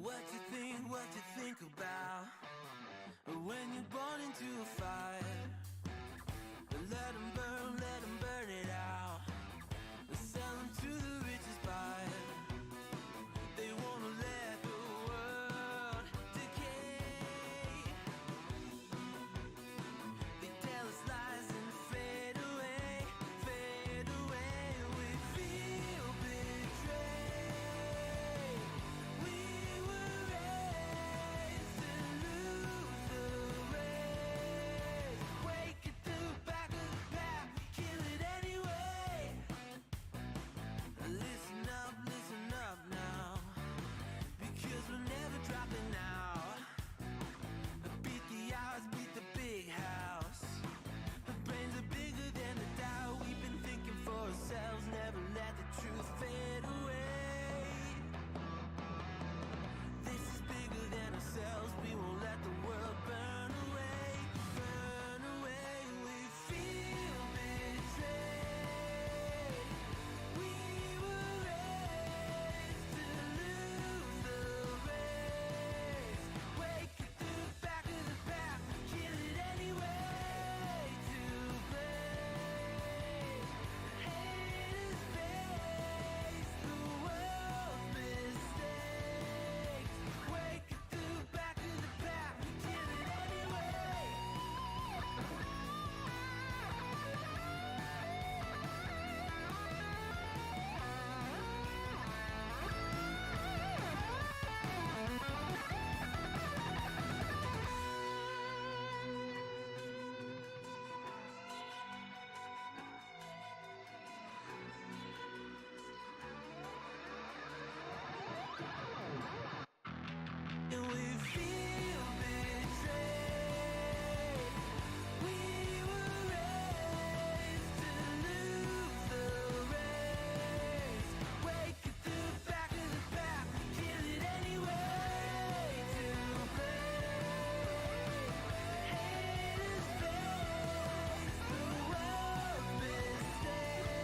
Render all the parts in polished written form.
What you think about when you're born into a fire? Let 'em burn it out. Sell 'em to the richest buyer. They wanna let the world decay. They tell us lies and fade away, fade away. We feel betrayed. We were raised to lose the race. Wake at the back of the pack, kill it anyway. Listen up now, because we're never dropping out. Beat the odds, beat the big house. The brains are bigger than the doubt. We've been thinking for ourselves, never let the truth fade away. This is bigger than ourselves, we won't let the world burn away. Burn away, we feel betrayed. We were raised to lose the race. Wake at the back of the pack, kill it anyway. To blame, haters face the world's mistakes. Wake at the back of the pack, kill it anyway. And we feel betrayed. We were raised to lose the race. Wake at the back of the pack, kill it anyway. To blame, haters face the world's mistakes.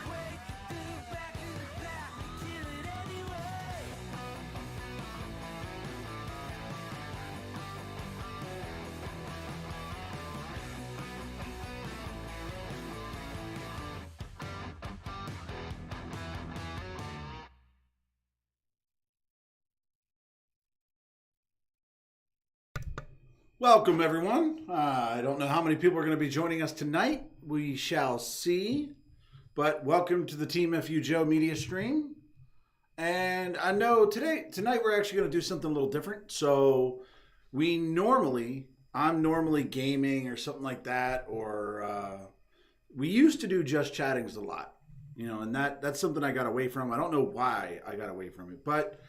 Wake at the back of the pack, kill it anyway. Welcome, everyone. I don't know how many people are going to be joining us tonight. We shall see. But welcome to the Team FU Joe media stream. And I know tonight we're actually going to do something a little different. So I'm normally gaming or something like that, or we used to do just chattings a lot, and that's something I got away from. I don't know why I got away from it, but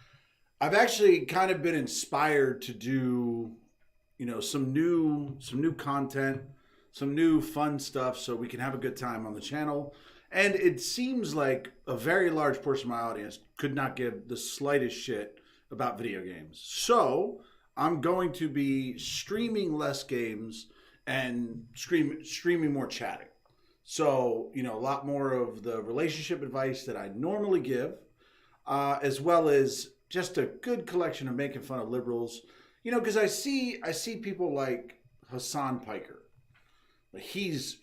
I've actually kind of been inspired to do some new content, some new fun stuff, so we can have a good time on the channel. And it seems like a very large portion of my audience could not give the slightest shit about video games. So I'm going to be streaming less games and streaming more chatting. So a lot more of the relationship advice that I normally give, as well as just a good collection of making fun of liberals. Because I see people like Hassan Piker. He's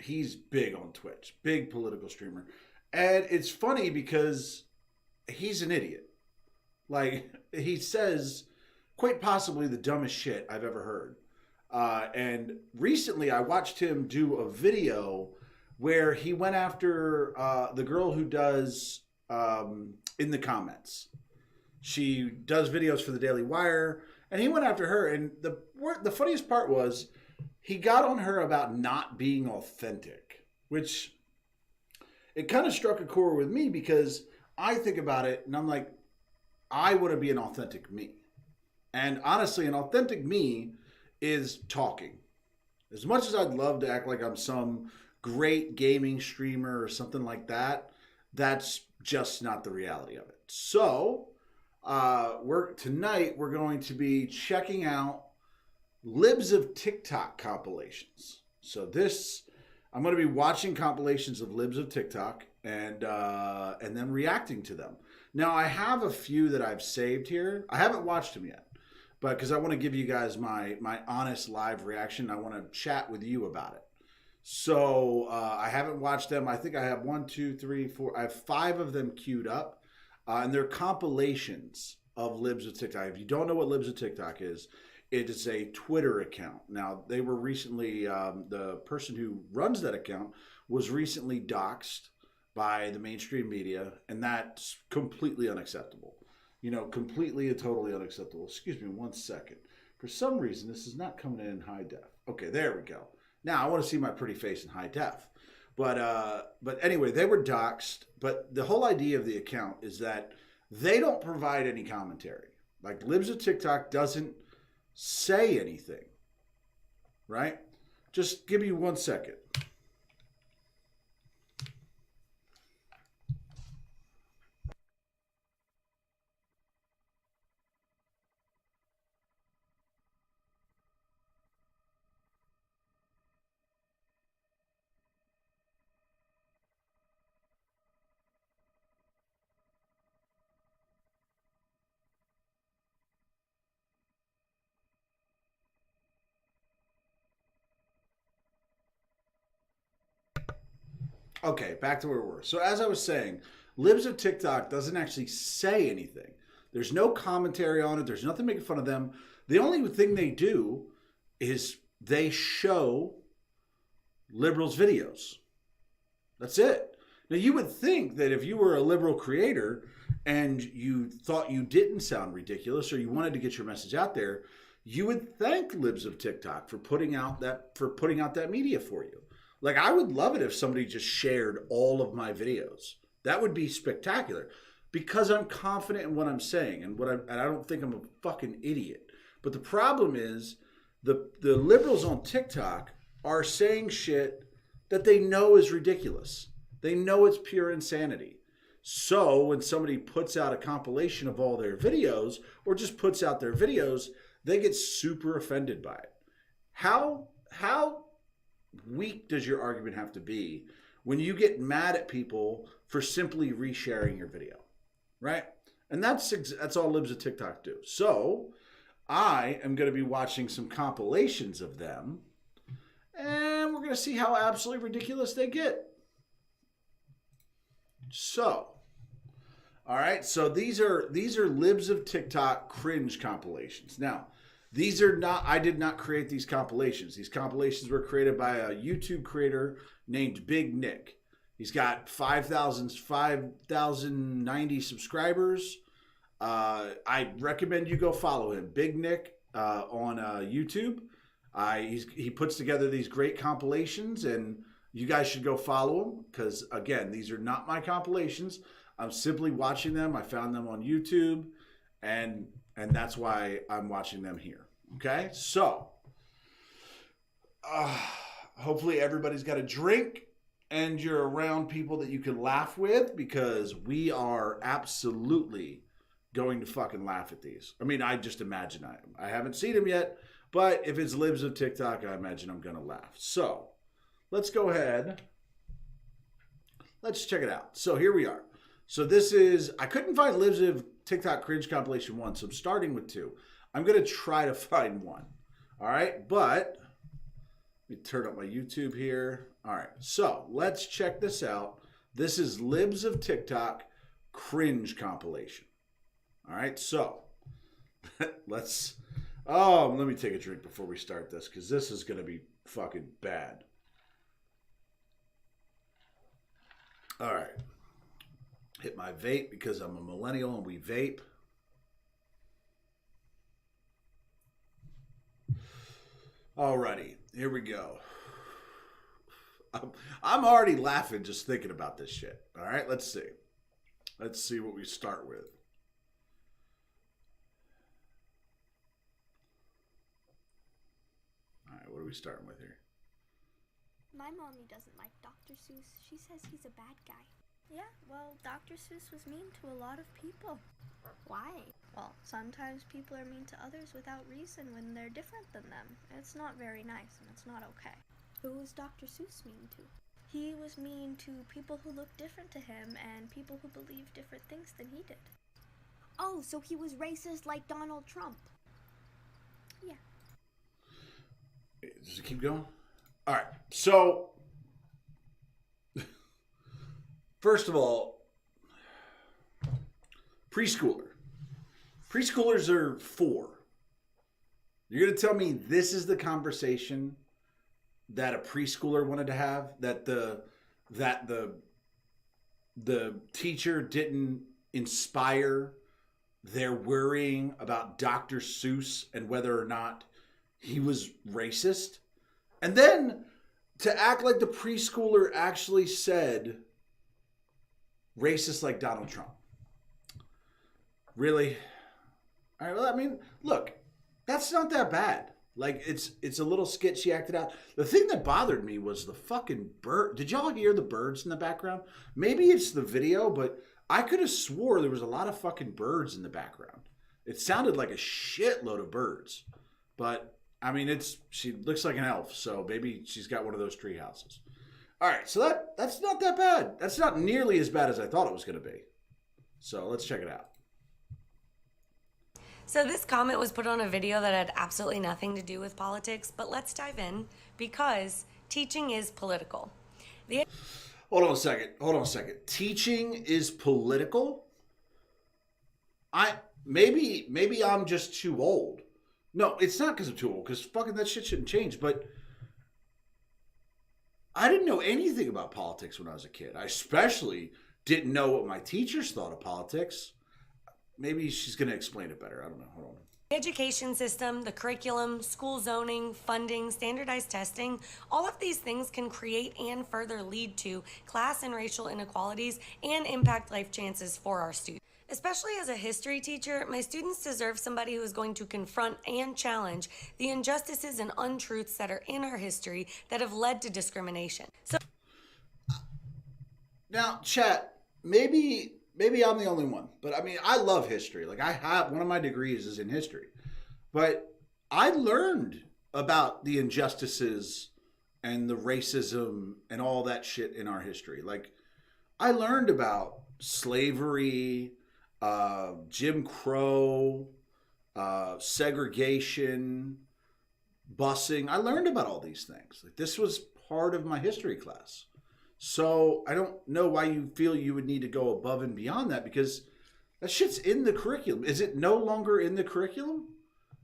big on Twitch, big political streamer. And it's funny because he's an idiot. Like, he says quite possibly the dumbest shit I've ever heard. And recently I watched him do a video where he went after the girl who does In the Comments. She does videos for the Daily Wire. And he went after her, and the funniest part was he got on her about not being authentic, which it kind of struck a chord with me because I think about it, and I'm like, I want to be an authentic me. And honestly, an authentic me is talking. As much as I'd love to act like I'm some great gaming streamer or something like that, that's just not the reality of it. So tonight we're going to be checking out Libs of TikTok compilations. So I'm going to be watching compilations of Libs of TikTok and then reacting to them. Now I have a few that I've saved here. I haven't watched them yet, but because I want to give you guys my honest live reaction. I want to chat with you about it. So I haven't watched them. I think I have 1, 2, 3, 4. I have 5 of them queued up, and they're compilations of Libs of TikTok. If you don't know what Libs of TikTok is, it is a Twitter account. Now they were recently the person who runs that account was recently doxxed by the mainstream media, and that's completely unacceptable. You know, completely and totally unacceptable. Excuse me 1 second. For some reason, this is not coming in high def. Okay, there we go. Now I want to see my pretty face in high def. But anyway, they were doxxed. But the whole idea of the account is that they don't provide any commentary. Like Libs of TikTok doesn't say anything, right? Just give me 1 second. Okay, back to where we were. So as I was saying, Libs of TikTok doesn't actually say anything. There's no commentary on it. There's nothing making fun of them. The only thing they do is they show liberals' videos. That's it. Now you would think that if you were a liberal creator and you thought you didn't sound ridiculous or you wanted to get your message out there, you would thank Libs of TikTok for putting out that media for you. Like, I would love it if somebody just shared all of my videos. That would be spectacular because I'm confident in what I'm saying and I don't think I'm a fucking idiot. But the problem is the liberals on TikTok are saying shit that they know is ridiculous. They know it's pure insanity. So when somebody puts out a compilation of all their videos or just puts out their videos, they get super offended by it. How weak does your argument have to be when you get mad at people for simply resharing your video, right? And that's all Libs of TikTok do. So I am going to be watching some compilations of them, and we're going to see how absolutely ridiculous they get. So, all right. So these are Libs of TikTok cringe compilations. Now, these are not, I did not create these compilations. These compilations were created by a YouTube creator named Big Nick. He's got 5,090 subscribers. I recommend you go follow him, Big Nick, on YouTube. He puts together these great compilations, and you guys should go follow him because, again, these are not my compilations. I'm simply watching them. I found them on YouTube, and that's why I'm watching them here. Okay, so hopefully everybody's got a drink and you're around people that you can laugh with because we are absolutely going to fucking laugh at these. I mean, I just imagine I haven't seen them yet, but if it's Libs of TikTok, I imagine I'm going to laugh. So let's go ahead. Let's check it out. So here we are. So this is, I couldn't find Libs of TikTok cringe compilation 1, so I'm starting with 2. I'm going to try to find 1. All right, but let me turn up my YouTube here. All right, so let's check this out. This is Libs of TikTok cringe compilation. All right, so let me take a drink before we start this because this is going to be fucking bad. All right. Hit my vape because I'm a millennial and we vape. Alrighty, here we go. I'm already laughing just thinking about this shit. All right, let's see. Let's see what we start with. All right, what are we starting with here? My mommy doesn't like Dr. Seuss. She says he's a bad guy. Yeah, well, Dr. Seuss was mean to a lot of people. Why? Well, sometimes people are mean to others without reason when they're different than them. It's not very nice, and it's not okay. Who was Dr. Seuss mean to? He was mean to people who looked different to him and people who believed different things than he did. Oh, so he was racist like Donald Trump. Yeah. Does it keep going? All right. So, first of all, preschooler. Preschoolers are 4. You're going to tell me this is the conversation that a preschooler wanted to have, that the teacher didn't inspire their worrying about Dr. Seuss and whether or not he was racist? And then to act like the preschooler actually said racist like Donald Trump. Really? All right, well, I mean, look, that's not that bad. Like, it's a little skit she acted out. The thing that bothered me was the fucking bird. Did y'all hear the birds in the background? Maybe it's the video, but I could have swore there was a lot of fucking birds in the background. It sounded like a shitload of birds. But, I mean, she looks like an elf, so maybe she's got one of those tree houses. All right, so that's not that bad. That's not nearly as bad as I thought it was going to be. So let's check it out. So this comment was put on a video that had absolutely nothing to do with politics, but let's dive in because teaching is political. Hold on a second. Teaching is political? Maybe I'm just too old. No, it's not because I'm too old, because fucking that shit shouldn't change, but I didn't know anything about politics when I was a kid. I especially didn't know what my teachers thought of politics. Maybe she's going to explain it better. I don't know. Hold on. The education system, the curriculum, school zoning, funding, standardized testing, all of these things can create and further lead to class and racial inequalities and impact life chances for our students. Especially as a history teacher, my students deserve somebody who is going to confront and challenge the injustices and untruths that are in our history that have led to discrimination. So now, chat, maybe I'm the only one, but I mean, I love history. Like, I have one of my degrees is in history, but I learned about the injustices and the racism and all that shit in our history. Like, I learned about slavery, Jim Crow, segregation, busing. I learned about all these things. Like, this was part of my history class. So I don't know why you feel you would need to go above and beyond that, because that shit's in the curriculum. Is it no longer in the curriculum?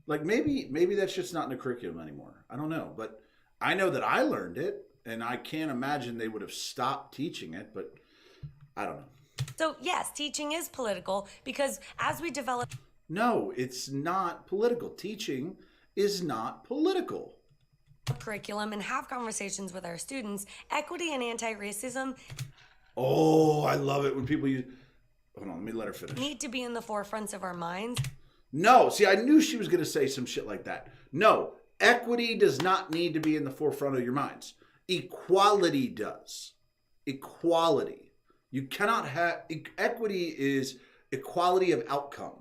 Like, maybe that shit's not in the curriculum anymore. I don't know. But I know that I learned it, and I can't imagine they would have stopped teaching it, but I don't know. So yes, teaching is political because as we develop... No, it's not political. Teaching is not political. Curriculum and have conversations with our students, equity and anti-racism Oh, I love it when people use... Hold on, let me let her finish. need to be in the forefronts of our minds. No, see, I knew she was going to say some shit like that. No, equity does not need to be in the forefront of your minds. Equality does. Equality. You cannot have... Equity is equality of outcome.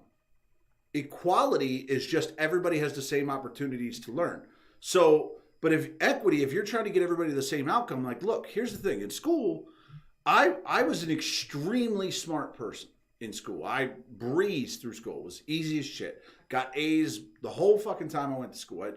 Equality is just everybody has the same opportunities to learn. So, but if you're trying to get everybody the same outcome, like, look, here's the thing. In school, I was an extremely smart person in school. I breezed through school. It was easy as shit. Got A's the whole fucking time I went to school.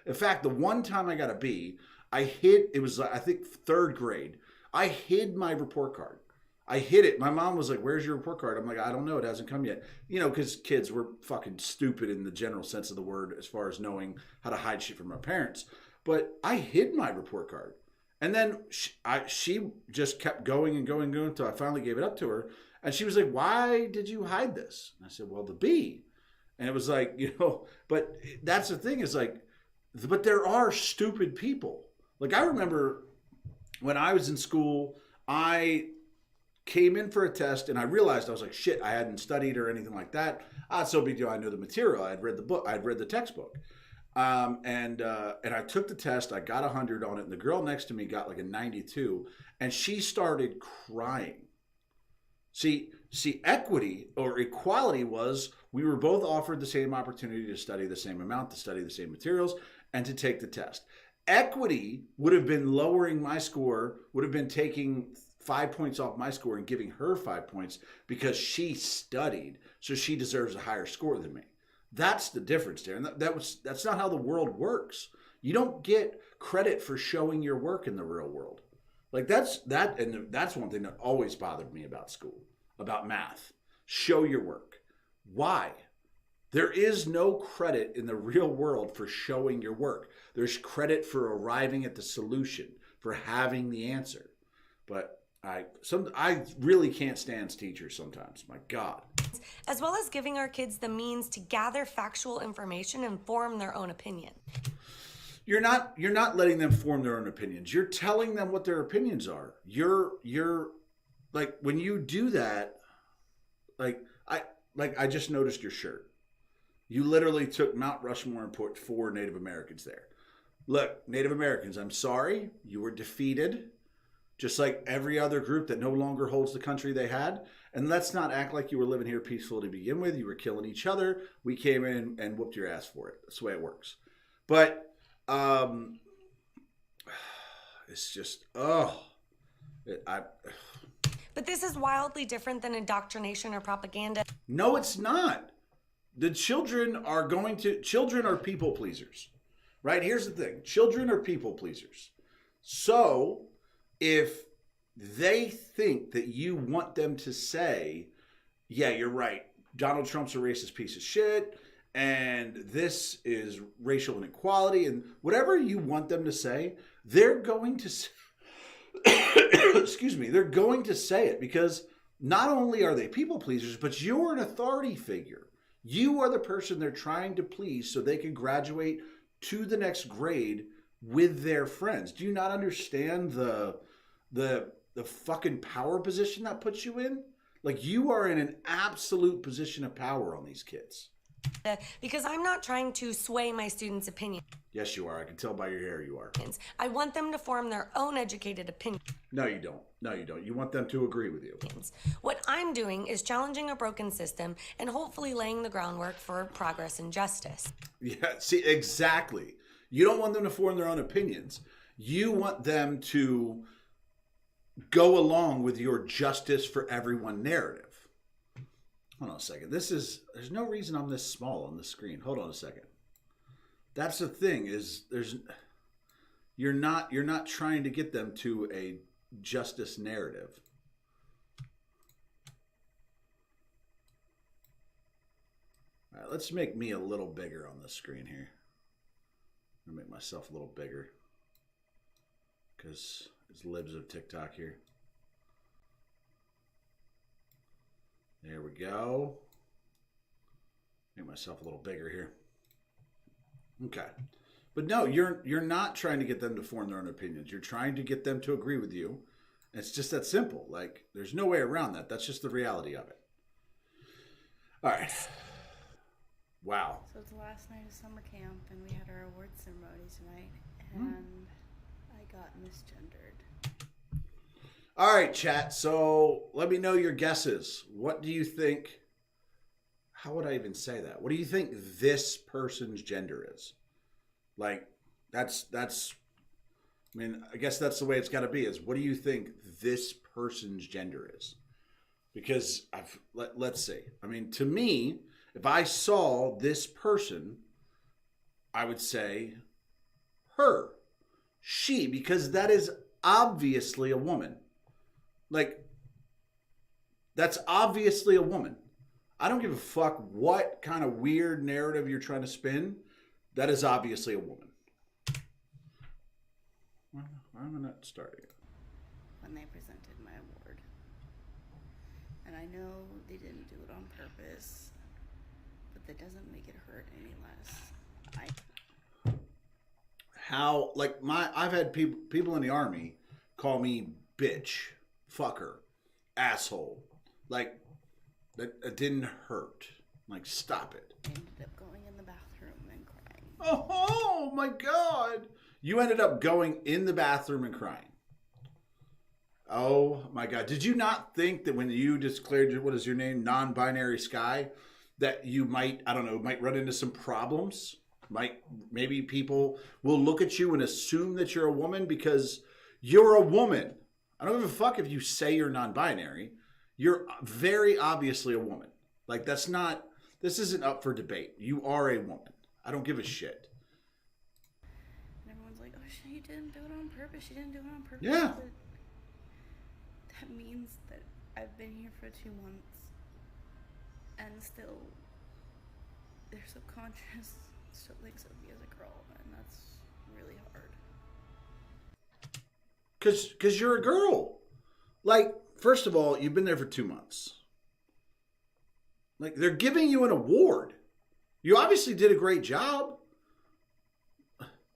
In fact, the one time I got a B, it was, I think, 3rd grade. I hid my report card. I hid it. My mom was like, where's your report card? I'm like, I don't know. It hasn't come yet. You know, because kids were fucking stupid in the general sense of the word as far as knowing how to hide shit from our parents. But I hid my report card. And then she just kept going and going and going until I finally gave it up to her. And she was like, why did you hide this? And I said, well, the B. And it was like, you know, but that's the thing is like, but there are stupid people. Like, I remember when I was in school, I came in for a test and I realized, I was like, shit, I hadn't studied or anything like that. So big deal. I knew the material. I had read the book. I had read the textbook. And I took the test. I got 100 on it. And the girl next to me got like a 92 and she started crying. See, equity or equality was we were both offered the same opportunity to study the same amount, to study the same materials, and to take the test. Equity would have been lowering my score, would have been taking 5 points off my score and giving her 5 points because she studied, so she deserves a higher score than me. That's the difference there. And that's not how the world works. You don't get credit for showing your work in the real world. Like that's one thing that always bothered me about school, about math. Show your work. Why? There is no credit in the real world for showing your work. There's credit for arriving at the solution, for having the answer. But I really can't stand teachers sometimes. My God. As well as giving our kids the means to gather factual information and form their own opinion. You're not letting them form their own opinions. You're telling them what their opinions are. You're like, when you do that, I just noticed your shirt. You literally took Mount Rushmore and put 4 Native Americans there. Look, Native Americans, I'm sorry. You were defeated, just like every other group that no longer holds the country they had. And let's not act like you were living here peacefully to begin with. You were killing each other. We came in and whooped your ass for it. That's the way it works. But it's just, But this is wildly different than indoctrination or propaganda. No, it's not. The children are people pleasers, right? Here's the thing. Children are people pleasers. So if they think that you want them to say, yeah, you're right, Donald Trump's a racist piece of shit, and this is racial inequality, and whatever you want them to say, they're going to say, excuse me, they're going to say it, because not only are they people pleasers, but you're an authority figure. You are the person they're trying to please so they can graduate to the next grade with their friends. Do you not understand the fucking power position that puts you in? Like, you are in an absolute position of power on these kids. Because I'm not trying to sway my students' opinions. Yes, you are. I can tell by your hair you are. I want them to form their own educated opinion. No, you don't. No, you don't. You want them to agree with you. What I'm doing is challenging a broken system and hopefully laying the groundwork for progress and justice. Yeah, see, exactly. You don't want them to form their own opinions. You want them to go along with your justice for everyone narrative. Hold on a second. There's no reason I'm this small on the screen. Hold on a second. That's the thing, is you're not trying to get them to a justice narrative. All right, let's make me a little bigger on the screen here. I'm gonna make myself a little bigger because it's libs of TikTok here. There we go. Make myself a little bigger here. Okay. But no, you're not trying to get them to form their own opinions. You're trying to get them to agree with you. It's just that simple. Like, there's no way around that. That's just the reality of it. All right. Wow. So it's the last night of summer camp, and we had our award ceremony tonight, and I got misgendered. All right, chat. So let me know your guesses. What do you think? How would I even say that? What do you think this person's gender is? Like, that's. I mean, I guess that's the way it's got to be. Is what do you think this person's gender is? Because let's see. I mean, to me, if I saw this person, I would say her, she, because that is obviously a woman. Like, that's obviously a woman. I don't give a fuck what kind of weird narrative you're trying to spin. That is obviously a woman. Why am I not starting it? When they presented my award. And I know they didn't do it on purpose, but that doesn't make it hurt any less. I've had people in the Army call me bitch, fucker, asshole. Like, that didn't hurt. Like, stop it. I ended up going in the bathroom and crying. Oh my God. You ended up going in the bathroom and crying. Oh my God. Did you not think that when you declared, what is your name, non-binary Sky, that you might run into some problems? maybe people will look at you and assume that you're a woman because you're a woman. I don't give a fuck if you say you're non-binary. You're very obviously a woman. Like, this isn't up for debate. You are a woman. I don't give a shit. And everyone's like, oh, she didn't do it on purpose. She didn't do it on purpose. Yeah. But that means that I've been here for 2 months and still their subconscious still thinks of me as a girl, and that's really hard. Because you're a girl. Like, first of all, you've been there for 2 months. Like, they're giving you an award. You obviously did a great job.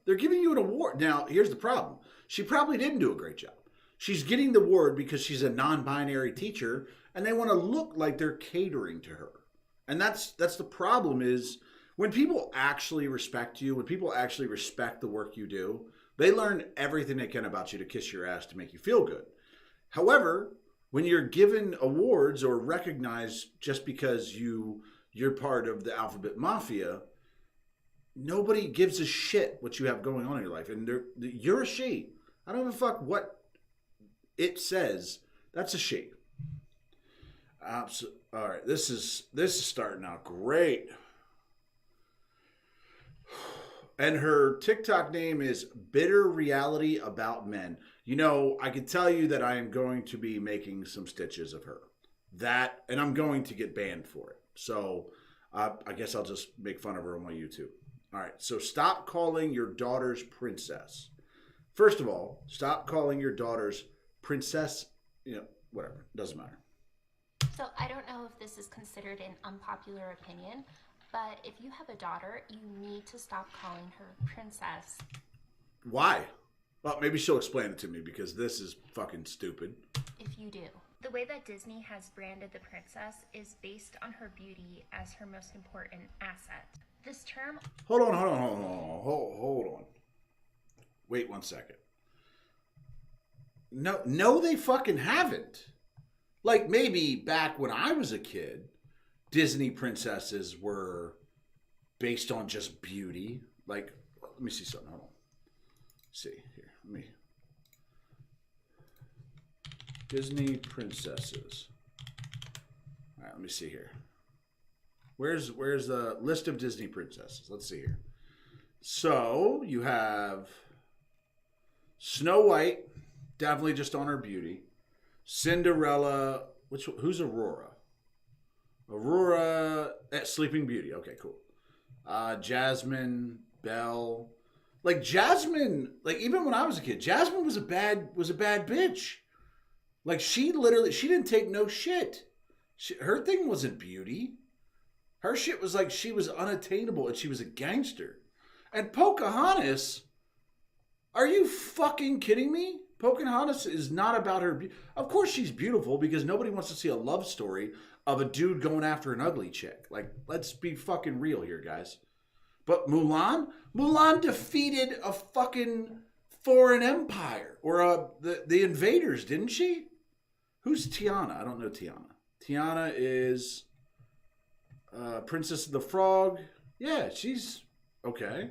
They're giving you an award. Now, here's the problem. She probably didn't do a great job. She's getting the award because she's a non-binary teacher, and they want to look like they're catering to her. And that's the problem is when people actually respect you, when people actually respect the work you do, they learn everything they can about you to kiss your ass to make you feel good. However, when you're given awards or recognized just because you're part of the alphabet mafia, nobody gives a shit what you have going on in your life. And you're a she. I don't give a fuck what it says. That's a she. All right, this is starting out great. And her TikTok name is Bitter Reality About Men. You know, I can tell you that I am going to be making some stitches of her. And I'm going to get banned for it. So I guess I'll just make fun of her on my YouTube. All right, so stop calling your daughters princess. First of all, stop calling your daughters princess. You know, whatever, doesn't matter. So I don't know if this is considered an unpopular opinion, but if you have a daughter, you need to stop calling her princess. Why? Well, maybe she'll explain it to me because this is fucking stupid. If you do. The way that Disney has branded the princess is based on her beauty as her most important asset. This term... Hold on. Wait 1 second. No, they fucking haven't. Like, maybe back when I was a kid, Disney princesses were based on just beauty. Like, let me see something. Hold on. See here. Disney princesses. All right, let me see here. Where's the list of Disney princesses? Let's see here. So you have Snow White, definitely just on her beauty. Cinderella, who's Aurora? Aurora, Sleeping Beauty. Okay, cool. Jasmine, Belle. Like Jasmine, like even when I was a kid, Jasmine was a bad bitch. Like she didn't take no shit. Her thing wasn't beauty. Her shit was like she was unattainable and she was a gangster. And Pocahontas, are you fucking kidding me? Pocahontas is not about her beauty. Of course she's beautiful because nobody wants to see a love story of a dude going after an ugly chick. Like, let's be fucking real here, guys. But Mulan defeated a fucking foreign empire or the invaders, didn't she? Who's Tiana? I don't know Tiana. Tiana is Princess of the Frog. Yeah, she's okay.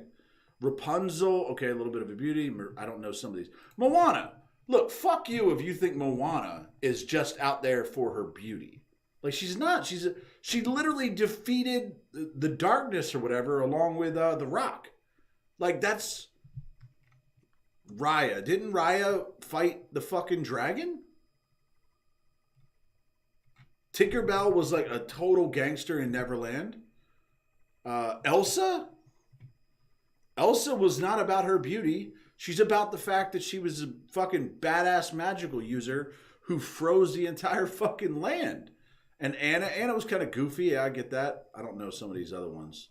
Rapunzel, okay, a little bit of a beauty. I don't know some of these. Moana. Look, fuck you if you think Moana is just out there for her beauty. Like, she's not. She literally defeated the darkness or whatever along with the Rock. Like, that's Raya. Didn't Raya fight the fucking dragon? Tinkerbell was like a total gangster in Neverland. Elsa was not about her beauty. She's about the fact that she was a fucking badass magical user who froze the entire fucking land. And Anna was kind of goofy. Yeah, I get that. I don't know some of these other ones.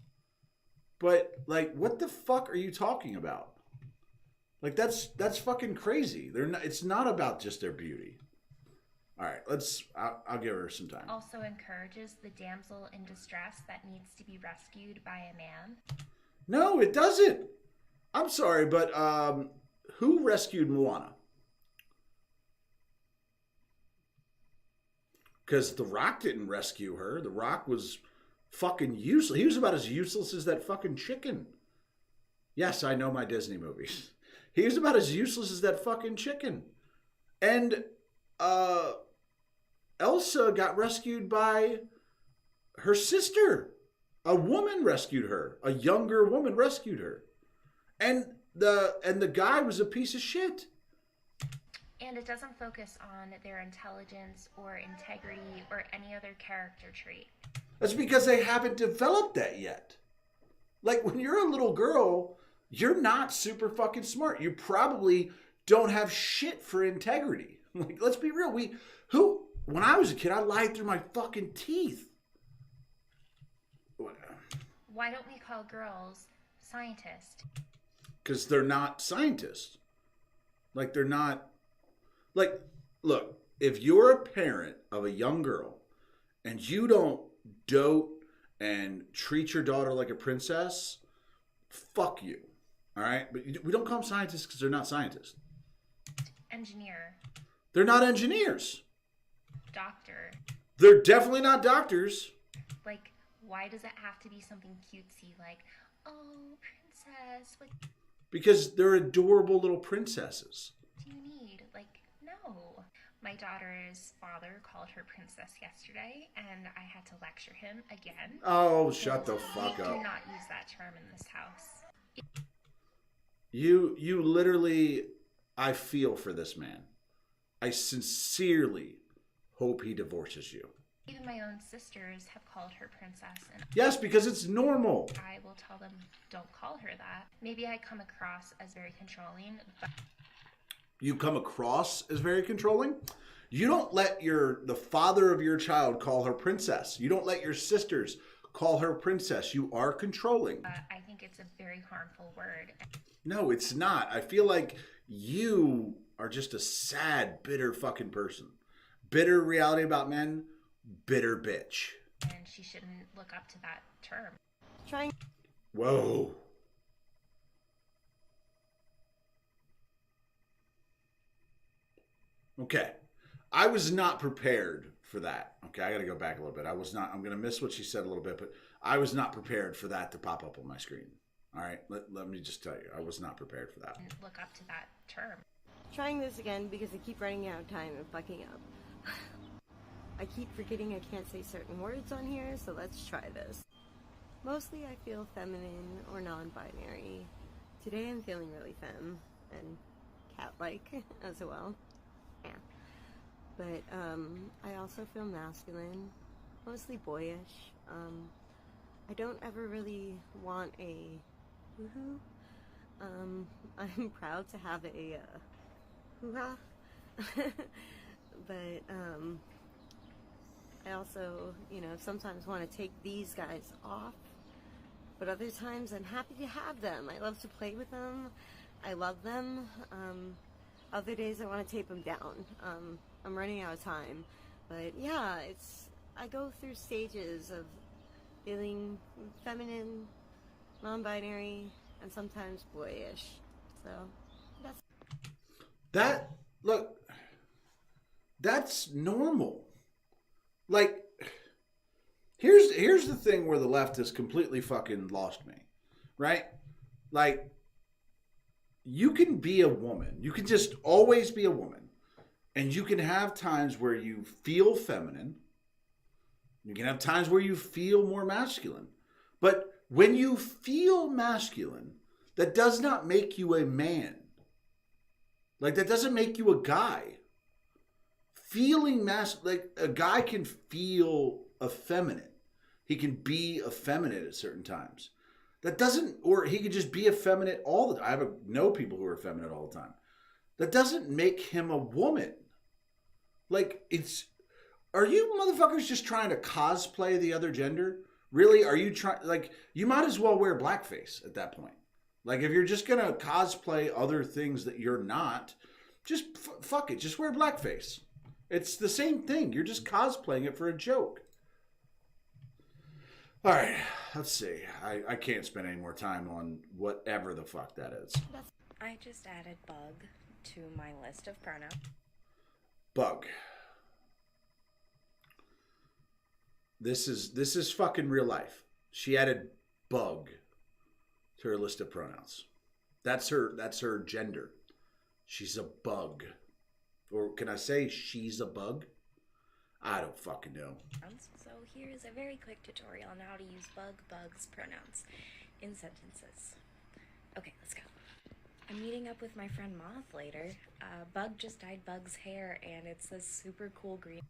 But, like, what the fuck are you talking about? Like, that's fucking crazy. It's not about just their beauty. All right, I'll give her some time. Also encourages the damsel in distress that needs to be rescued by a man. No, it doesn't. I'm sorry, but who rescued Moana? Because The Rock didn't rescue her. The Rock was fucking useless. He was about as useless as that fucking chicken. Yes, I know my Disney movies. He was about as useless as that fucking chicken. And Elsa got rescued by her sister. A woman rescued her. A younger woman rescued her. And the guy was a piece of shit. And it doesn't focus on their intelligence or integrity or any other character trait. That's because they haven't developed that yet. Like, when you're a little girl, you're not super fucking smart. You probably don't have shit for integrity. Like, let's be real. When I was a kid, I lied through my fucking teeth. Why don't we call girls scientists? Because they're not scientists. Like, they're not... Like, look, if you're a parent of a young girl and you don't dote and treat your daughter like a princess, fuck you. All right? But we don't call them scientists because they're not scientists. Engineer. They're not engineers. Doctor. They're definitely not doctors. Like, why does it have to be something cutesy like, oh, princess, what Because they're adorable little princesses. do you need? Like, no. My daughter's father called her princess yesterday, and I had to lecture him again. Oh, shut the fuck We up. do not use that term in this house. You literally, I feel for this man. I sincerely hope he divorces you. Even my own sisters have called her princess, and Yes, because it's normal. I will tell them, don't call her that. Maybe I come across as very controlling, but You come across as very controlling. You don't let the father of your child call her princess. You don't let your sisters call her princess. You are controlling. I think it's a very harmful word. No, it's not. I feel like you are just a sad, bitter fucking person. Bitter reality about men, bitter bitch. And she shouldn't look up to that term. Trying Whoa. Okay. I was not prepared for that. Okay, I got to go back a little bit. I'm going to miss what she said a little bit, but I was not prepared for that to pop up on my screen. All right, let me just tell you, I was not prepared for that. And look up to that term. trying this again because I keep running out of time and fucking up. I keep forgetting I can't say certain words on here, so let's try this. Mostly I feel feminine or non-binary. Today I'm feeling really femme and cat-like as well. Yeah. But I also feel masculine, mostly boyish. I don't ever really want a woohoo. I'm proud to have a hoo-ha. But I also, sometimes want to take these guys off. But other times I'm happy to have them. I love to play with them. I love them. Other days I want to tape them down. I'm running out of time. But yeah, I go through stages of feeling feminine, non-binary, and sometimes boyish. So that's normal. Like, here's the thing where the left has completely fucking lost me, right? Like, you can be a woman. You can just always be a woman. And you can have times where you feel feminine. You can have times where you feel more masculine. But when you feel masculine, that does not make you a man. Like, that doesn't make you a guy. Feeling like a guy can feel effeminate. He can be effeminate at certain times. That doesn't, or he could just be effeminate all the time. I know people who are effeminate all the time. That doesn't make him a woman. Like, are you motherfuckers just trying to cosplay the other gender? Really? Are you trying, like, you might as well wear blackface at that point. Like, if you're just going to cosplay other things that you're not, just fuck it. Just wear blackface. It's the same thing. You're just cosplaying it for a joke. All right, let's see. I can't spend any more time on whatever the fuck that is. I just added bug to my list of pronouns. Bug. This is fucking real life. She added bug to to her list of pronouns. That's her gender. She's a bug. Or can I say she's a bug? I don't fucking know. So here's a very quick tutorial on how to use bugs pronouns in sentences. Okay, let's go. I'm meeting up with my friend Moth later. Bug just dyed Bug's hair, and it's this super cool green.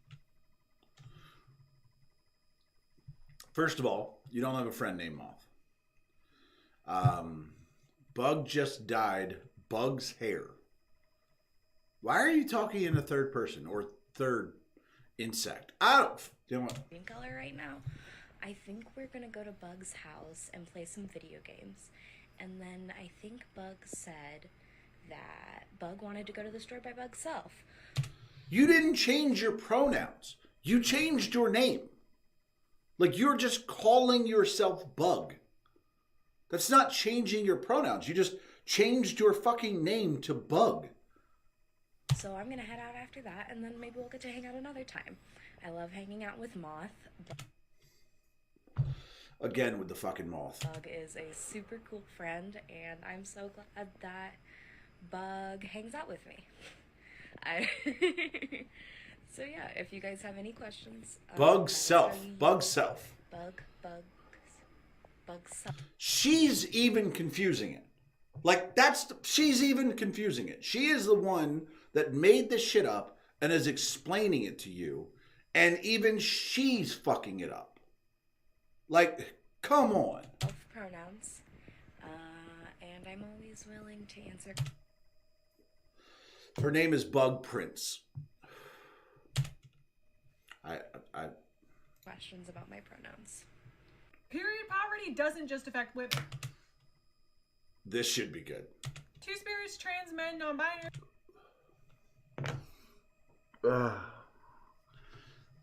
First of all, you don't have a friend named Moth. Bug just dyed Bug's hair. Why are you talking in a third person or third insect? I don't. You know what? Green color right now. I think we're gonna go to Bug's house and play some video games. And then I think Bug said that Bug wanted to go to the store by Bug's self. You didn't change your pronouns. You changed your name. Like, you're just calling yourself Bug. That's not changing your pronouns. You just changed your fucking name to Bug. So I'm gonna head out after that, and then maybe we'll get to hang out another time. I love hanging out with Moth. Again with the fucking Moth. Bug is a super cool friend, and I'm so glad that Bug hangs out with me. So yeah, if you guys have any questions, Bug self. She's even confusing it. Like, she's even confusing it. She is the one that made this shit up and is explaining it to you, and even she's fucking it up. Like, come on. Pronouns, and I'm always willing to answer. Her name is Bug Prince. I Questions about my pronouns. Period poverty doesn't just affect women. This should be good. Two-spirits, trans men, non-binary.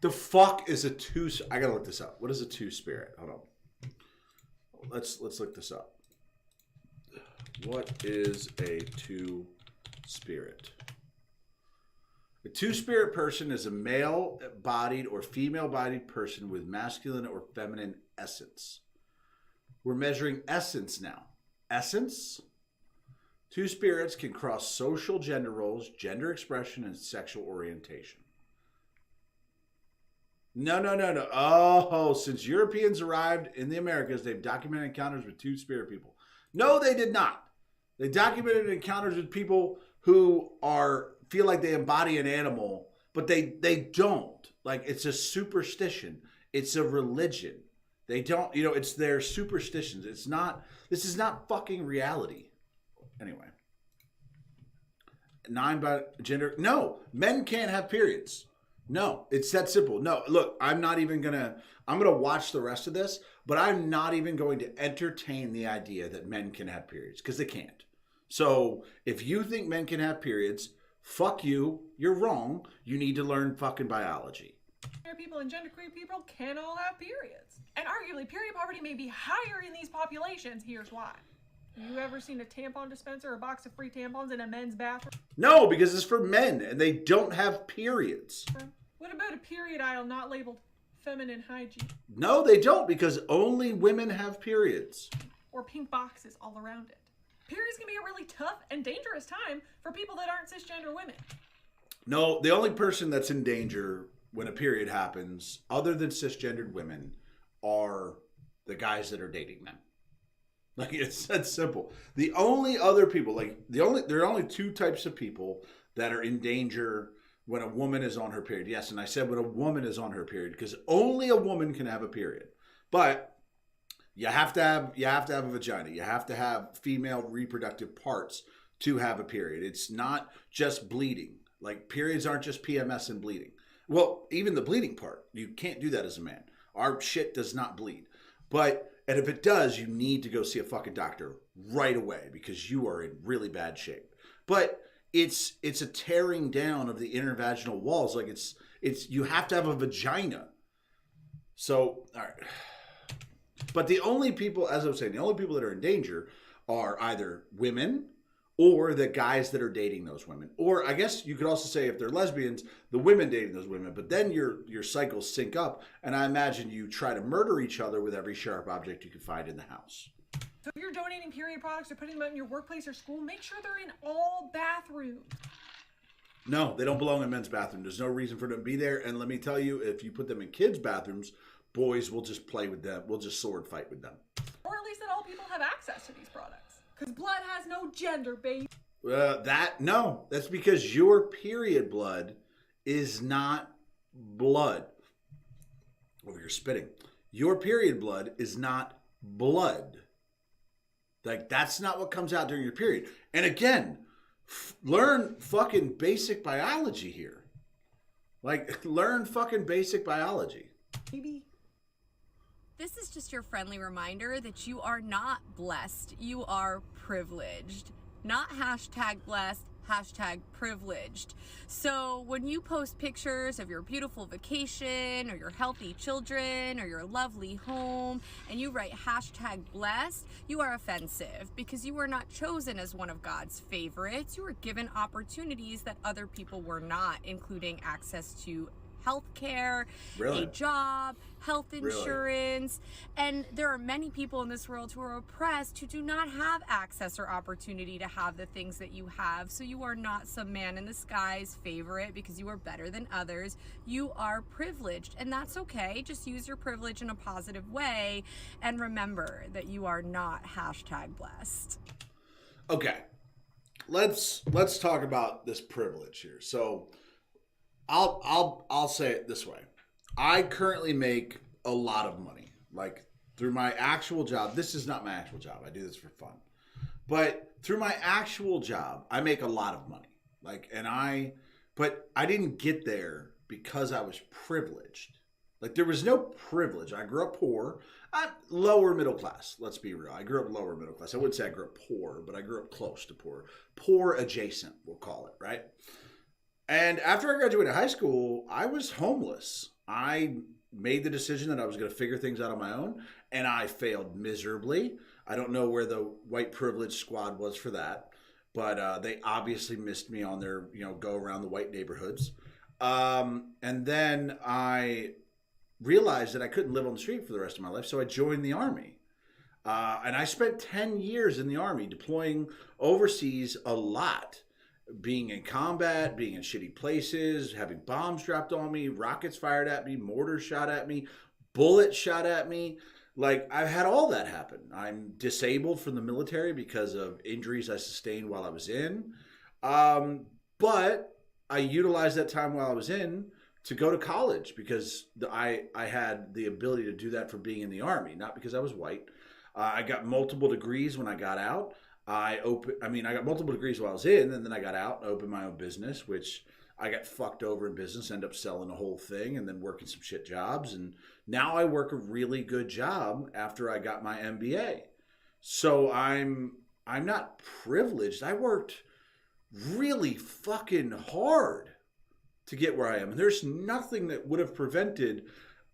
The fuck is a two? I gotta look this up. What is a two-spirit? Hold on. Let's look this up. What is a two-spirit? A two-spirit person is a male-bodied or female-bodied person with masculine or feminine essence. We're measuring essence now. Essence? Two spirits can cross social gender roles, gender expression, and sexual orientation. No. Oh, since Europeans arrived in the Americas, they've documented encounters with two-spirit people. No, they did not. They documented encounters with people who feel like they embody an animal, but they don't. Like, it's a superstition. It's a religion. They don't, it's their superstitions. This is not fucking reality. Anyway. 9 by gender. No, men can't have periods. No, it's that simple. No, look, I'm going to watch the rest of this, but I'm not even going to entertain the idea that men can have periods, because they can't. So if you think men can have periods, fuck you. You're wrong. You need to learn fucking biology. People and genderqueer people can all have periods. And arguably, period poverty may be higher in these populations. Here's why. You ever seen a tampon dispenser or a box of free tampons in a men's bathroom? No, because it's for men and they don't have periods. What about a period aisle not labeled feminine hygiene? No, they don't, because only women have periods. Or pink boxes all around it. Periods can be a really tough and dangerous time for people that aren't cisgender women. No, the only person that's in danger when a period happens, other than cisgendered women, are the guys that are dating them. Like, it's that simple. The only other people, there are only two types of people that are in danger when a woman is on her period. Yes, and I said when a woman is on her period, because only a woman can have a period. But you have to have a vagina. You have to have female reproductive parts to have a period. It's not just bleeding. Like, periods aren't just PMS and bleeding. Well, even the bleeding part, you can't do that as a man. Our shit does not bleed. And if it does, you need to go see a fucking doctor right away, because you are in really bad shape. But it's a tearing down of the intervaginal walls. Like, it's you have to have a vagina. So, all right. But the only people, as I was saying, the only people that are in danger are either women or the guys that are dating those women. Or I guess you could also say, if they're lesbians, the women dating those women. But then your cycles sync up, and I imagine you try to murder each other with every sharp object you can find in the house. So if you're donating period products or putting them out in your workplace or school, make sure they're in all bathrooms. No, they don't belong in men's bathroom. There's no reason for them to be there. And let me tell you, if you put them in kids' bathrooms, boys will just play with them. We'll just sword fight with them. Or at least that all people have access to these products. Because blood has no gender, baby. No, that's because your period blood is not blood. Over your spitting. Your period blood is not blood. Like, that's not what comes out during your period. And again, learn fucking basic biology here. Like, learn fucking basic biology. Maybe. This is just your friendly reminder that you are not blessed. You are privileged. Not hashtag blessed, hashtag privileged. So when you post pictures of your beautiful vacation or your healthy children or your lovely home and you write hashtag blessed, you are offensive because you were not chosen as one of God's favorites. You were given opportunities that other people were not, including access to health care, a job, health insurance, and there are many people in this world who are oppressed who do not have access or opportunity to have the things that you have. So you are not some man in the sky's favorite because you are better than others. You are privileged, and that's okay. Just use your privilege in a positive way, and remember that you are not hashtag blessed. Okay, let's talk about this privilege here. So I'll say it this way. I currently make a lot of money. Like, through my actual job. This is not my actual job. I do this for fun. But through my actual job, I make a lot of money. But I didn't get there because I was privileged. Like, there was no privilege. I grew up poor. I'm lower middle class. Let's be real. I grew up lower middle class. I wouldn't say I grew up poor, but I grew up close to poor. Poor adjacent, we'll call it, right? And after I graduated high school, I was homeless. I made the decision that I was going to figure things out on my own, and I failed miserably. I don't know where the white privilege squad was for that, but they obviously missed me on their, go around the white neighborhoods. And then I realized that I couldn't live on the street for the rest of my life, so I joined the Army. And I spent 10 years in the Army, deploying overseas a lot. Being in combat, being in shitty places, having bombs dropped on me, rockets fired at me, mortars shot at me, bullets shot at me. Like, I've had all that happen. I'm disabled from the military because of injuries I sustained while I was in. But I utilized that time while I was in to go to college because I had the ability to do that for being in the Army, not because I was white. I got multiple degrees when I got out. I got multiple degrees while I was in, and then I got out and opened my own business, which I got fucked over in business, ended up selling the whole thing and then working some shit jobs. And now I work a really good job after I got my MBA. So I'm not privileged. I worked really fucking hard to get where I am. And there's nothing that would have prevented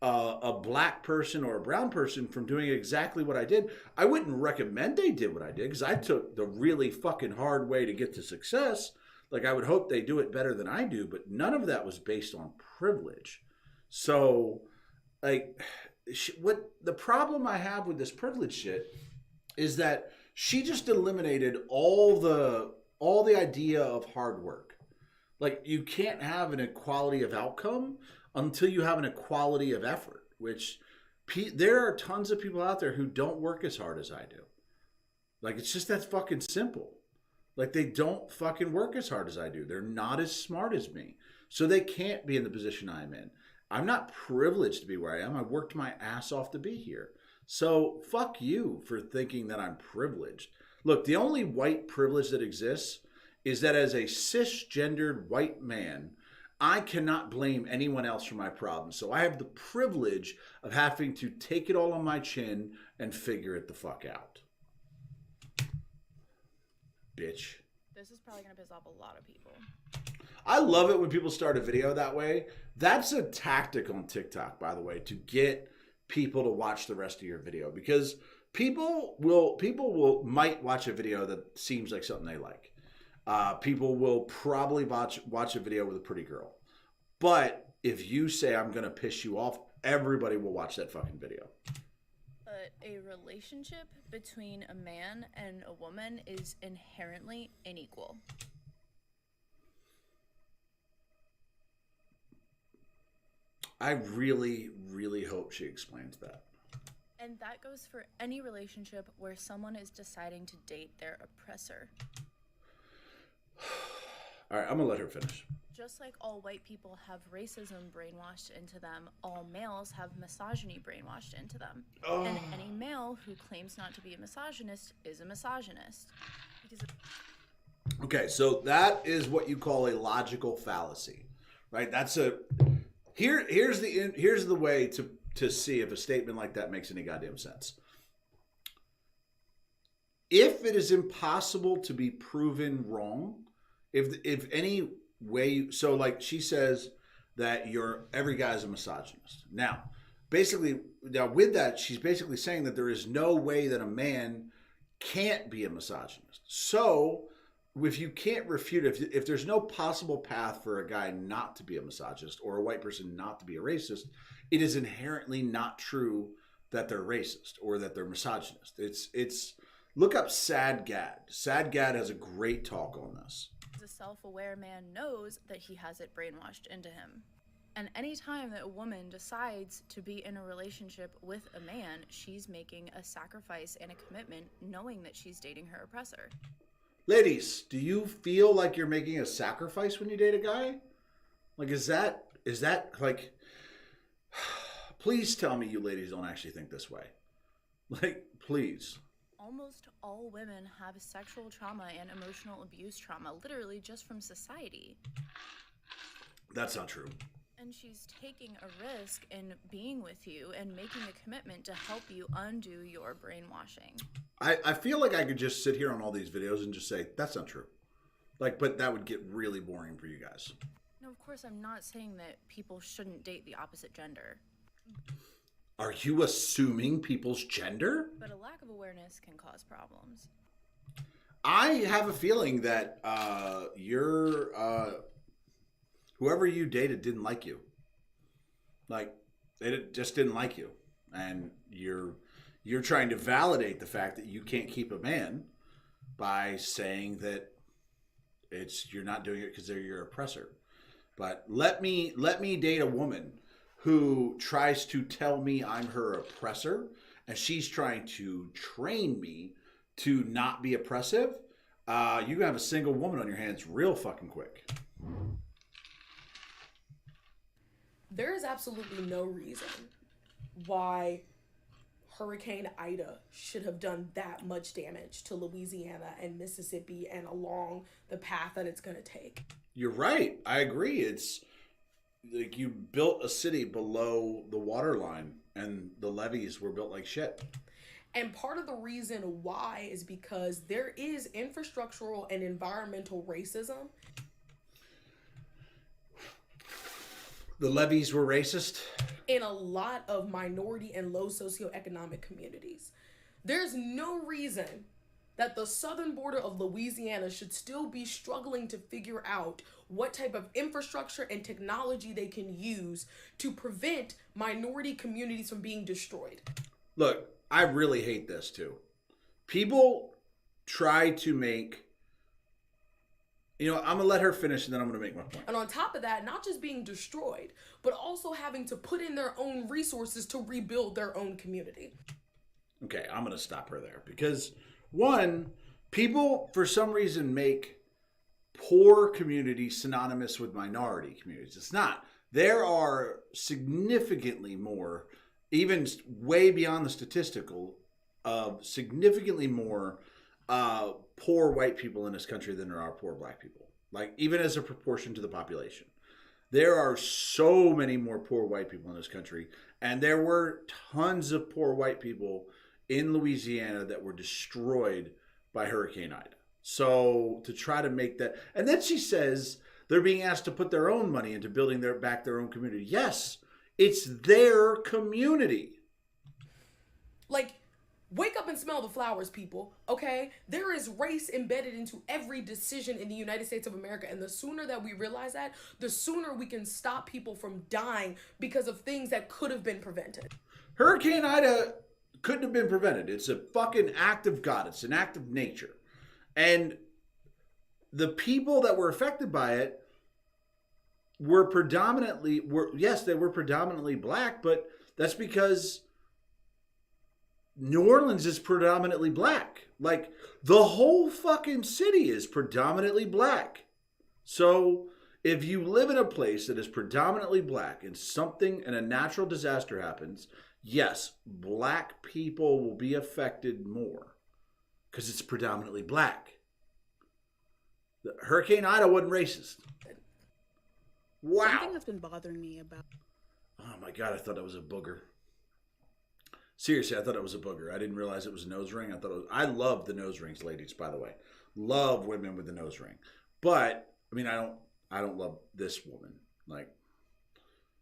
a black person or a brown person from doing exactly what I did. I wouldn't recommend they did what I did because I took the really fucking hard way to get to success. Like, I would hope they do it better than I do, but none of that was based on privilege. So, like, what the problem I have with this privilege shit is that she just eliminated all the idea of hard work. Like, you can't have an equality of outcome until you have an equality of effort, which there are tons of people out there who don't work as hard as I do. Like, it's just that fucking simple. Like, they don't fucking work as hard as I do. They're not as smart as me. So they can't be in the position I'm in. I'm not privileged to be where I am. I worked my ass off to be here. So fuck you for thinking that I'm privileged. Look, the only white privilege that exists is that as a cisgendered white man, I cannot blame anyone else for my problems. So I have the privilege of having to take it all on my chin and figure it the fuck out. Bitch. This is probably going to piss off a lot of people. I love it when people start a video that way. That's a tactic on TikTok, by the way, to get people to watch the rest of your video, because people might watch a video that seems like something they like. People will probably watch a video with a pretty girl. But if you say I'm going to piss you off, everybody will watch that fucking video. But that a relationship between a man and a woman is inherently unequal. I really, really hope she explains that. And that goes for any relationship where someone is deciding to date their oppressor. All right, I'm gonna let her finish. Just like all white people have racism brainwashed into them, all males have misogyny brainwashed into them. Oh. And any male who claims not to be a misogynist is a misogynist. Because Okay, so that is what you call a logical fallacy, right? That's a here's the way to see if a statement like that makes any goddamn sense. If it is impossible to be proven wrong, if any way, so like she says that every guy's a misogynist. Now, with that, she's basically saying that there is no way that a man can't be a misogynist. So if you can't refute, if there's no possible path for a guy not to be a misogynist or a white person not to be a racist, it is inherently not true that they're racist or that they're misogynist. It's look up Sad Gad. Sad Gad has a great talk on this. a self-aware man knows that he has it brainwashed into him. And anytime that a woman decides to be in a relationship with a man, she's making a sacrifice and a commitment knowing that she's dating her oppressor. Ladies, do you feel like you're making a sacrifice when you date a guy? Like, is that like, please tell me you ladies don't actually think this way. Like, please. Almost all women have sexual trauma and emotional abuse trauma, literally just from society. That's not true. And she's taking a risk in being with you and making a commitment to help you undo your brainwashing. I feel like I could just sit here on all these videos and just say, that's not true. Like, but that would get really boring for you guys. No, of course, I'm not saying that people shouldn't date the opposite gender. Are you assuming people's gender? But a lack of awareness can cause problems. I have a feeling that whoever you dated didn't like you. Like, they just didn't like you. And you're trying to validate the fact that you can't keep a man by saying that you're not doing it because they're your oppressor. But let me date a woman who tries to tell me I'm her oppressor, and she's trying to train me to not be oppressive. You're gonna have a single woman on your hands real fucking quick. There is absolutely no reason why Hurricane Ida should have done that much damage to Louisiana and Mississippi and along the path that it's going to take. You're right. I agree. It's like you built a city below the water line and the levees were built like shit. And part of the reason why is because there is infrastructural and environmental racism. The levees were racist? In a lot of minority and low socioeconomic communities. There's no reason that the southern border of Louisiana should still be struggling to figure out what type of infrastructure and technology they can use to prevent minority communities from being destroyed. Look, I really hate this too. People try to make... You know, I'm going to let her finish and then I'm going to make my point. And on top of that, not just being destroyed, but also having to put in their own resources to rebuild their own community. Okay, I'm going to stop her there. Because, one, people, for some reason, make poor communities synonymous with minority communities. It's not. There are significantly more, even way beyond the statistical, significantly more poor white people in this country than there are poor black people. Like, even as a proportion to the population. There are so many more poor white people in this country. And there were tons of poor white people in Louisiana that were destroyed by Hurricane Ida. So to try to make that... And then she says they're being asked to put their own money into building their own community. Yes, it's their community. Like... Wake up and smell the flowers, people, okay? There is race embedded into every decision in the United States of America, and the sooner that we realize that, the sooner we can stop people from dying because of things that could have been prevented. Hurricane Ida couldn't have been prevented. It's a fucking act of God. It's an act of nature. And the people that were affected by it were predominantly black, but that's because New Orleans is predominantly black. Like, the whole fucking city is predominantly black. So if you live in a place that is predominantly black and a natural disaster happens, yes, black people will be affected more because it's predominantly black. Hurricane Ida wasn't racist. Wow. Something that's been bothering me about... Oh my God, I thought it was a booger. Seriously, I thought it was a booger. I didn't realize it was a nose ring. I love the nose rings, ladies, by the way. Love women with the nose ring. But, I mean, I don't love this woman. Like,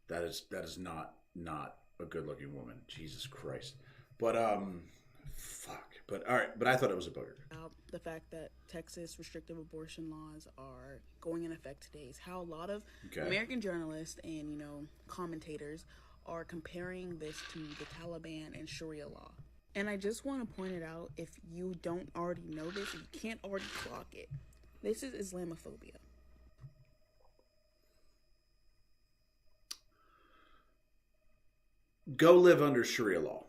that is not a good looking woman. Jesus Christ. But, fuck. But, all right. But I thought it was a booger. The fact that Texas restrictive abortion laws are going in effect today is how a lot of American journalists and, commentators are comparing this to the Taliban and Sharia law. And I just want to point it out, if you don't already know this, if you can't already clock it, this is Islamophobia. Go live under Sharia law.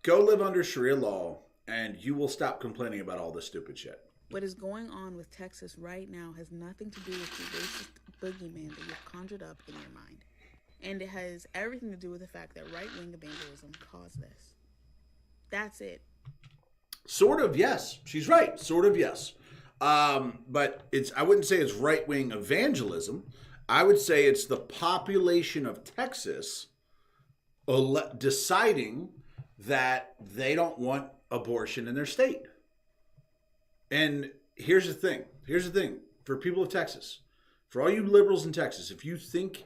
Go live under Sharia law, and you will stop complaining about all this stupid shit. What is going on with Texas right now has nothing to do with the racist boogeyman that you've conjured up in your mind. And it has everything to do with the fact that right-wing evangelism caused this. That's it. Sort of, yes. She's right. Sort of, yes. But I wouldn't say it's right-wing evangelism. I would say it's the population of Texas deciding that they don't want abortion in their state. And here's the thing. For people of Texas, for all you liberals in Texas, if you think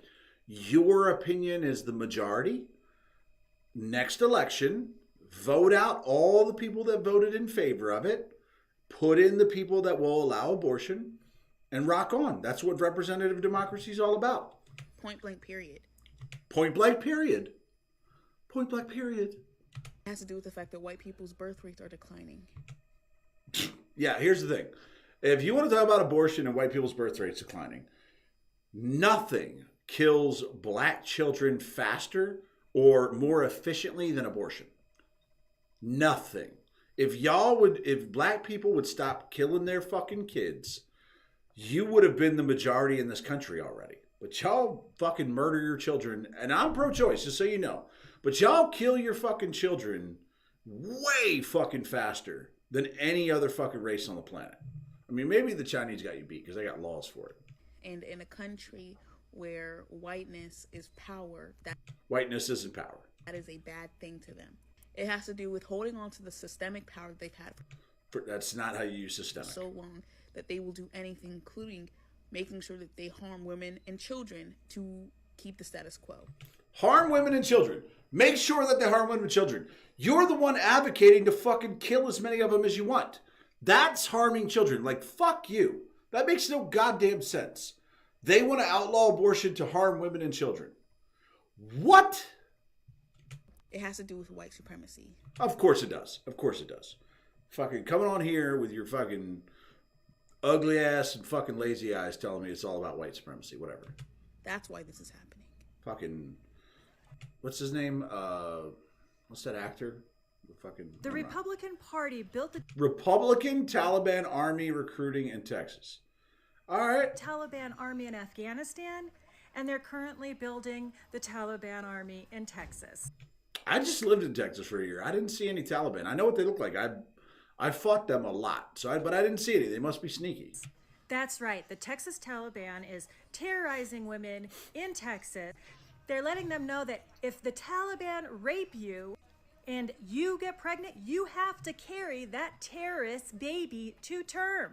your opinion is the majority, next election, vote out all the people that voted in favor of it, put in the people that will allow abortion, and rock on. That's what representative democracy is all about. Point blank period. Point blank period. Point blank period. It has to do with the fact that white people's birth rates are declining. Yeah, here's the thing. If you want to talk about abortion and white people's birth rates declining, nothing kills black children faster or more efficiently than abortion. Nothing. If black people would stop killing their fucking kids, you would have been the majority in this country already. But y'all fucking murder your children, and I'm pro-choice, just so you know. But y'all kill your fucking children way fucking faster than any other fucking race on the planet. I mean, maybe the Chinese got you beat because they got laws for it. And in a country where whiteness is power, whiteness isn't power. That is a bad thing to them. It has to do with holding on to the systemic power they've had that's not how you use systemic. So long that they will do anything, including making sure that they harm women and children to keep the status quo. Harm women and children. Make sure that they harm women and children. You're the one advocating to fucking kill as many of them as you want. That's harming children. Like, fuck you. That makes no goddamn sense. They want to outlaw abortion to harm women and children. What? It has to do with white supremacy. Of course it does. Of course it does. Fucking coming on here with your fucking ugly ass and fucking lazy eyes telling me it's all about white supremacy. Whatever. That's why this is happening. Fucking, what's his name? What's that actor? The Republican Party built the Republican Taliban army recruiting in Texas. All right. Taliban army in Afghanistan, and they're currently building the Taliban army in Texas. I just lived in Texas for a year. I didn't see any Taliban. I know what they look like. I fought them a lot, but I didn't see any. They must be sneaky. That's right. The Texas Taliban is terrorizing women in Texas. They're letting them know that if the Taliban rape you and you get pregnant, you have to carry that terrorist baby to term.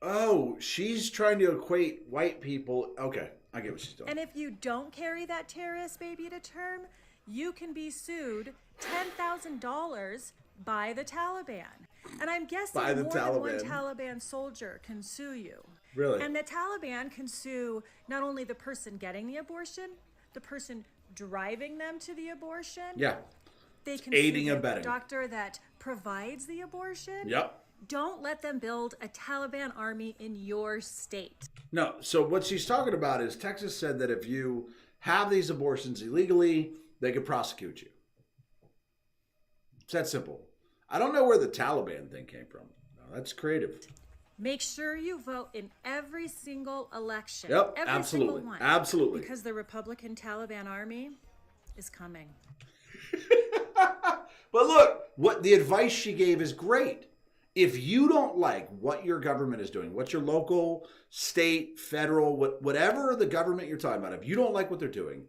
Oh, she's trying to equate white people. Okay, I get what she's doing. And if you don't carry that terrorist baby to term, you can be sued $10,000 by the Taliban. And I'm guessing more than one Taliban soldier can sue you. Really? And the Taliban can sue not only the person getting the abortion, the person driving them to the abortion. Yeah. They can aiding sue and the abetting. doctor that provides the abortion. Yep. Don't let them build a Taliban army in your state. No, so what she's talking about is Texas said that if you have these abortions illegally, they could prosecute you. It's that simple. I don't know where the Taliban thing came from. No, that's creative. Make sure you vote in every single election. Yep, every absolutely. Single one. Absolutely. Because the Republican Taliban army is coming. But look, what the advice she gave is great. If you don't like what your government is doing, what your local, state, federal, whatever the government you're talking about, if you don't like what they're doing,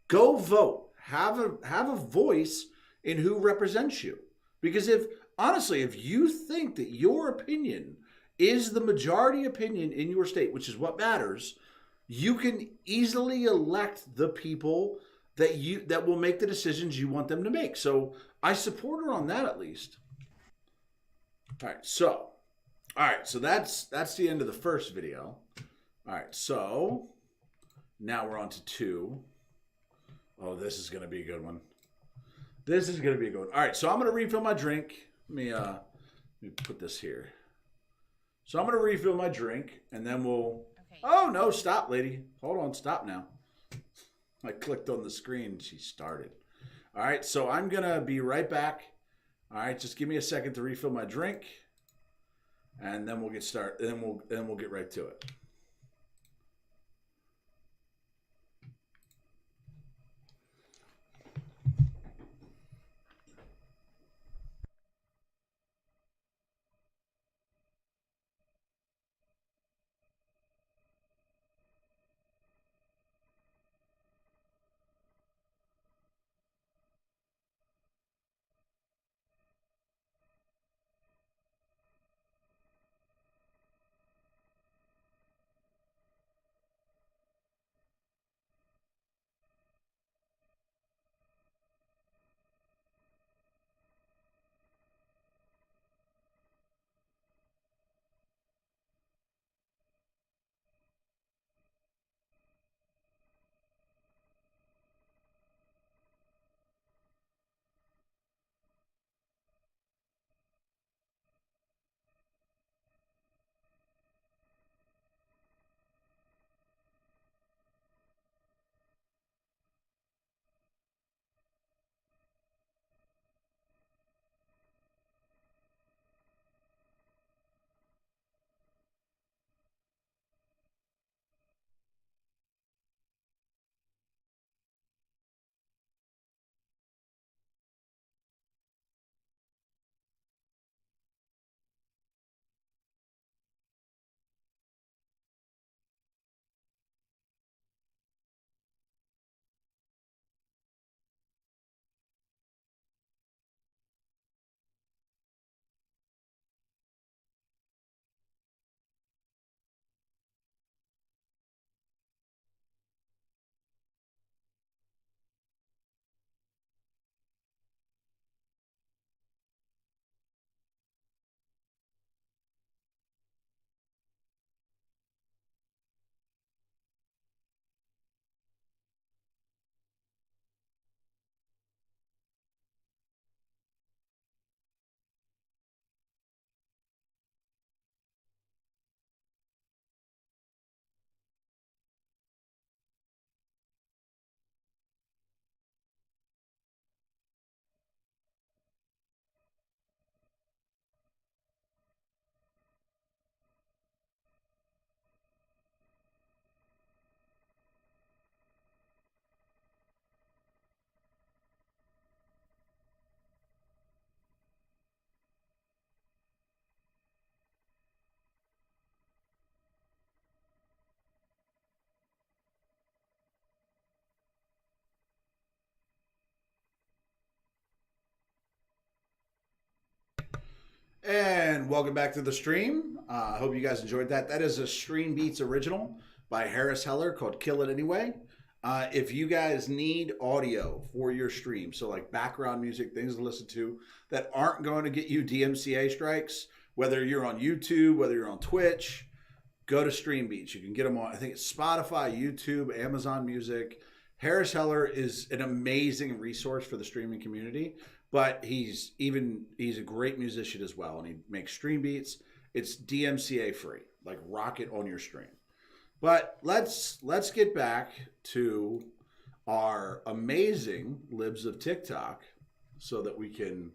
go vote. Have a voice in who represents you. Because honestly, if you think that your opinion is the majority opinion in your state, which is what matters, you can easily elect the people that will make the decisions you want them to make. So I support her on that at least. All right, so that's the end of the first video. All right, so now we're on to 2. Oh, this is gonna be a good one. This is gonna be a good one. All right, so I'm gonna refill my drink. Let me put this here. So I'm gonna refill my drink, and then we'll. Okay. Oh no! Stop, lady. Hold on. Stop now. I clicked on the screen. She started. All right, so I'm gonna be right back. All right, just give me a second to refill my drink, and then we'll get started. Then we'll get right to it. And welcome back to the stream. I hope you guys enjoyed that. That is a Stream Beats original by Harris Heller called Kill It Anyway. If you guys need audio for your stream, so like background music, things to listen to that aren't going to get you DMCA strikes, whether you're on YouTube, whether you're on Twitch, go to Stream Beats. You can get them on, I think it's Spotify, YouTube, Amazon Music, Harris Heller is an amazing resource for the streaming community, but he's a great musician as well, and he makes stream beats. It's DMCA free, like rock it on your stream. But let's get back to our amazing libs of TikTok, so that we can.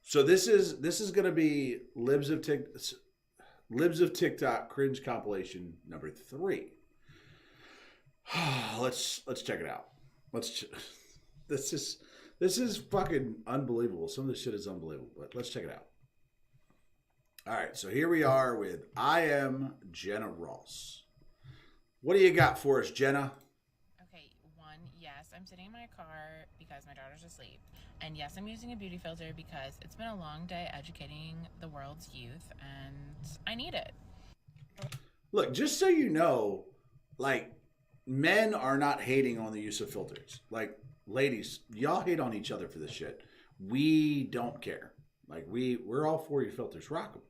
So this is going to be libs of TikTok cringe compilation number 3. Let's check it out. This is fucking unbelievable. Some of this shit is unbelievable, but let's check it out. All right, so here we are with I Am Jenna Ross. What do you got for us, Jenna? Okay, one, yes, I'm sitting in my car because my daughter's asleep. And yes, I'm using a beauty filter because it's been a long day educating the world's youth, and I need it. Look, just so you know, like, men are not hating on the use of filters. Like, ladies, y'all hate on each other for this shit. We don't care. Like, we're all for your filters. Rock them.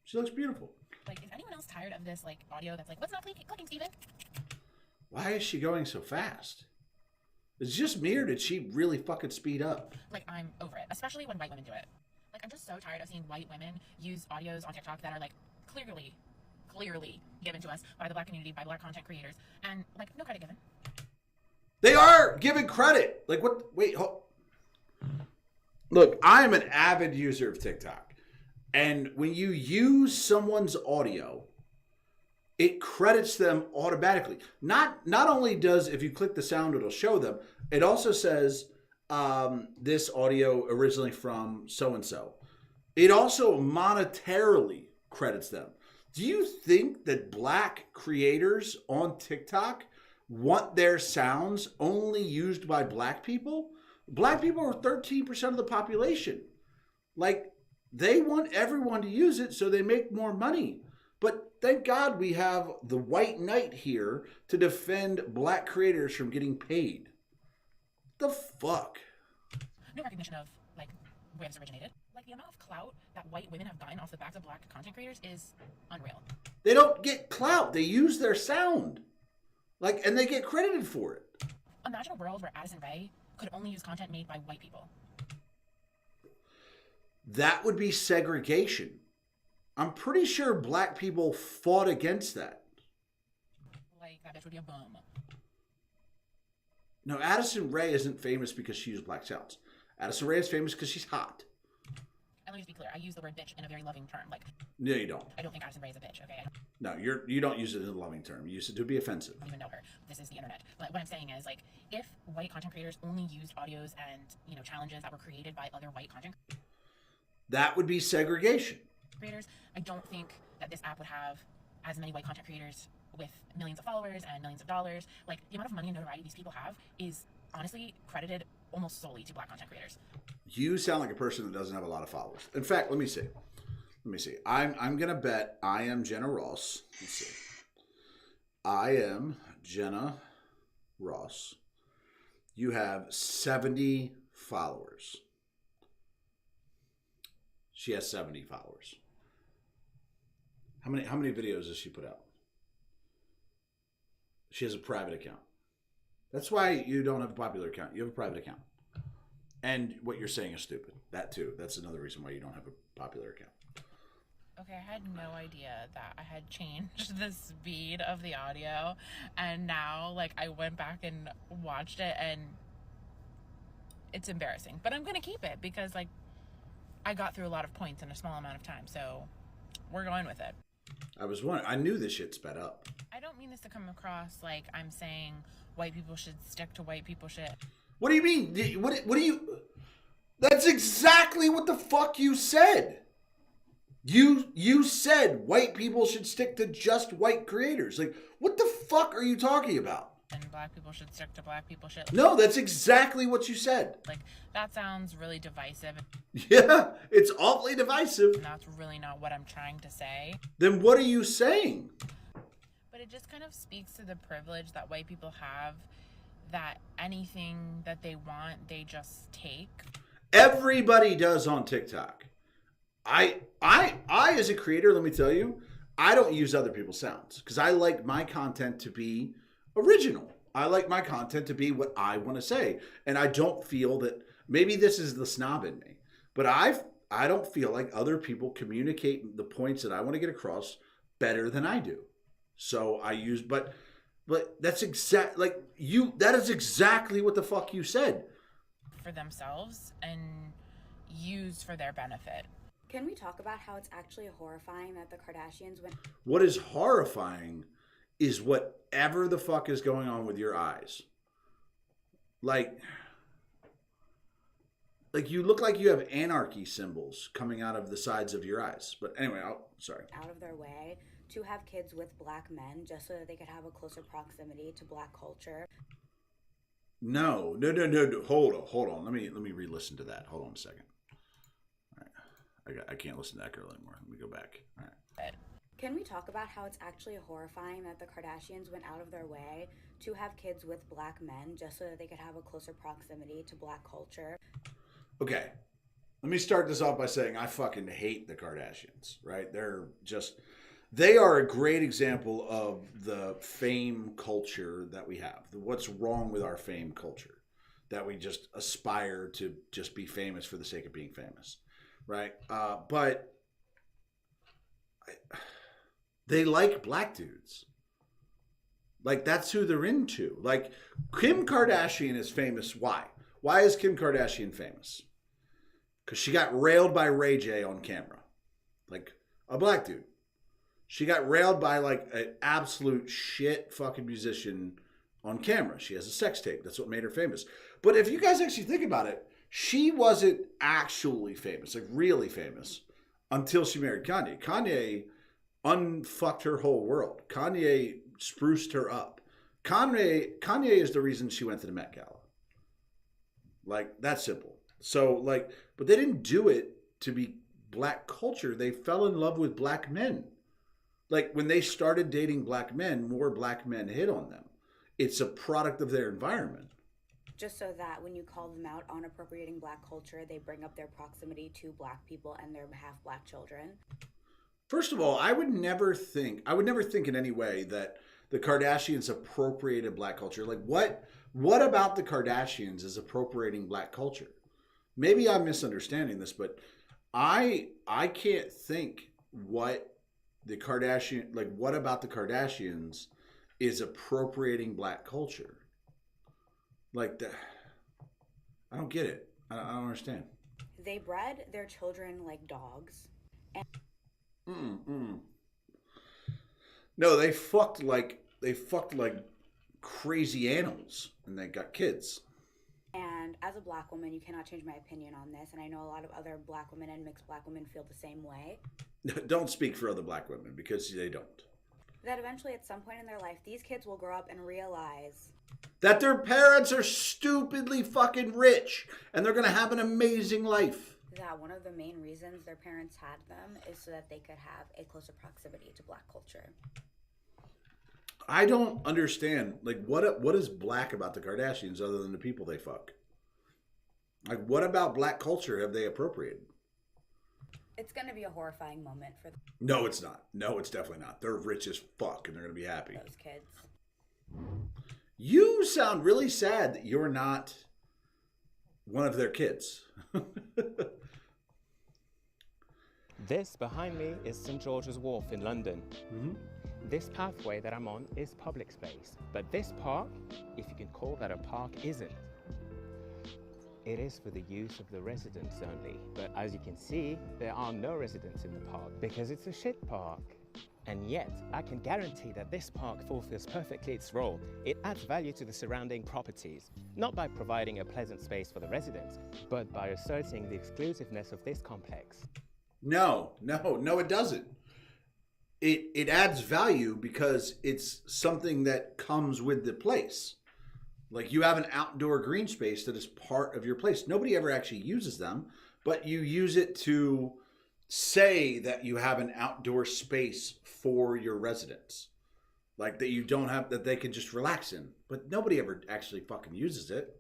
She looks beautiful. Like, is anyone else tired of this, like, audio that's like, what's not clicking, Steven? Why is she going so fast? Is it just me, or did she really fucking speed up? Like, I'm over it, especially when white women do it. Like, I'm just so tired of seeing white women use audios on TikTok that are, like, clearly given to us by the black community, by black content creators, and, like, no credit given. They are giving credit. Like, what? Wait, hold. Look, I'm an avid user of TikTok. And when you use someone's audio, it credits them automatically. Not only does, if you click the sound, it'll show them, it also says this audio originally from so-and-so. It also monetarily credits them. Do you think that black creators on TikTok want their sounds only used by black people? Black people are 13% of the population. Like, they want everyone to use it so they make more money. But thank God we have the white knight here to defend black creators from getting paid. The fuck? No recognition of, like, where this originated. Like, the amount of clout that white women have gotten off the backs of black content creators is unreal. They don't get clout. They use their sound. Like, and they get credited for it. Imagine a world where Addison Rae could only use content made by white people. That would be segregation. I'm pretty sure black people fought against that. Like, that bitch would be a bum. No, Addison Rae isn't famous because she used black sounds. Addison Rae is famous because she's hot. And let me just be clear, I use the word bitch in a very loving term. Like, No, you don't. I don't think Addison Rae is a bitch, okay? No, you don't use it in a loving term. You use it to be offensive. I don't even know her. This is the internet. But what I'm saying is, like, if white content creators only used audios and, you know, challenges that were created by other white content That would be segregation. creators, I don't think that this app would have as many white content creators with millions of followers and millions of dollars. Like, the amount of money and notoriety these people have is honestly credited almost solely to black content creators. You sound like a person that doesn't have a lot of followers. In fact, let me see. I'm gonna bet I Am Jenna Ross. Let's see. I Am Jenna Ross. You have 70 followers. She has 70 followers. How many videos does she put out? She has a private account. That's why you don't have a popular account. You have a private account. And what you're saying is stupid. That too. That's another reason why you don't have a popular account. Okay, I had no idea that I had changed the speed of the audio, and now, like, I went back and watched it, and it's embarrassing. But I'm gonna keep it because, like, I got through a lot of points in a small amount of time, so we're going with it. I was wondering. I knew this shit sped up. I don't mean this to come across like I'm saying white people should stick to white people shit. What do you mean? What do you... That's exactly what the fuck you said. You said white people should stick to just white creators. Like, what the fuck are you talking about? And black people should stick to black people shit. No, that's exactly what you said. Like, that sounds really divisive. Yeah, it's awfully divisive. And that's really not what I'm trying to say. Then what are you saying? But it just kind of speaks to the privilege that white people have, that anything that they want, they just take. Everybody does on TikTok. I as a creator, let me tell you, I don't use other people's sounds because I like my content to be original. I like my content to be what I want to say. And I don't feel that, maybe this is the snob in me, but I don't feel like other people communicate the points that I want to get across better than I do. So I use, but that's that is exactly what the fuck you said. For themselves and use for their benefit. Can we talk about how it's actually horrifying that the Kardashians went... What is horrifying is whatever the fuck is going on with your eyes. Like you look like you have anarchy symbols coming out of the sides of your eyes. But anyway, sorry. Out of their way to have kids with black men just so that they could have a closer proximity to black culture. No. Hold on. Let me re-listen to that. Hold on a second. All right. I can't listen to that girl anymore. Let me go back. All right. Can we talk about how it's actually horrifying that the Kardashians went out of their way to have kids with black men just so that they could have a closer proximity to black culture? Okay. Let me start this off by saying I fucking hate the Kardashians, right? They are a great example of the fame culture that we have. What's wrong with our fame culture? That we just aspire to just be famous for the sake of being famous, right? But they like black dudes. Like, that's who they're into. Like, Kim Kardashian is famous. Why? Why is Kim Kardashian famous? Because she got railed by Ray J on camera. Like, a black dude. She got railed by like an absolute shit fucking musician on camera. She has a sex tape. That's what made her famous. But if you guys actually think about it, she wasn't actually famous, like really famous, until she married Kanye. Kanye unfucked her whole world. Kanye spruced her up. Kanye is the reason she went to the Met Gala. Like, that's simple. So, like, but they didn't do it to be black culture. They fell in love with black men. Like, when they started dating black men, more black men hit on them. It's a product of their environment. Just so that when you call them out on appropriating black culture, they bring up their proximity to black people and their half black children. First of all, I would never think in any way that the Kardashians appropriated black culture. Like, what about the Kardashians is appropriating black culture? Maybe I'm misunderstanding this, but I can't think what about the Kardashians is appropriating black culture. Like that, I don't get it. I don't understand. They bred their children like dogs. And No, they fucked like crazy animals, and they got kids. And as a black woman, you cannot change my opinion on this. And I know a lot of other black women and mixed black women feel the same way. Don't speak for other black women, because they don't. That eventually, at some point in their life, these kids will grow up and realize that their parents are stupidly fucking rich, and they're going to have an amazing life. That one of the main reasons their parents had them is so that they could have a closer proximity to black culture. I don't understand. Like, what is black about the Kardashians other than the people they fuck? Like, what about black culture have they appropriated? It's going to be a horrifying moment for them. No, it's not. No, it's definitely not. They're rich as fuck, and they're going to be happy. Those kids. You sound really sad that you're not one of their kids. This behind me is St. George's Wharf in London. Mm-hmm. This pathway that I'm on is public space, but this park, if you can call that a park, isn't. It is for the use of the residents only, but as you can see, there are no residents in the park because it's a shit park. And yet, I can guarantee that this park fulfills perfectly its role. It adds value to the surrounding properties, not by providing a pleasant space for the residents, but by asserting the exclusiveness of this complex. No, it doesn't. It adds value because it's something that comes with the place. Like, you have an outdoor green space that is part of your place. Nobody ever actually uses them, but you use it to say that you have an outdoor space for your residents. Like, that you don't have, that they can just relax in. But nobody ever actually fucking uses it.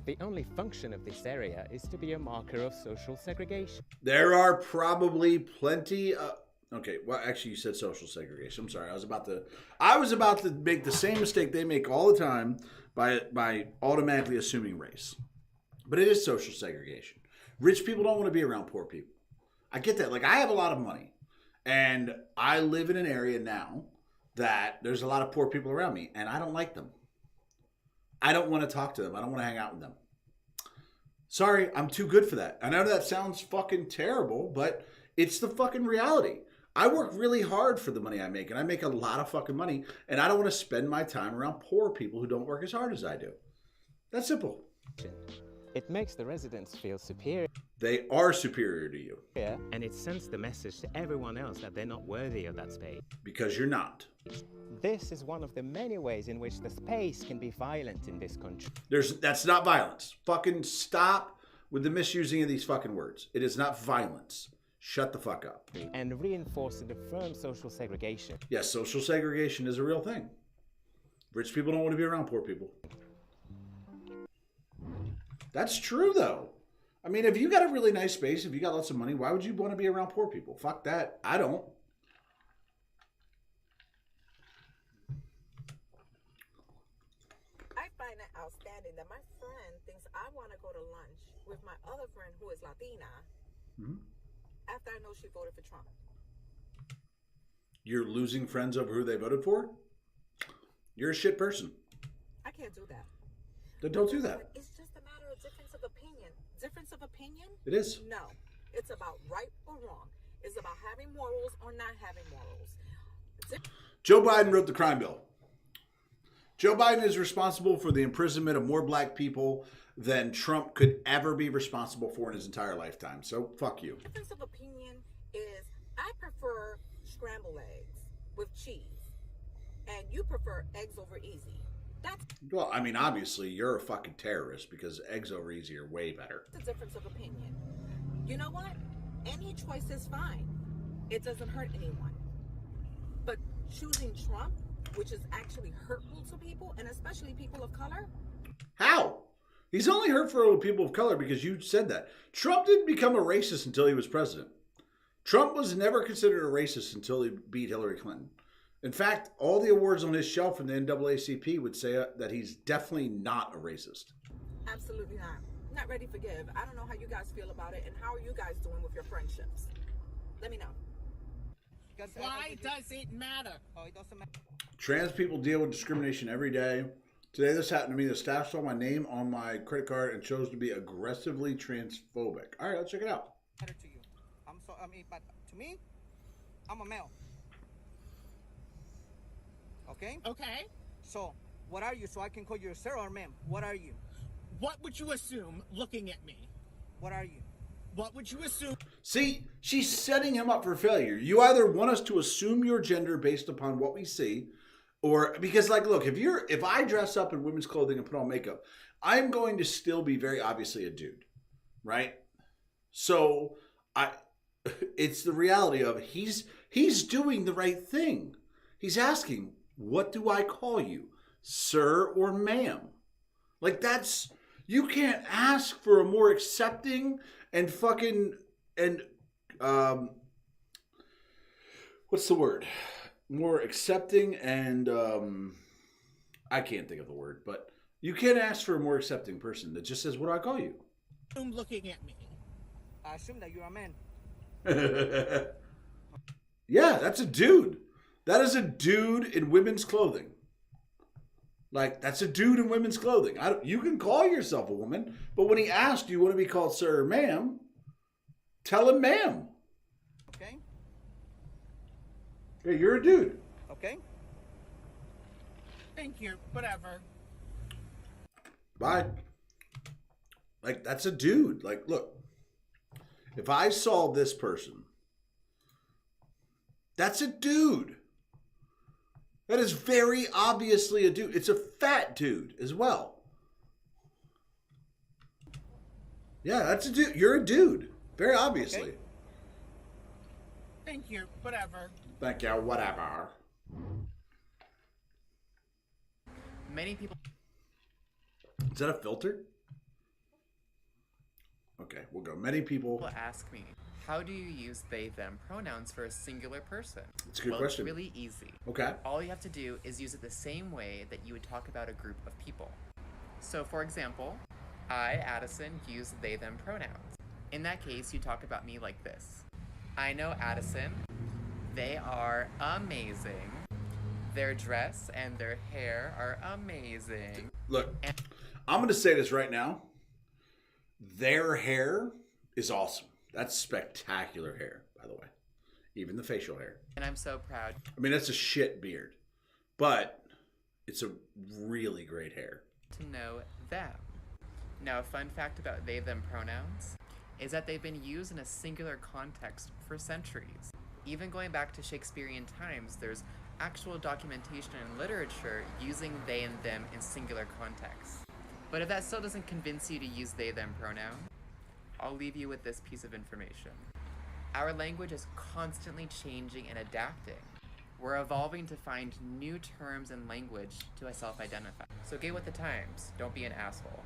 The only function of this area is to be a marker of social segregation. There are probably plenty of... Okay, well, actually, you said social segregation. I'm sorry. I was about to make the same mistake they make all the time by automatically assuming race. But it is social segregation. Rich people don't want to be around poor people. I get that. Like, I have a lot of money, and I live in an area now that there's a lot of poor people around me, and I don't like them. I don't want to talk to them. I don't want to hang out with them. Sorry, I'm too good for that. I know that sounds fucking terrible, but it's the fucking reality. I work really hard for the money I make, and I make a lot of fucking money, and I don't want to spend my time around poor people who don't work as hard as I do. That's simple. It makes the residents feel superior. They are superior to you. Yeah, and it sends the message to everyone else that they're not worthy of that space. Because you're not. This is one of the many ways in which the space can be violent in this country. That's not violence. Fucking stop with the misusing of these fucking words. It is not violence. Shut the fuck up. And reinforce and affirm social segregation. Yes, social segregation is a real thing. Rich people don't want to be around poor people. That's true, though. I mean, if you got a really nice space, if you got lots of money, why would you want to be around poor people? Fuck that. I don't. I find it outstanding that my friend thinks I want to go to lunch with my other friend who is Latina after I know she voted for Trump. You're losing friends over who they voted for? You're a shit person. I can't do that. Then don't do that. It's just a matter of difference of opinion. Difference of opinion? It is. No. It's about right or wrong. It's about having morals or not having morals. Joe Biden wrote the crime bill. Joe Biden is responsible for the imprisonment of more black people than Trump could ever be responsible for in his entire lifetime. So, fuck you. Difference of opinion is I prefer scrambled eggs with cheese, and you prefer eggs over easy. That's Well, I mean, obviously, you're a fucking terrorist because eggs over easy are way better. a difference of opinion. You know what? Any choice is fine. It doesn't hurt anyone. But choosing Trump, which is actually hurtful to people, and especially people of color, How? He's only hurtful to people of color because you said that. Trump didn't become a racist until he was president. Trump was never considered a racist until he beat Hillary Clinton. In fact, all the awards on his shelf in the NAACP would say that he's definitely not a racist. absolutely not. Not ready to forgive. I don't know how you guys feel about it, and how are you guys doing with your friendships? Let me know. Why does it matter? Oh, it doesn't matter. Trans people deal with discrimination every day. Today this happened to me. The staff saw my name on my credit card and chose to be aggressively transphobic. All right, let's check it out. Matter to you. But to me, I'm a male. Okay? Okay. So, what are you? So I can call you a sir or ma'am. What are you? What would you assume looking at me? What are you? What would you assume? See, she's setting him up for failure. You either want us to assume your gender based upon what we see, or because, like, look, if I dress up in women's clothing and put on makeup, I'm going to still be very obviously a dude, right? So it's the reality of he's doing the right thing. He's asking, what do I call you, sir or ma'am? Like, that's, you can't ask for a more accepting and fucking, and, what's the word? More accepting and, I can't think of the word, but you can't ask for a more accepting person that just says, what do I call you? Assume looking at me. I assume that you're a man. Yeah, that's a dude. That is a dude in women's clothing. Like, that's a dude in women's clothing. You can call yourself a woman, but when he asked, do you want to be called sir or ma'am? Tell him ma'am. Okay. Yeah, you're a dude. Okay. Thank you. Whatever. Bye. Like, that's a dude. Like, look, if I saw this person, that's a dude. That is very obviously a dude. It's a fat dude as well. Yeah, that's a dude. You're a dude. Very obviously. Okay. Thank you. Whatever. Thank you. Whatever. Many people. Is that a filter? Okay, we'll go. Many people ask me, how do you use they, them pronouns for a singular person? It's a good well, question. It's really easy. Okay. All you have to do is use it the same way that you would talk about a group of people. So, for example, I, Addison, use they, them pronouns. In that case, you talk about me like this. I know Addison. They are amazing. Their dress and their hair are amazing. Look, I'm going to say this right now. Their hair is awesome. That's spectacular hair, by the way. Even the facial hair. And I'm so proud. I mean, that's a shit beard. But it's a really great hair. To know them. Now, a fun fact about they, them pronouns is that they've been used in a singular context for centuries. Even going back to Shakespearean times, there's actual documentation in literature using they and them in singular contexts. But if that still doesn't convince you to use they, them pronouns, I'll leave you with this piece of information. Our language is constantly changing and adapting. We're evolving to find new terms and language to self-identify. So get with the times. Don't be an asshole.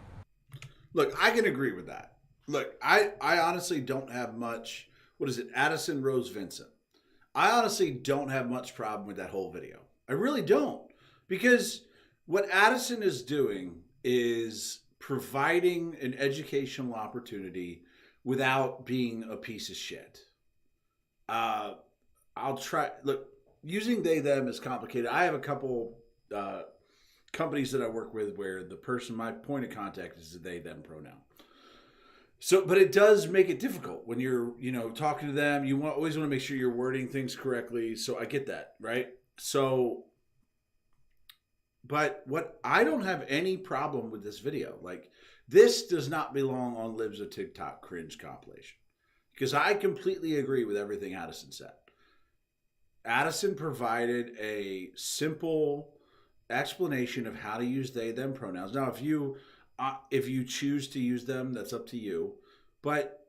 Look, I can agree with that. Look, I honestly don't have much... What is it? Addison Rose Vincent. I honestly don't have much problem with that whole video. I really don't. Because what Addison is doing is providing an educational opportunity without being a piece of shit. I'll try... Look, using they, them is complicated. I have a couple companies that I work with where the person, my point of contact is a they, them pronoun. So, but it does make it difficult when you're, talking to them. You always want to make sure you're wording things correctly. So I get that, right? So, but what I don't have any problem with this video. Like, this does not belong on Libs of TikTok cringe compilation. Because I completely agree with everything Addison said. Addison provided a simple explanation of how to use they, them pronouns. Now, if you choose to use them, that's up to you. But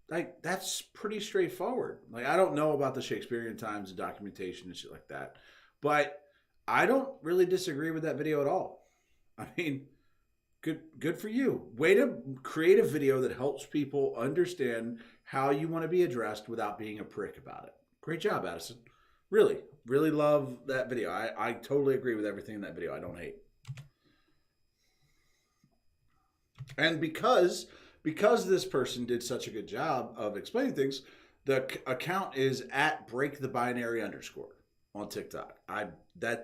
like, that's pretty straightforward. Like, I don't know about the Shakespearean times and documentation and shit like that, but I don't really disagree with that video at all. I mean, good for you. Way to create a video that helps people understand how you want to be addressed without being a prick about it. Great job, Addison. Really, really love that video. I totally agree with everything in that video. I don't hate. And because this person did such a good job of explaining things, the account is at @breakthebinary_ on TikTok.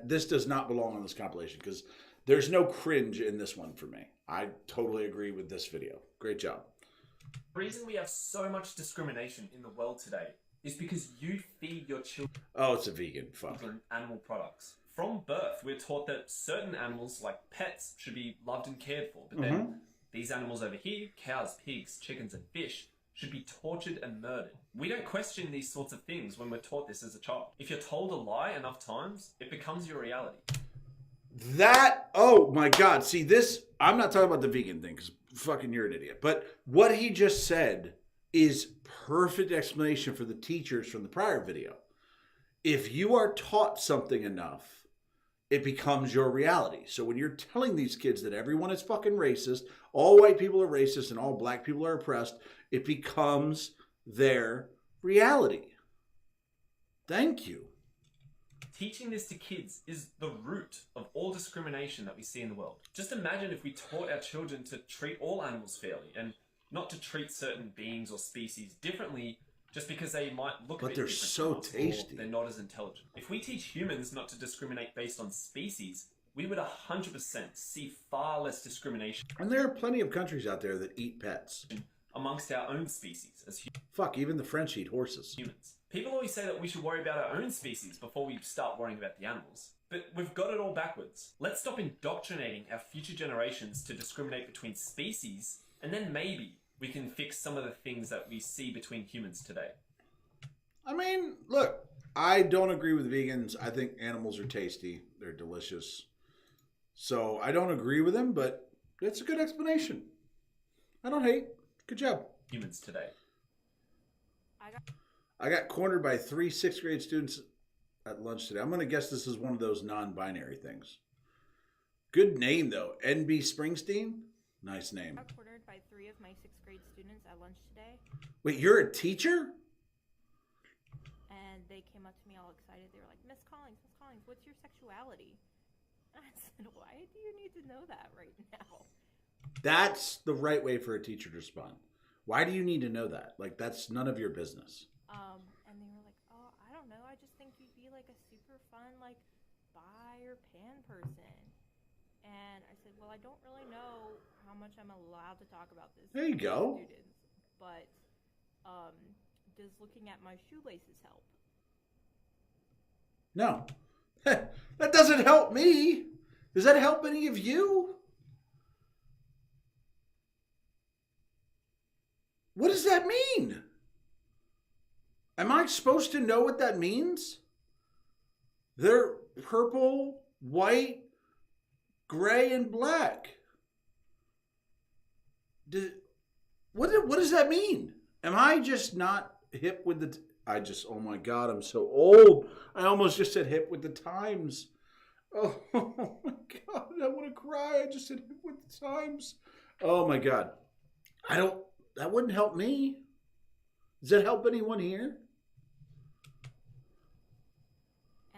This does not belong on this compilation because there's no cringe in this one for me. I totally agree with this video. Great job. The reason we have so much discrimination in the world today is because you feed your children it's a vegan. Fuck. Animal products. From birth, we're taught that certain animals, like pets, should be loved and cared for. But then these animals over here, cows, pigs, chickens, and fish, should be tortured and murdered. We don't question these sorts of things when we're taught this as a child. If you're told a lie enough times, it becomes your reality. Oh my God. See, this, I'm not talking about the vegan thing because fucking you're an idiot. But what he just said is perfect explanation for the teachers from the prior video. If you are taught something enough, it becomes your reality. So when you're telling these kids that everyone is fucking racist, all white people are racist and all black people are oppressed, it becomes their reality. Thank you. Teaching this to kids is the root of all discrimination that we see in the world. Just imagine if we taught our children to treat all animals fairly and not to treat certain beings or species differently just because they might look a bit different. But they're so tasty. They're not as intelligent. If we teach humans not to discriminate based on species, we would 100% see far less discrimination. And there are plenty of countries out there that eat pets. Amongst our own species as humans. Fuck, even the French eat horses. Humans. People always say that we should worry about our own species before we start worrying about the animals. But we've got it all backwards. Let's stop indoctrinating our future generations to discriminate between species, and then maybe we can fix some of the things that we see between humans today. I mean, look, I don't agree with vegans. I think animals are tasty. They're delicious. So I don't agree with them, but it's a good explanation. I don't hate. Good job. Humans today. I got cornered by 3 6th grade students at lunch today. I'm going to guess this is one of those non-binary things. Good name, though. NB Springsteen. Nice name. I got cornered by 3 of my 6th grade students at lunch today, Wait, you're a teacher? and they came up to me all excited. They were like, Miss Collins, what's your sexuality? And I said, why do you need to know that right now? That's the right way for a teacher to respond. Why do you need to know that? Like, that's none of your business. And they were like, oh, I don't know. I just think you'd be like a super fun, like, bi or pan person. And I said, well, I don't really know how much I'm allowed to talk about this. There you with go. Students, but does looking at my shoelaces help? No. That doesn't help me. Does that help any of you? What does that mean? Am I supposed to know what that means? They're purple, white, gray, and black. What does that mean? Am I just not hip with the... oh my God, I'm so old. I almost just said hip with the times. Oh my God, I want to cry. I just said hip with the times. Oh my God. That wouldn't help me. Does that help anyone here?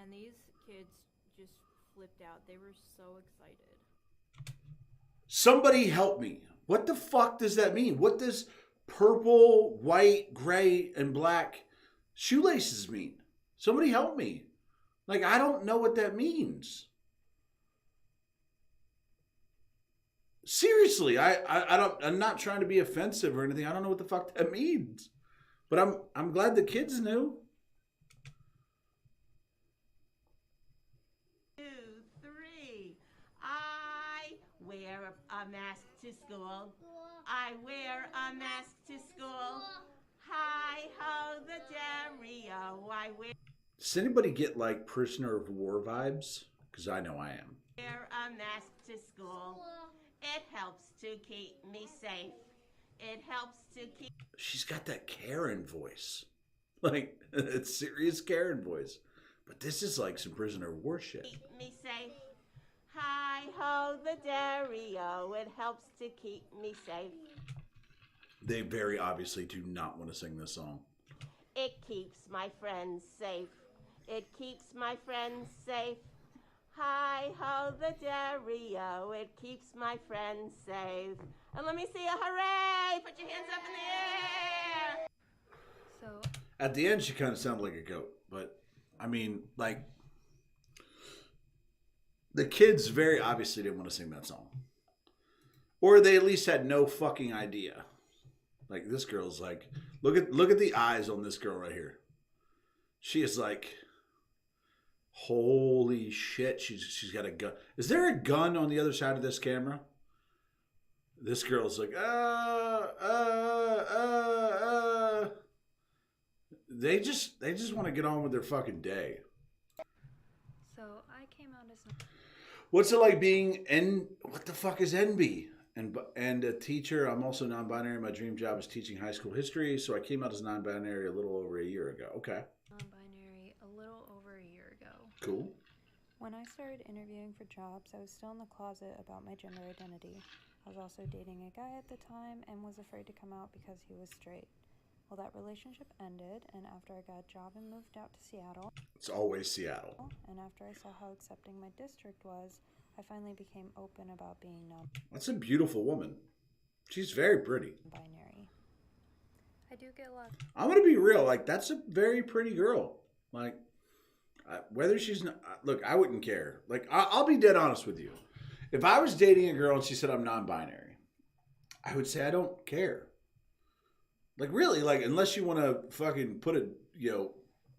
And these kids just flipped out. They were so excited. Somebody help me. What the fuck does that mean? What does purple, white, gray, and black shoelaces mean? Somebody help me. Like, I don't know what that means. Seriously, I'm not trying to be offensive or anything. I don't know what the fuck that means. But I'm glad the kids knew. 2, 3. I wear a mask to school. I wear a mask to school. Hi ho the Dario. I Does anybody get like prisoner of war vibes? Because I know I am. wear a mask to school. It helps to keep me safe. It helps to keep She's got that Karen voice. Like, it's serious Karen voice. But this is like some prisoner of war shit. me safe. Hi ho the Dario. It helps to keep me safe. They very obviously do not want to sing this song. It keeps my friends safe. It keeps my friends safe. Hi ho the Dario. It keeps my friends safe. And let me see a hooray! Put your hands up in the air! So At the end, she kind of sounded like a goat. But, I mean, like, the kids very obviously didn't want to sing that song. Or they at least had no fucking idea. Like, this girl's like, look at the eyes on this girl right here. She is like, holy shit, she's got a gun. Is there a gun on the other side of this camera? This girl's like, They just want to get on with their fucking day. So I came out as... What's it like being what the fuck is NB? And a teacher. I'm also non-binary. My dream job is teaching high school history. So I came out as non-binary a little over a year ago. Okay. Non-binary a little over a year ago. Cool. When I started interviewing for jobs, I was still in the closet about my gender identity. I was also dating a guy at the time and was afraid to come out because he was straight. Well, that relationship ended, and after I got a job and moved out to Seattle. It's always Seattle. And after I saw how accepting my district was, I finally became open about being That's a beautiful woman. She's very pretty. non-binary. I do get a lot. I'm gonna be real. Like, that's a very pretty girl. Like, whether she's not, look, I wouldn't care. Like, I'll be dead honest with you. If I was dating a girl and she said I'm non-binary, I would say I don't care. Like, really, like, unless you want to fucking put a,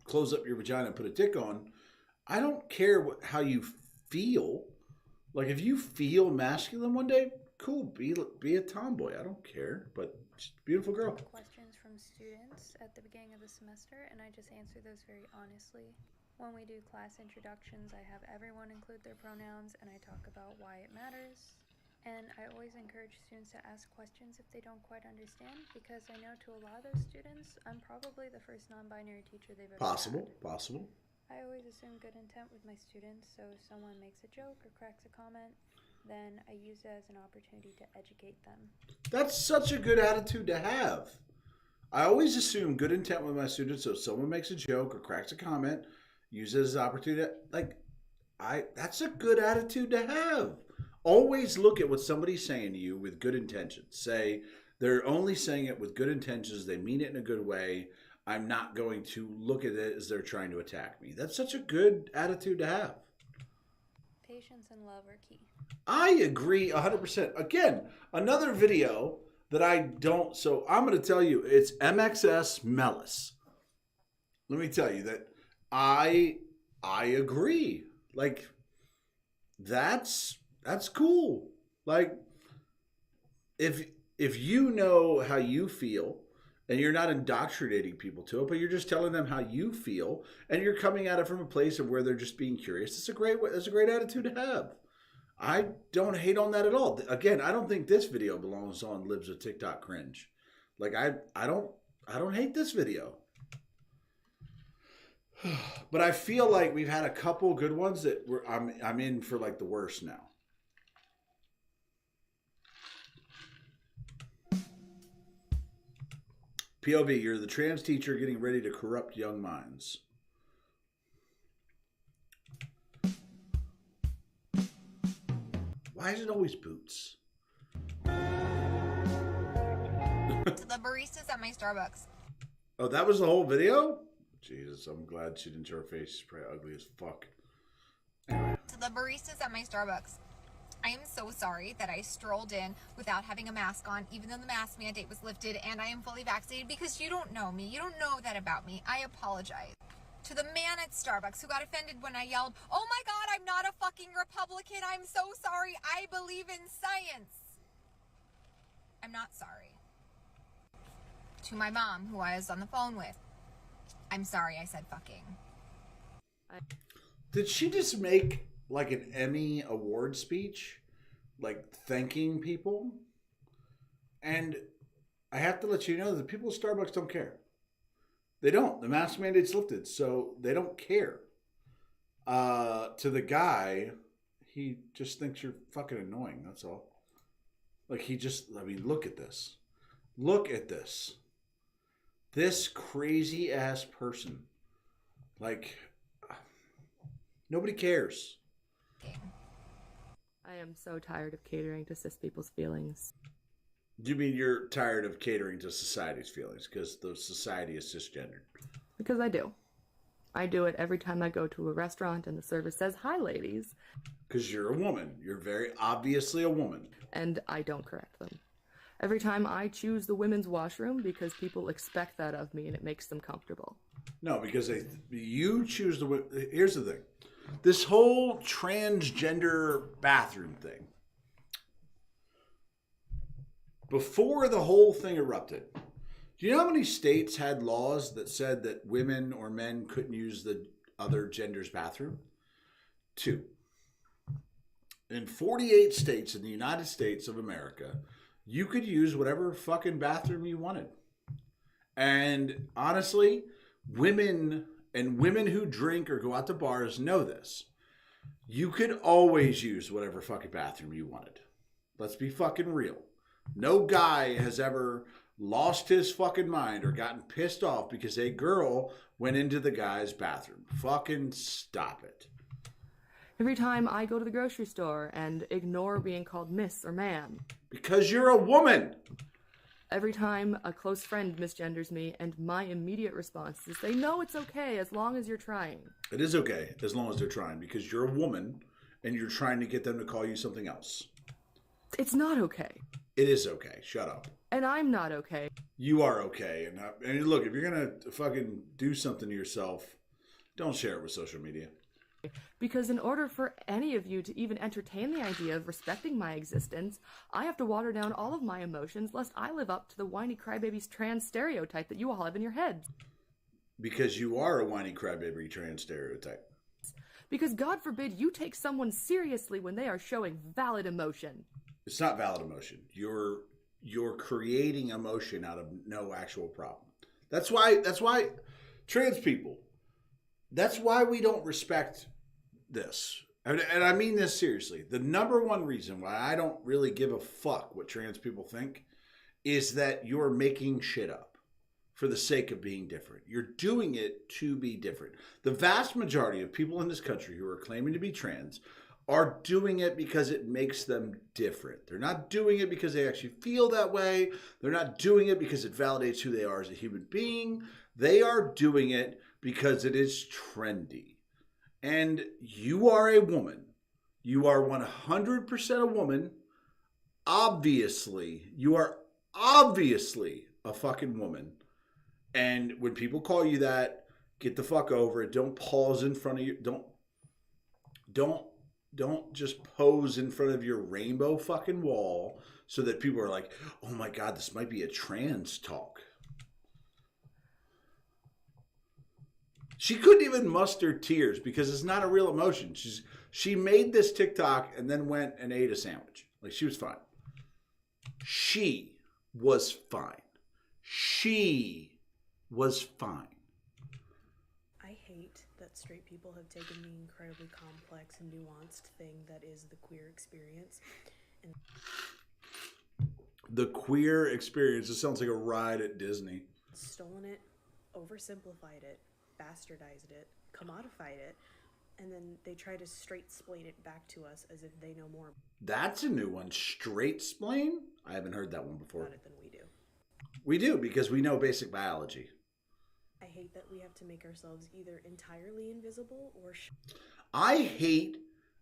close up your vagina and put a dick on, I don't care how you feel. Like, if you feel masculine one day, cool, be a tomboy. I don't care, but she's a beautiful girl. Questions from students at the beginning of the semester, and I just answer those very honestly. When we do class introductions, I have everyone include their pronouns, and I talk about why it matters. And I always encourage students to ask questions if they don't quite understand, because I know to a lot of those students, I'm probably the first non-binary teacher they've ever Possible. I always assume good intent with my students, so if someone makes a joke or cracks a comment, then I use it as an opportunity to educate them. That's such a good attitude to have. I always assume good intent with my students. So if someone makes a joke or cracks a comment, use it as an opportunity. That's a good attitude to have. Always look at what somebody's saying to you with good intentions. Say, they're only saying it with good intentions. They mean it in a good way. I'm not going to look at it as they're trying to attack me. That's such a good attitude to have. Patience and love are key. I agree 100%. Again, another video that I don't... So I'm going to tell you, it's MXS Mellis. Let me tell you that I agree. Like, that's cool. Like, if you know how you feel, and you're not indoctrinating people to it, but you're just telling them how you feel, and you're coming at it from a place of where they're just being curious, that's a great attitude to have. I don't hate on that at all. Again, I don't think this video belongs on Libs of TikTok Cringe. Like, I don't hate this video. But I feel like we've had a couple good ones that I'm in for like the worst now. POV, you're the trans teacher getting ready to corrupt young minds. Why is it always boots? To the baristas at my Starbucks. Oh, that was the whole video? Jesus, I'm glad she didn't show her face. She's probably ugly as fuck. Anyway. To the baristas at my Starbucks. I am so sorry that I strolled in without having a mask on, even though the mask mandate was lifted and I am fully vaccinated, because you don't know me. You don't know that about me. I apologize. To the man at Starbucks who got offended when I yelled, "Oh my God, I'm not a fucking Republican. I'm so sorry. I believe in science." I'm not sorry. To my mom, who I was on the phone with. I'm sorry I said fucking. Did she just make like an Emmy award speech, like thanking people? And I have to let you know that the people at Starbucks don't care. They don't. The mask mandate's lifted, so they don't care. To the guy, he just thinks you're fucking annoying, that's all. Like, look at this. Look at this. This crazy ass person. Like, nobody cares. I am so tired of catering to cis people's feelings. Do you mean you're tired of catering to society's feelings because the society is cisgendered? Because I do. I do it every time I go to a restaurant and the server says, "Hi, ladies." Because you're a woman. You're very obviously a woman. And I don't correct them. Every time I choose the women's washroom because people expect that of me and it makes them comfortable. No, because you choose the... Here's the thing. This whole transgender bathroom thing. Before the whole thing erupted, do you know how many states had laws that said that women or men couldn't use the other gender's bathroom? 2. In 48 states in the United States of America, you could use whatever fucking bathroom you wanted. And honestly, women who drink or go out to bars know this. You could always use whatever fucking bathroom you wanted. Let's be fucking real. No guy has ever lost his fucking mind or gotten pissed off because a girl went into the guy's bathroom. Fucking stop it. Every time I go to the grocery store and ignore being called miss or ma'am. Because you're a woman. Every time a close friend misgenders me, and my immediate response is they know it's okay as long as you're trying. It is okay as long as they're trying, because you're a woman and you're trying to get them to call you something else. It's not okay. It is okay. Shut up. And I'm not okay. You are okay. And look, if you're going to fucking do something to yourself, don't share it with social media. Because in order for any of you to even entertain the idea of respecting my existence, I have to water down all of my emotions lest I live up to the whiny crybabies trans stereotype that you all have in your heads. Because you are a whiny crybaby trans stereotype. Because God forbid you take someone seriously when they are showing valid emotion. It's not valid emotion. You're creating emotion out of no actual problem. That's why trans people, that's why we don't respect this. and I mean this seriously, the number one reason why I don't really give a fuck what trans people think is that you're making shit up for the sake of being different. You're doing it to be different. The vast majority of people in this country who are claiming to be trans are doing it because it makes them different. They're not doing it because they actually feel that way. They're not doing it because it validates who they are as a human being. They are doing it because it is trendy. And you are a woman. You are 100% a woman. Obviously, you are obviously a fucking woman. And when people call you that, get the fuck over it. Don't pause in front of you. Don't just pose in front of your rainbow fucking wall so that people are like, oh my God, this might be a trans talk. She couldn't even muster tears because it's not a real emotion. She made this TikTok and then went and ate a sandwich. Like, she was fine. She was fine. She was fine. I hate that straight people have taken the incredibly complex and nuanced thing that is the queer experience and the queer experience. It sounds like a ride at Disney. Stolen it, oversimplified it, bastardized it, commodified it, and then they try to straight-splain it back to us as if they know more That's a new one. Straight-splain? I haven't heard that one before. about it than we do. We do, because we know basic biology. I hate that we have to make ourselves either entirely invisible or I hate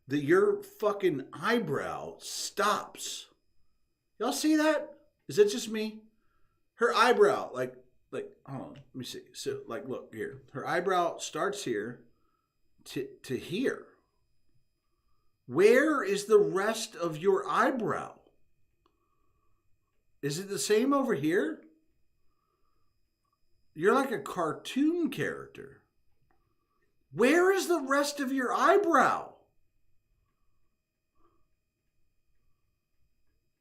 that your fucking eyebrow stops. Y'all see that? Is it just me? Her eyebrow, like, hold on, let me see. So, like, look here. Her eyebrow starts here to here. Where is the rest of your eyebrow? Is it the same over here? You're like a cartoon character. Where is the rest of your eyebrow?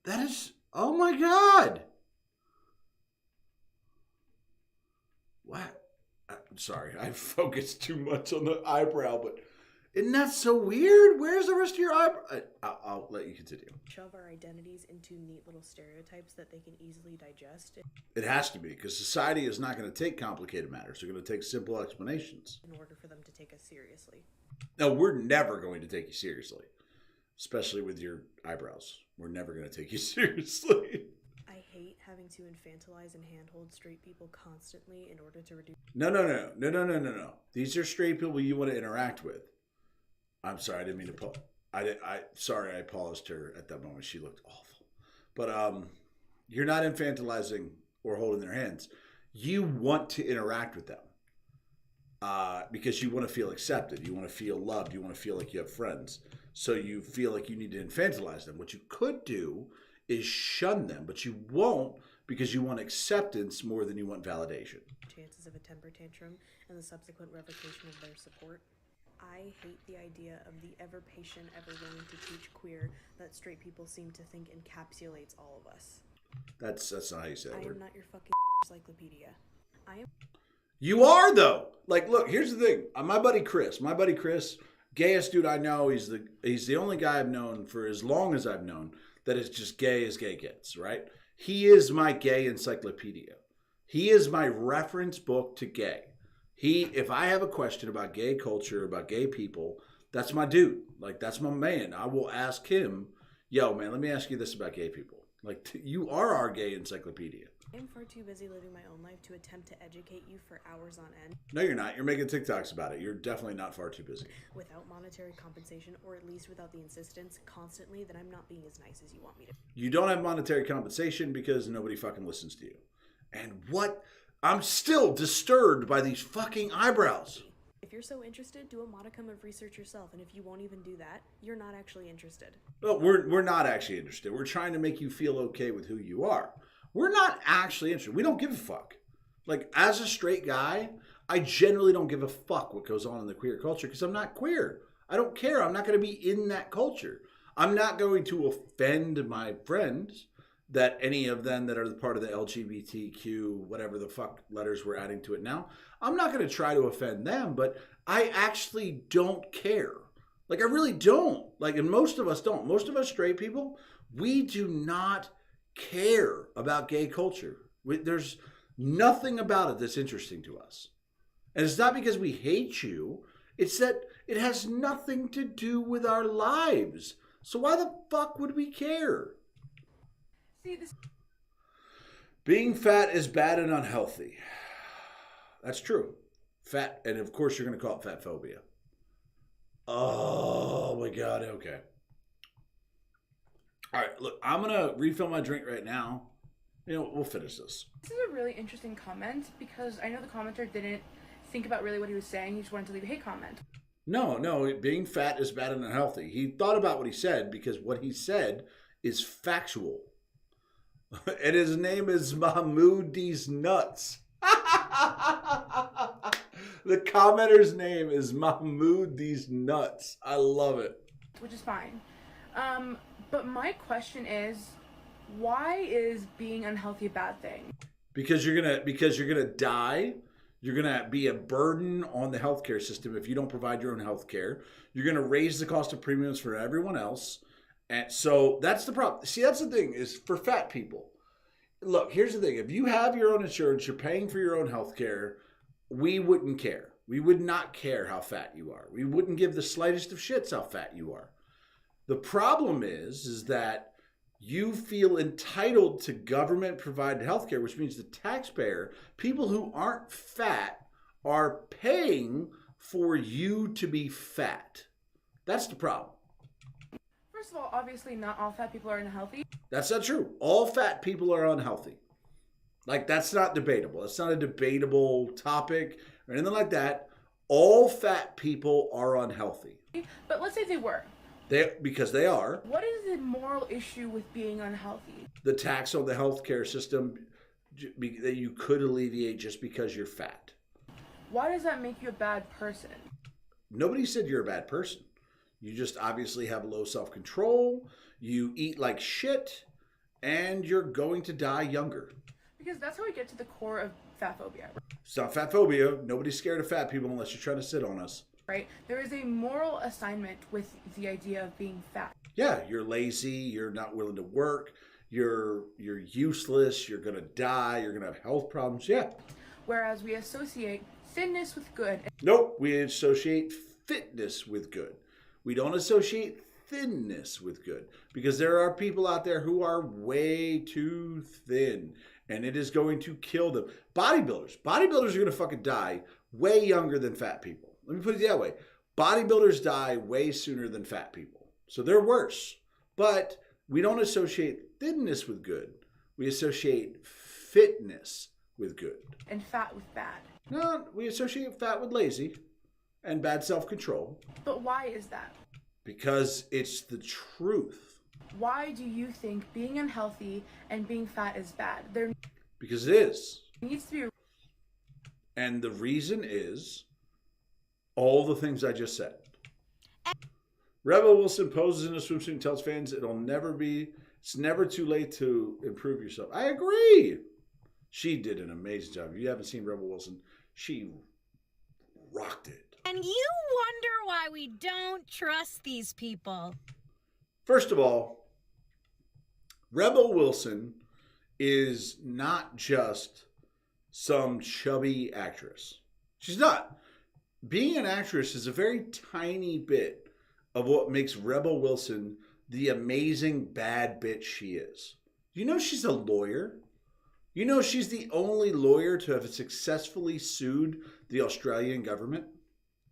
That is, oh my God. What? I'm sorry, I focused too much on the eyebrow, but isn't that so weird? Where's the rest of your eyebrow? I'll let you continue. shove our identities into neat little stereotypes that they can easily digest. It has to be, because society is not going to take complicated matters. They're going to take simple explanations. In order for them to take us seriously. No, we're never going to take you seriously, especially with your eyebrows. We're never going to take you seriously. I hate having to infantilize and handhold straight people constantly in order to reduce... No. These are straight people you want to interact with. I'm sorry, I didn't mean to pull. Sorry, I paused her at that moment. She looked awful. But you're not infantilizing or holding their hands. You want to interact with them because you want to feel accepted. You want to feel loved. You want to feel like you have friends. So you feel like you need to infantilize them. What you could do is shun them, but you won't because you want acceptance more than you want validation. Chances of a temper tantrum and the subsequent revocation of their support. I hate the idea of the ever patient, ever willing to teach queer that straight people seem to think encapsulates all of us. That's not how you say that I word. am not your fucking encyclopedia. I am. You are, though. Like, look, here's the thing. My buddy Chris, gayest dude I know. He's the only guy I've known for as long as I've known that is just gay as gay gets, right? He is my gay encyclopedia. He is my reference book to gay. If I have a question about gay culture, about gay people, that's my dude. Like, that's my man. I will ask him, yo, man, let me ask you this about gay people. Like, you are our gay encyclopedia. I am far too busy living my own life to attempt to educate you for hours on end. No, you're not. You're making TikToks about it. You're definitely not far too busy. Without monetary compensation, or at least without the insistence constantly that I'm not being as nice as you want me to. You don't have monetary compensation because nobody fucking listens to you. And what? I'm still disturbed by these fucking eyebrows. If you're so interested, do a modicum of research yourself, and if you won't even do that, you're not actually interested. Well, we're not actually interested. We're trying to make you feel okay with who you are. We're not actually interested. We don't give a fuck. Like, as a straight guy, I generally don't give a fuck what goes on in the queer culture because I'm not queer. I don't care. I'm not going to be in that culture. I'm not going to offend my friends, that any of them that are part of the LGBTQ, whatever the fuck letters we're adding to it now, I'm not going to try to offend them, but I actually don't care. Like, I really don't. Like, and most of us don't. Most of us straight people, we do not care about gay culture. There's nothing about it that's interesting to us. And it's not because we hate you. It's that it has nothing to do with our lives. So why the fuck would we care? Being fat is bad and unhealthy. That's true. Fat, and of course you're going to call it fat phobia. Oh my God, okay. All right, look, I'm going to refill my drink right now. We'll finish this. This is a really interesting comment because I know the commenter didn't think about really what he was saying. He just wanted to leave a hate comment. No, being fat is bad and unhealthy. He thought about what he said because what he said is factual. And his name is Mahmoud These Nuts. The commenter's name is Mahmoud These Nuts. I love it. Which is fine. But my question is, why is being unhealthy a bad thing? Because you're gonna die. You're gonna be a burden on the healthcare system if you don't provide your own healthcare. You're gonna raise the cost of premiums for everyone else. And so that's the problem. See, that's the thing is for fat people. Look, here's the thing. If you have your own insurance, you're paying for your own healthcare, we wouldn't care. We would not care how fat you are. We wouldn't give the slightest of shits how fat you are. The problem is that you feel entitled to government-provided healthcare, which means the taxpayer, people who aren't fat, are paying for you to be fat. That's the problem. First of all, obviously not all fat people are unhealthy. That's not true. All fat people are unhealthy. Like, that's not debatable. It's not a debatable topic or anything like that. All fat people are unhealthy. But let's say they were. Because they are. What is the moral issue with being unhealthy? The tax on the healthcare system that you could alleviate just because you're fat. Why does that make you a bad person? Nobody said you're a bad person. You just obviously have low self-control, you eat like shit, and you're going to die younger. Because that's how we get to the core of fat phobia. It's not fat phobia. Nobody's scared of fat people unless you're trying to sit on us. Right? There is a moral assignment with the idea of being fat. Yeah, you're lazy, you're not willing to work, you're useless, you're going to die, you're going to have health problems. Yeah. Whereas we associate thinness with good. Nope, we associate fitness with good. We don't associate thinness with good because there are people out there who are way too thin and it is going to kill them. Bodybuilders are going to fucking die way younger than fat people. Let me put it that way. Bodybuilders die way sooner than fat people. So they're worse. But we don't associate thinness with good. We associate fitness with good. And fat with bad. No, we associate fat with lazy and bad self-control. But why is that? Because it's the truth. Why do you think being unhealthy and being fat is bad? Because it is. Needs to be. And the reason is all the things I just said. Rebel Wilson poses in a swimsuit and tells fans it's never too late to improve yourself. I agree. She did an amazing job. If you haven't seen Rebel Wilson, she rocked it. And you wonder why we don't trust these people. First of all, Rebel Wilson is not just some chubby actress. She's not. Being an actress is a very tiny bit of what makes Rebel Wilson the amazing bad bitch she is. You know she's a lawyer? You know she's the only lawyer to have successfully sued the Australian government?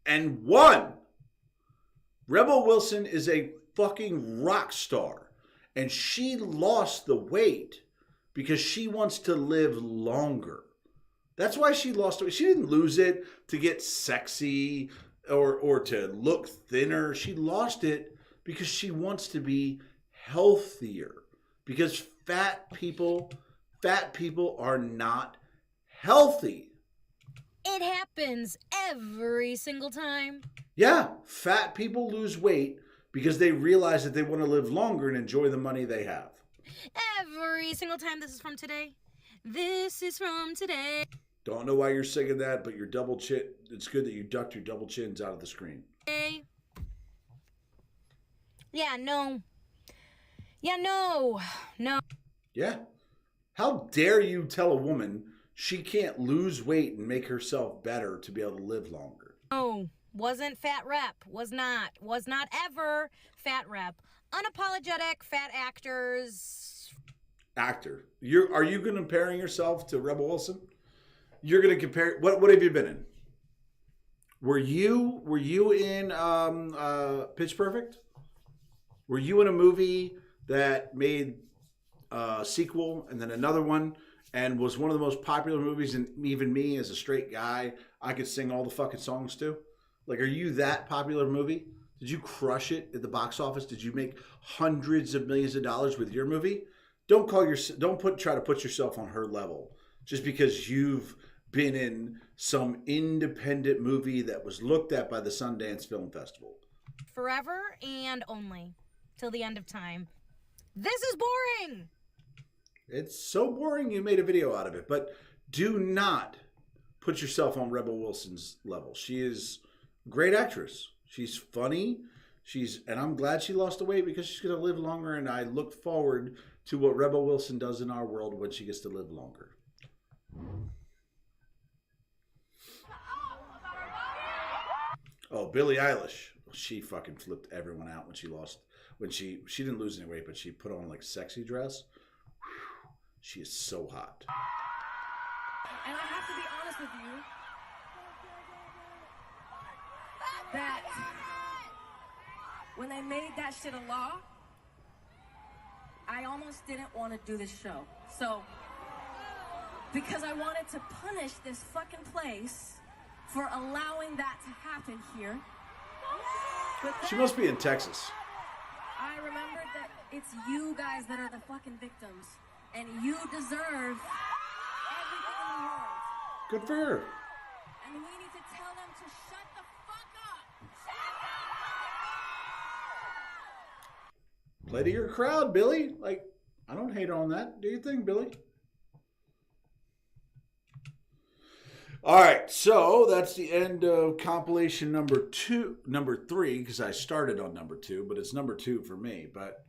And won! Rebel Wilson is a fucking rock star. And she lost the weight because she wants to live longer. That's why she lost it. She didn't lose it to get sexy or to look thinner. She lost it because she wants to be healthier. Because fat people are not healthy. It happens every single time. Yeah, fat people lose weight because they realize that they want to live longer and enjoy the money they have. Every single time. This is from today. This is from today. Don't know why you're singing that, but your double chin, it's good that you ducked your double chins out of the screen. Hey. Yeah, no. Yeah, no. No. Yeah. How dare you tell a woman she can't lose weight and make herself better to be able to live longer? No. Wasn't fat rep. Was not. Was not ever fat rep. Unapologetic fat actors. Actor. Are you comparing yourself to Rebel Wilson? You're going to compare. What have you been in? Were you in Pitch Perfect? Were you in a movie that made a sequel and then another one and was one of the most popular movies, and even me as a straight guy, I could sing all the fucking songs to? Like, are you that popular movie? Did you crush it at the box office? Did you make hundreds of millions of dollars with your movie? Try to put yourself on her level just because you've been in some independent movie that was looked at by the Sundance Film Festival. Forever and only. Till the end of time. This is boring! It's so boring you made a video out of it, but do not put yourself on Rebel Wilson's level. She is a great actress. She's funny. And I'm glad she lost the weight because she's going to live longer, and I look forward to what Rebel Wilson does in our world when she gets to live longer. Oh, Billie Eilish. She fucking flipped everyone out when she lost. When she didn't lose any weight, but she put on like sexy dress. Whew, she is so hot. And I have to be honest with you that when they made that shit a law, I almost didn't want to do this show. So, because I wanted to punish this fucking place for allowing that to happen here. She must be in Texas. I remembered that it's you guys that are the fucking victims, and you deserve everything in the world. Good for her. And we need to tell them to shut the fuck up. Play to your crowd, Billy. Like, I don't hate on that. Do your thing, Billy. All right, so that's the end of compilation number 3, because I started on number 2, but it's number 2 for me. But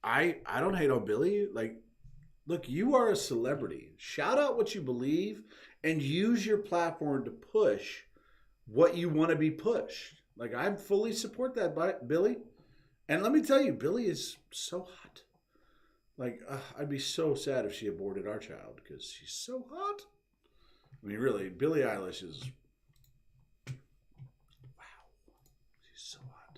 I don't hate on Billy. Like, look, you are a celebrity. Shout out what you believe and use your platform to push what you want to be pushed. Like, I fully support that, Billy. And let me tell you, Billy is so hot. Like, I'd be so sad if she aborted our child because she's so hot. I mean, really, Billie Eilish is, wow, she's so hot.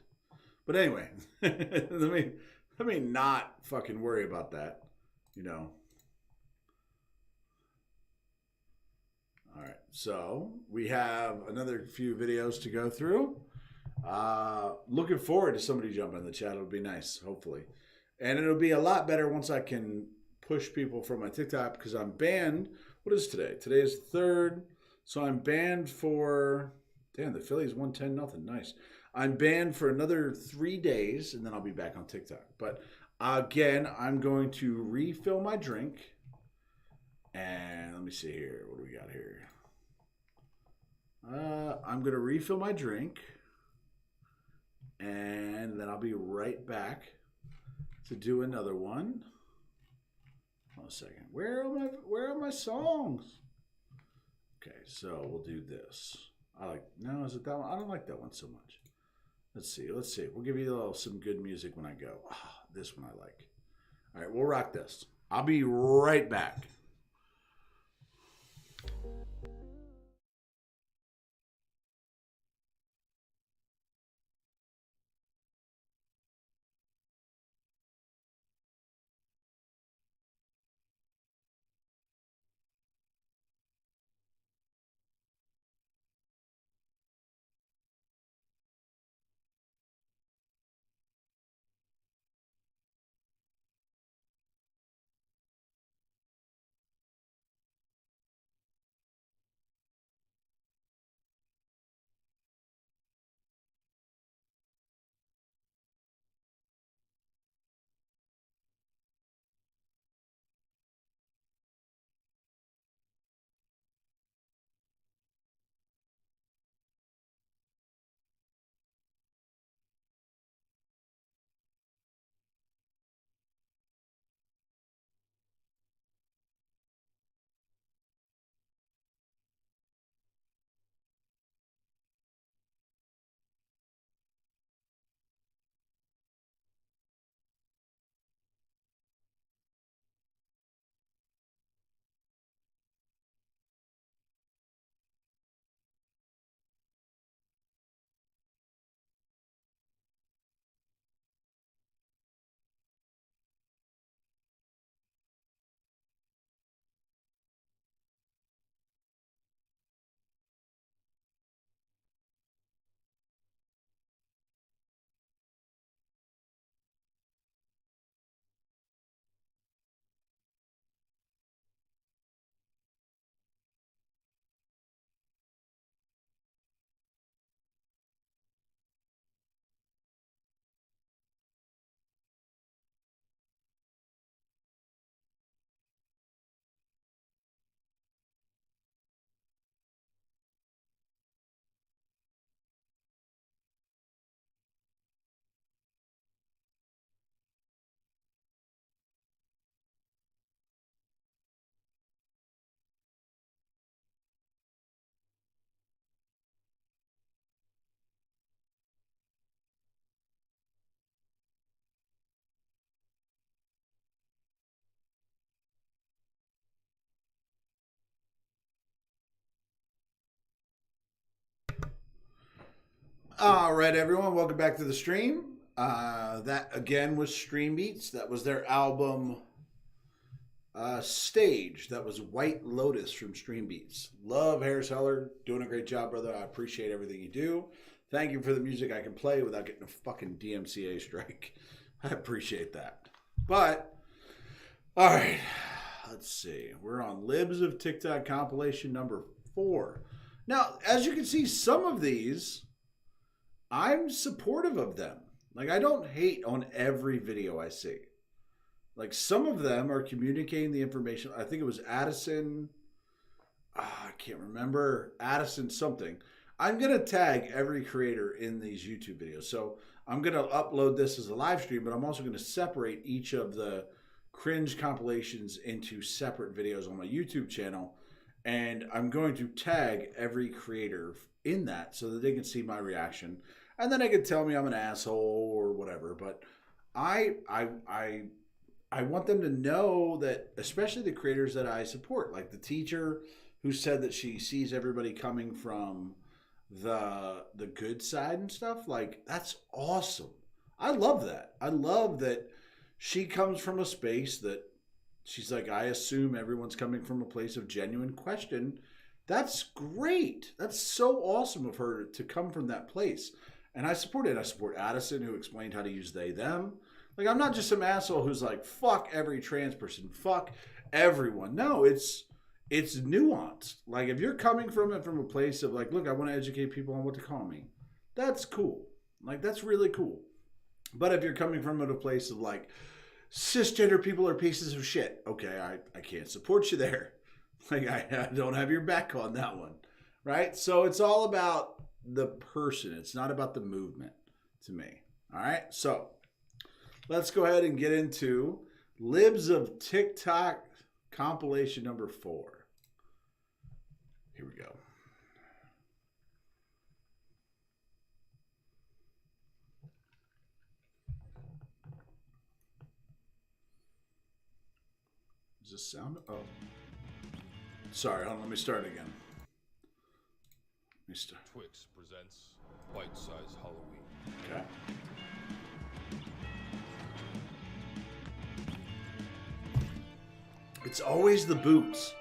But anyway, let me not fucking worry about that, you know. All right, so we have another few videos to go through. Looking forward to somebody jumping in the chat. It'll be nice, hopefully. And it'll be a lot better once I can push people from my TikTok because I'm banned. What is today? Today is 3rd. So I'm banned for... Damn, the Phillies won 10-0. Nice. I'm banned for another 3 days, and then I'll be back on TikTok. But again, I'm going to refill my drink. And let me see here. What do we got here? I'm going to refill my drink. And then I'll be right back to do another one. Hold on a second. Where are my songs? Okay, so we'll do this. No, is it that one? I don't like that one so much. Let's see. We'll give you some good music when I go. This one I like. All right, we'll rock this. I'll be right back. All right, everyone, welcome back to the stream. That again was Stream Beats. That was their album Stage. That was White Lotus from Stream Beats. Love Harris Heller, doing a great job, brother. I appreciate everything you do. Thank you for the music I can play without getting a fucking DMCA strike. I appreciate that. But all right, let's see. We're on Libs of TikTok compilation number 4. Now, as you can see, some of these, I'm supportive of them. Like, I don't hate on every video I see. Like, some of them are communicating the information. I think it was Addison. I can't remember. Addison something. I'm going to tag every creator in these YouTube videos. So I'm going to upload this as a live stream, but I'm also going to separate each of the cringe compilations into separate videos on my YouTube channel. And I'm going to tag every creator in that so that they can see my reaction. And then they can tell me I'm an asshole or whatever. But I want them to know that, especially the creators that I support, like the teacher who said that she sees everybody coming from the good side and stuff. Like, that's awesome. I love that. I love that she comes from a space that she's like, I assume everyone's coming from a place of genuine question. That's great. That's so awesome of her to come from that place. And I support it. I support Addison, who explained how to use they, them. Like, I'm not just some asshole who's like, fuck every trans person. Fuck everyone. No, it's nuanced. Like, if you're coming from it from a place of like, look, I want to educate people on what to call me. That's cool. Like, that's really cool. But if you're coming from a place of like, cisgender people are pieces of shit. Okay, I can't support you there. Like, I don't have your back on that one. Right? So it's all about the person. It's not about the movement to me. All right? So let's go ahead and get into Libs of TikTok compilation number 4. Here we go. Does this sound? Oh. Sorry, hold on, let me start again. Let me start. Twix presents Bite Size Halloween. Okay. It's always the boots.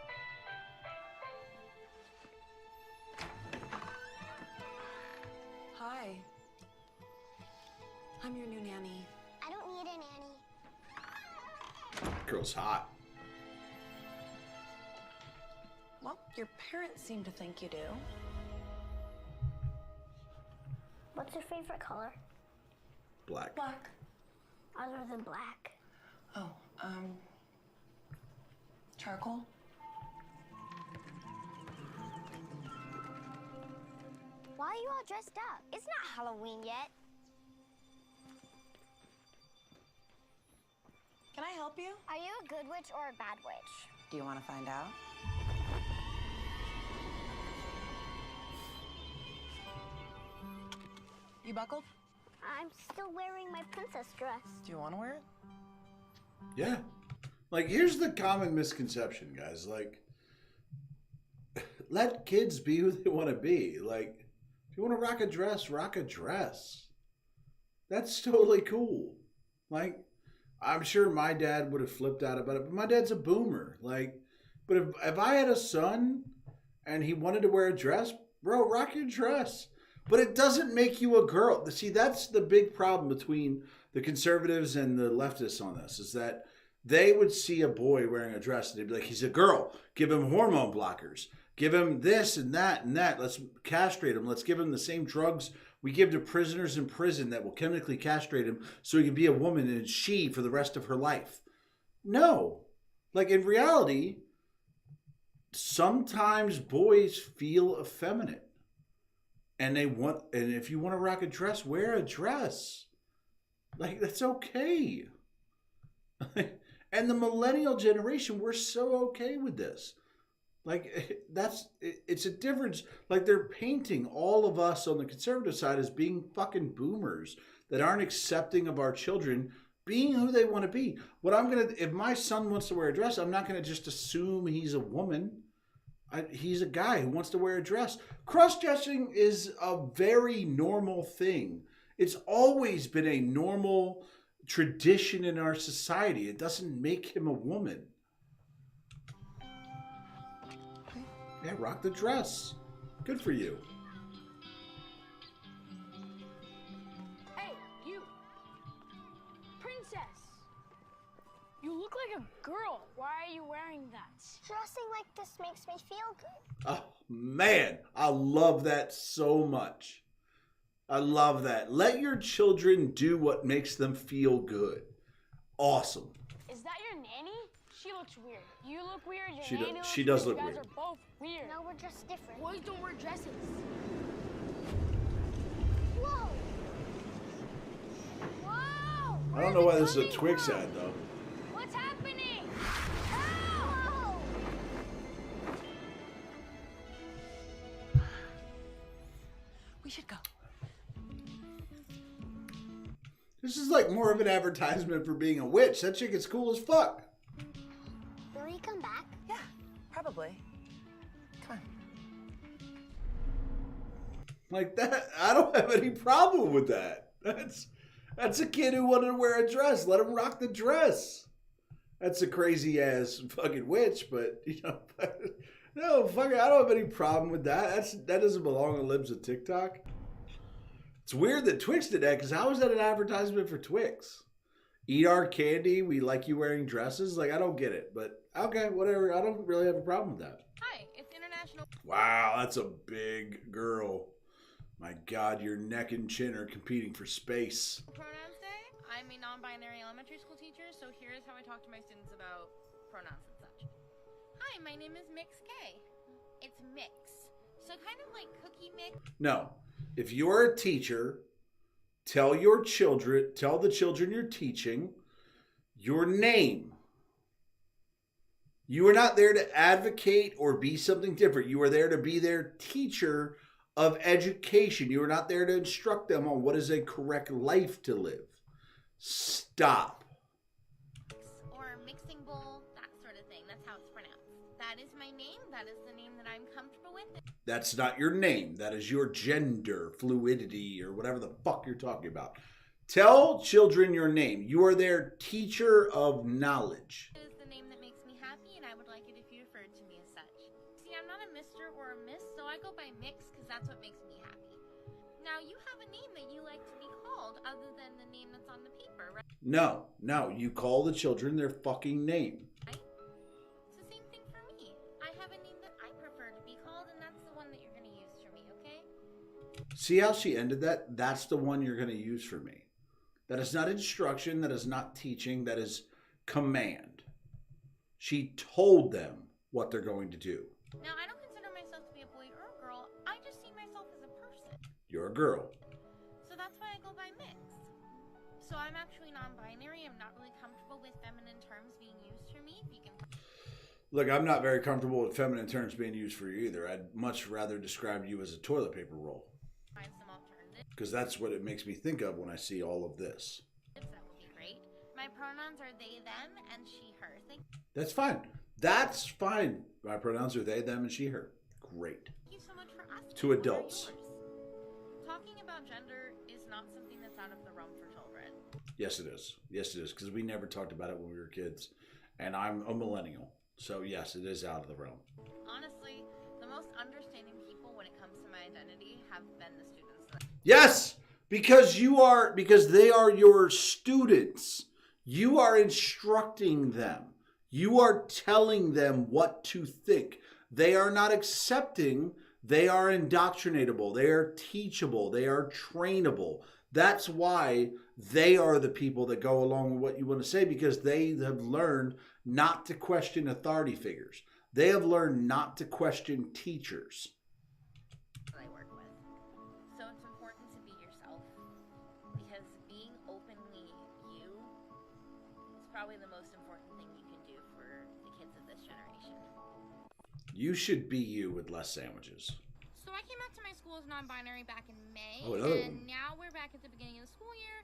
Hi. I'm your new nanny. I don't need a nanny. Girl's hot. Well, your parents seem to think you do. What's your favorite color? Black. Black. Other than black. Oh, charcoal? Why are you all dressed up? It's not Halloween yet. Can I help you? Are you a good witch or a bad witch? Do you want to find out? You buckled? I'm still wearing my princess dress. Do you want to wear it? Yeah. Like, here's the common misconception, guys. Like, let kids be who they want to be. Like, if you want to rock a dress, rock a dress. That's totally cool. Like, I'm sure my dad would have flipped out about it, but my dad's a boomer. Like, but if I had a son and he wanted to wear a dress, bro, rock your dress. But it doesn't make you a girl. See, that's the big problem between the conservatives and the leftists on this, is that they would see a boy wearing a dress and they'd be like, he's a girl. Give him hormone blockers. Give him this and that and that. Let's castrate him. Let's give him the same drugs we give to prisoners in prison that will chemically castrate him so he can be a woman and she for the rest of her life. No. Like, in reality, sometimes boys feel effeminate. And if you want to rock a dress, wear a dress. Like, that's okay. And the millennial generation, we're so okay with this. Like, it's a difference. Like, they're painting all of us on the conservative side as being fucking boomers that aren't accepting of our children being who they want to be. If my son wants to wear a dress, I'm not going to just assume he's a woman. He's a guy who wants to wear a dress. Cross-dressing is a very normal thing. It's always been a normal tradition in our society. It doesn't make him a woman. Yeah, rock the dress. Good for you. Hey, you! Princess! You look like a girl. Why are you wearing that? Dressing like this makes me feel good. Oh, man. I love that so much. I love that. Let your children do what makes them feel good. Awesome. Is that your nanny? She looks weird. You look weird. Your She nanny does- looks she does weird. look You guys weird. are both weird. No, we're just different. Boys don't wear dresses. Whoa! Whoa! I don't know why this is a Twix ad, though. What's happening? Whoa! We should go. This is like more of an advertisement for being a witch. That chick is cool as fuck. Will he come back? Yeah, probably. Come on. Like that, I don't have any problem with that. That's a kid who wanted to wear a dress. Let him rock the dress. That's a crazy ass fucking witch, but you know, no, fuck it. I don't have any problem with that. That doesn't belong on the lips of TikTok. It's weird that Twix did that, because how is that an advertisement for Twix? Eat our candy. We like you wearing dresses. Like, I don't get it, but okay, whatever. I don't really have a problem with that. Hi, it's International Wow, that's a big girl. My God, your neck and chin are competing for space. Pronouns Day. I'm a non-binary elementary school teacher, so here's how I talk to my students about pronouns and such. Hi, my name is Mix K. It's Mix. So kind of like cookie mix. No. If you're a teacher, tell the children you're teaching your name. You are not there to advocate or be something different. You are there to be their teacher of education. You are not there to instruct them on what is a correct life to live. Stop. Or mixing bowl, that sort of thing. That's how it's pronounced. That is my name. That is the name that I'm comfortable with. That's not your name. That is your gender fluidity or whatever the fuck you're talking about. Tell children your name. You are their teacher of knowledge. It is the name that makes me happy, and I would like it if you referred to me as such. See, I'm not a Mr. or a Miss, so I go by Mix because that's what makes me happy. Now, you have a name that you like to be called other than the name that's on the paper, right? No. You call the children their fucking name. It's the same thing for me. I have a name that I prefer to be called, and that's the one that you're going to use for me, okay? See how she ended that? That's the one you're going to use for me. That is not instruction. That is not teaching. That is command. She told them what they're going to do. Now, I don't consider myself to be a boy or a girl. I just see myself as a person. You're a girl. So that's why I go by Mix. So I'm actually non-binary. I'm not really comfortable with feminine terms being used for me. If you can... Look, I'm not very comfortable with feminine terms being used for you either. I'd much rather describe you as a toilet paper roll. Find some alternatives. Because that's what it makes me think of when I see all of this. That would be great. My pronouns are they, them, and she, her. That's fine. That's fine. My pronouns are they, them, and she, her. Great. Thank you so much for asking. To What are adults. yours? Talking about gender is not something that's out of the realm for children. Yes, it is. Yes, it is. Because we never talked about it when we were kids. And I'm a millennial. So, yes, it is out of the realm. Honestly, the most understanding people when it comes to my identity have been the students. Yes! Because they are your students. You are instructing them. You are telling them what to think. They are not accepting. They are indoctrinatable. They are teachable. They are trainable. That's why they are the people that go along with what you want to say, because they have learned not to question authority figures. They have learned not to question teachers. I work with. So it's important to be yourself, because being openly you is probably the most important thing you can do for the kids of this generation. You should be you with less sandwiches. So I came out to my school as non-binary back in May, Oh, another and one. now we're back at the beginning of the school year,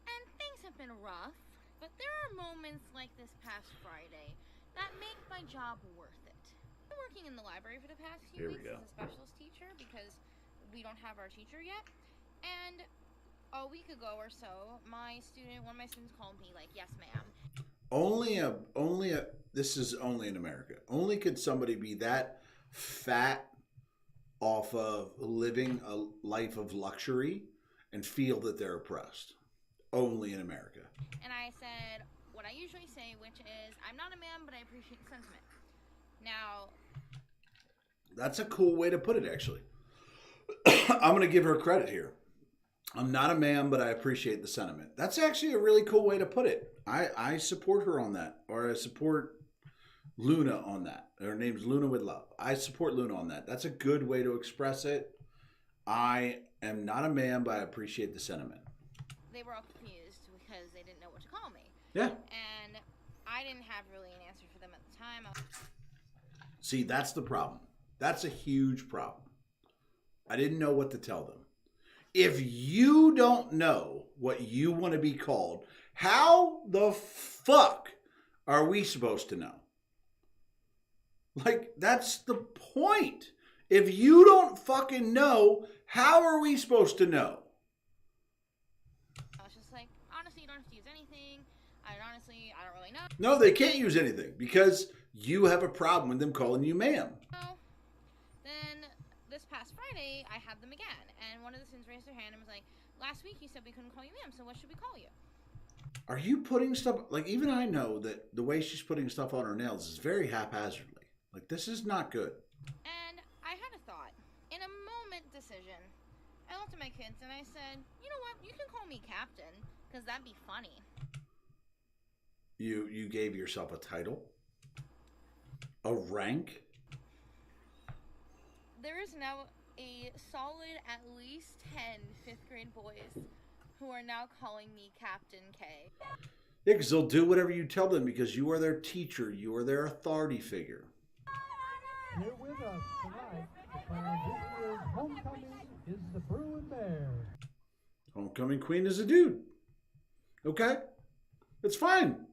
and things have been rough, but there are moments like this past Friday that make my job worth it. been working in the library for the past few Here we weeks go. as a specialist teacher because we don't have our teacher yet. And a week ago or so, one of my students called me like, "Yes, ma'am." This is only in America. Only could somebody be that fat off of living a life of luxury and feel that they're oppressed. Only in America. And I said what I usually say, which is, "I'm not a man, but I appreciate the sentiment." Now, That's a cool way to put it, actually. I'm going to give her credit here. I'm not a man, but I appreciate the sentiment. That's actually a really cool way to put it. I support her on that, or I support Luna on that. Her name's Luna with Love. I support Luna on that. That's a good way to express it. I am not a man, but I appreciate the sentiment. they were all confused because they didn't know what to call me. Yeah. And I didn't have really an answer for them at the time. See, that's the problem. That's a huge problem. I didn't know what to tell them. If you don't know what you want to be called, how the fuck are we supposed to know? Like, that's the point. If you don't fucking know, how are we supposed to know? I was just like, honestly, you don't have to use anything. I don't really know. No, they can't use anything because you have a problem with them calling you ma'am. So, then this past Friday, I had them again. And one of the students raised their hand and was like, "Last week you said we couldn't call you ma'am, so what should we call you?" Are you putting stuff, like, even I know that the way she's putting stuff on her nails is very haphazardly. Like, this is not good. And I had a thought. In a moment decision, I looked at my kids and I said, "You know what? You can call me Captain, because that'd be funny." You gave yourself a title? A rank? There is now a solid at least 10 fifth grade boys who are now calling me Captain K. Yeah, because they'll do whatever you tell them because you are their teacher. You are their authority figure. Here with us tonight to crown this year's homecoming is the Bruin Bear. Homecoming queen is a dude. Okay? It's fine.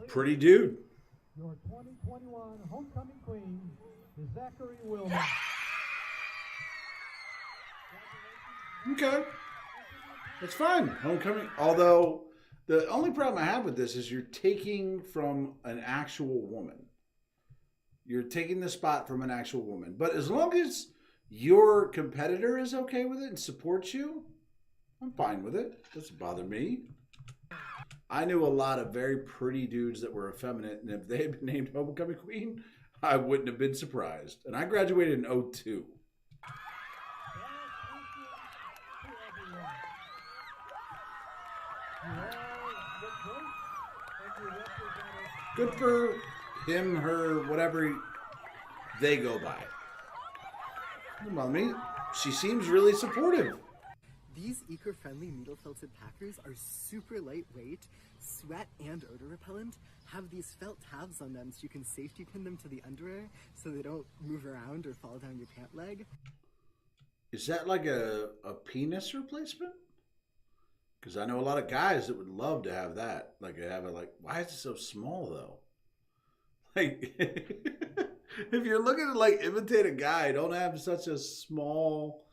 Pretty dude. Your 2021 homecoming queen is Zachary Wilman. Okay. It's fine. Homecoming. Although, the only problem I have with this is you're taking from an actual woman. You're taking the spot from an actual woman. But as long as your competitor is okay with it and supports you, I'm fine with it. Doesn't bother me. I knew a lot of very pretty dudes that were effeminate, and if they had been named homecoming queen, I wouldn't have been surprised. And I graduated in 2002. Good for him, her, whatever they go by. Don't bother me. She seems really supportive. These eco-friendly needle-felted packers are super lightweight, sweat and odor repellent, have these felt tabs on them so you can safety pin them to the underwear so they don't move around or fall down your pant leg. Is that like a penis replacement? Because I know a lot of guys that would love to have that. Like, why is it so small though? Like, if you're looking to like imitate a guy, don't have such a small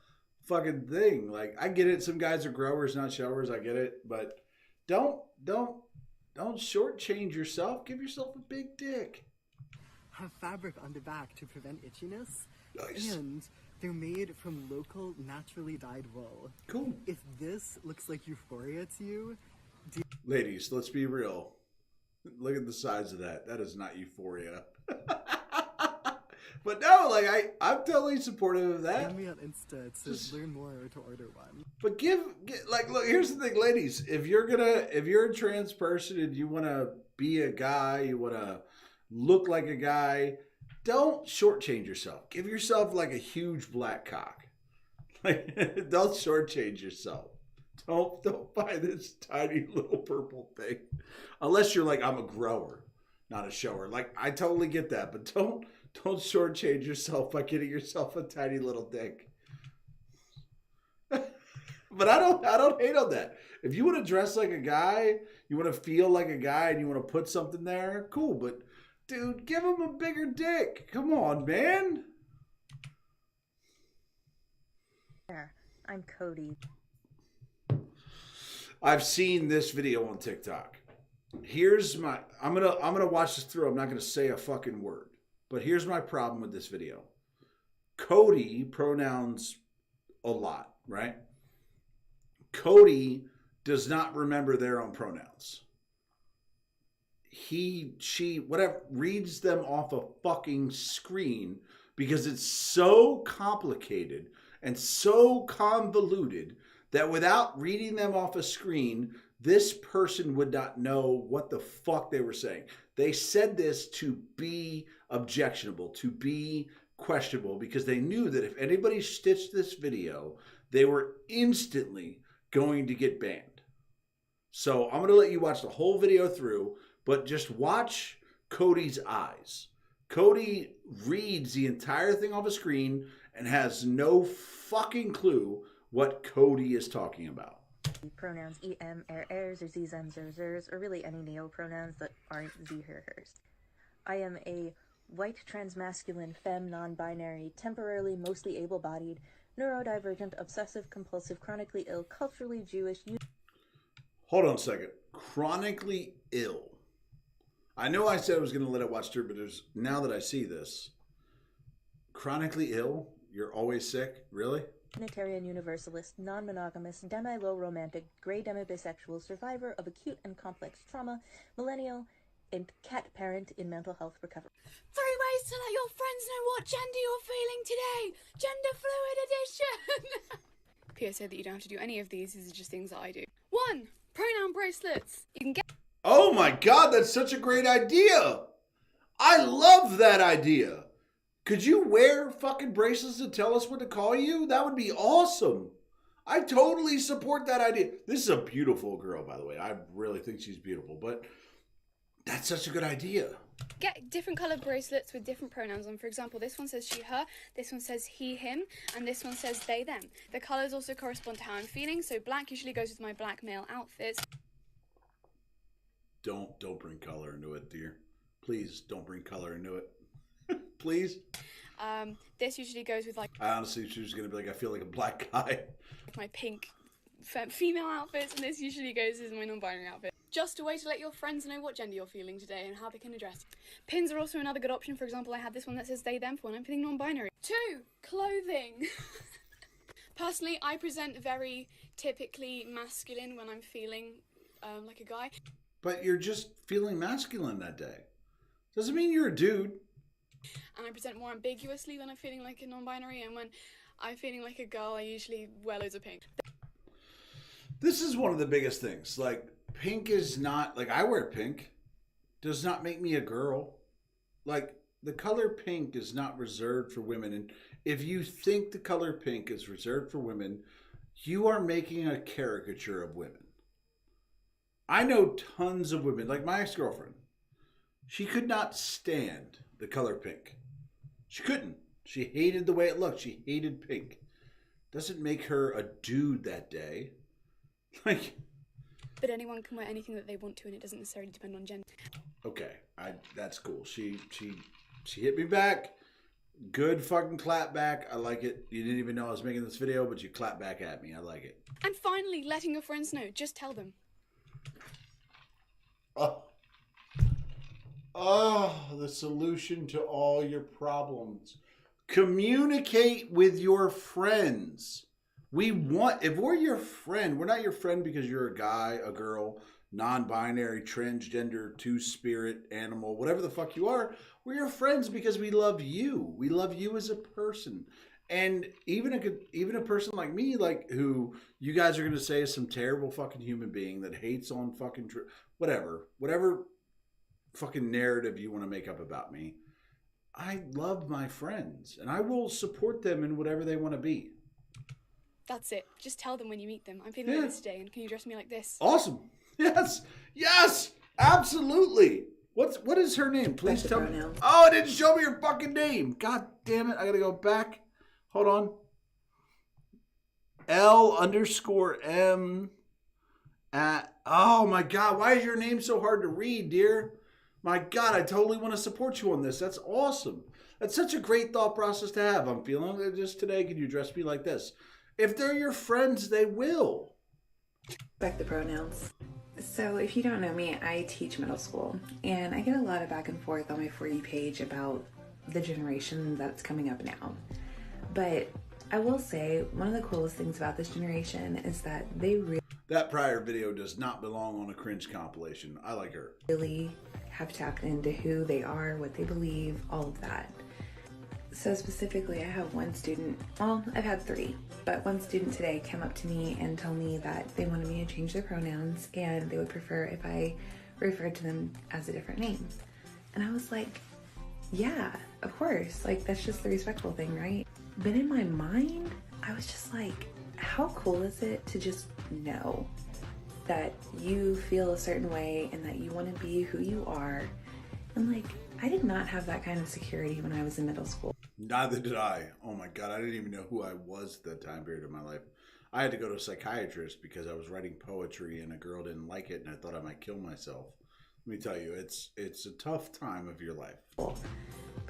fucking thing. Like, I get it. Some guys are growers, not showers. I get it, but don't shortchange yourself. Give yourself a big dick. Have fabric on the back to prevent itchiness. Nice. And they're made from local, naturally dyed wool. Cool. If this looks like euphoria to you, Ladies, let's be real. Look at the size of that. That is not euphoria. But no, like I'm totally supportive of that. Find me on Insta to learn more or to order one. But look, here's the thing, ladies. If you're a trans person and you want to be a guy, you want to look like a guy, don't shortchange yourself. Give yourself like a huge black cock. Like, don't shortchange yourself. Don't buy this tiny little purple thing, unless you're like, I'm a grower, not a shower. Like, I totally get that, but don't shortchange yourself by getting yourself a tiny little dick. But I don't hate on that. If you want to dress like a guy, you want to feel like a guy, and you want to put something there, cool. But dude, give him a bigger dick. Come on, man. I'm Cody. I've seen this video on TikTok. Here's my I'm gonna watch this through. I'm not gonna say a fucking word. But here's my problem with this video. Cody pronouns a lot, right? Cody does not remember their own pronouns. He, she, whatever, reads them off a fucking screen because it's so complicated and so convoluted that without reading them off a screen, this person would not know what the fuck they were saying. They said this to be objectionable, to be questionable, because they knew that if anybody stitched this video, they were instantly going to get banned. So I'm going to let you watch the whole video through, but just watch Cody's eyes. Cody reads the entire thing off a screen and has no fucking clue what Cody is talking about. Pronouns em, ers, or zs, ems, or zers, or really any neo-pronouns that aren't z, her, hers. I am a white, transmasculine, femme, non-binary, temporarily mostly able-bodied, neurodivergent, obsessive-compulsive, chronically ill, culturally Jewish... Hold on a second. Chronically ill. I know I said I was going to let it watch through, but now that I see this, chronically ill? You're always sick? Really? Unitarian Universalist, non-monogamous, demi-low romantic, gray demi-bisexual, survivor of acute and complex trauma, millennial, and cat parent in mental health recovery. 3 ways to let your friends know what gender you're feeling today. Gender fluid edition. PSA that you don't have to do any of these. These are just things that I do. 1. Pronoun bracelets. You can get... Oh my God, that's such a great idea. I love that idea. Could you wear fucking bracelets to tell us what to call you? That would be awesome. I totally support that idea. This is a beautiful girl, by the way. I really think she's beautiful, but that's such a good idea. Get different colored bracelets with different pronouns on. For example, this one says she, her, this one says he, him, and this one says they, them. The colors also correspond to how I'm feeling, so black usually goes with my black male outfits. Don't bring color into it, dear. Please don't bring color into it. Please. This usually goes with like... I honestly, she was going to be like, I feel like a black guy. My pink female outfits, and this usually goes as my non-binary outfit. Just a way to let your friends know what gender you're feeling today and how they can address you. Pins are also another good option. For example, I have this one that says they, them for when I'm feeling non-binary. 2. Clothing. Personally, I present very typically masculine when I'm feeling like a guy. But you're just feeling masculine that day. Doesn't mean you're a dude. And I present more ambiguously when I'm feeling like a non-binary, and when I'm feeling like a girl, I usually wear loads of pink. This is one of the biggest things. Like, pink is not, like, I wear pink. Does not make me a girl. Like, the color pink is not reserved for women. And if you think the color pink is reserved for women, you are making a caricature of women. I know tons of women, like my ex-girlfriend. She could not stand the color pink. She couldn't. She hated the way it looked. She hated pink. Doesn't make her a dude that day. Like, but anyone can wear anything that they want to, and it doesn't necessarily depend on gender. Okay, that's cool. She hit me back. Good fucking clap back. I like it. You didn't even know I was making this video, but you clapped back at me. I like it. And finally, letting your friends know. Just tell them. Oh, the solution to all your problems. Communicate with your friends. If we're your friend, we're not your friend because you're a guy, a girl, non-binary, transgender, two-spirit, animal, whatever the fuck you are. We're your friends because we love you. We love you as a person. And even a person like me, like who you guys are going to say is some terrible fucking human being that hates on fucking whatever fucking narrative you want to make up about me. I love my friends and I will support them in whatever they want to be. That's it. Just tell them when you meet them. I'm feeling like this today, and can you dress me like this? Awesome. Yes, absolutely. What is her name? Please tell me. Oh, it didn't show me her fucking name. God damn it. I gotta go back. Hold on. L_M at, oh my God, why is your name so hard to read, dear? My God, I totally want to support you on this. That's awesome. That's such a great thought process to have. I'm feeling it just today. Can you address me like this? If they're your friends, they will. Respect the pronouns. So if you don't know me, I teach middle school, and I get a lot of back and forth on my For You page about the generation that's coming up now. But I will say, one of the coolest things about this generation is that they That prior video does not belong on a cringe compilation. I like her. really have tapped into who they are, what they believe, all of that. So specifically, I have one student, well, I've had 3, but one student today came up to me and told me that they wanted me to change their pronouns and they would prefer if I referred to them as a different name. And I was like, yeah, of course, like that's just the respectful thing, right? But in my mind, I was just like, how cool is it to just know that you feel a certain way and that you want to be who you are? And like, I did not have that kind of security when I was in middle school. Neither did I. Oh my God, I didn't even know who I was at that time period of my life. I had to go to a psychiatrist because I was writing poetry and a girl didn't like it and I thought I might kill myself. Let me tell you, it's a tough time of your life. But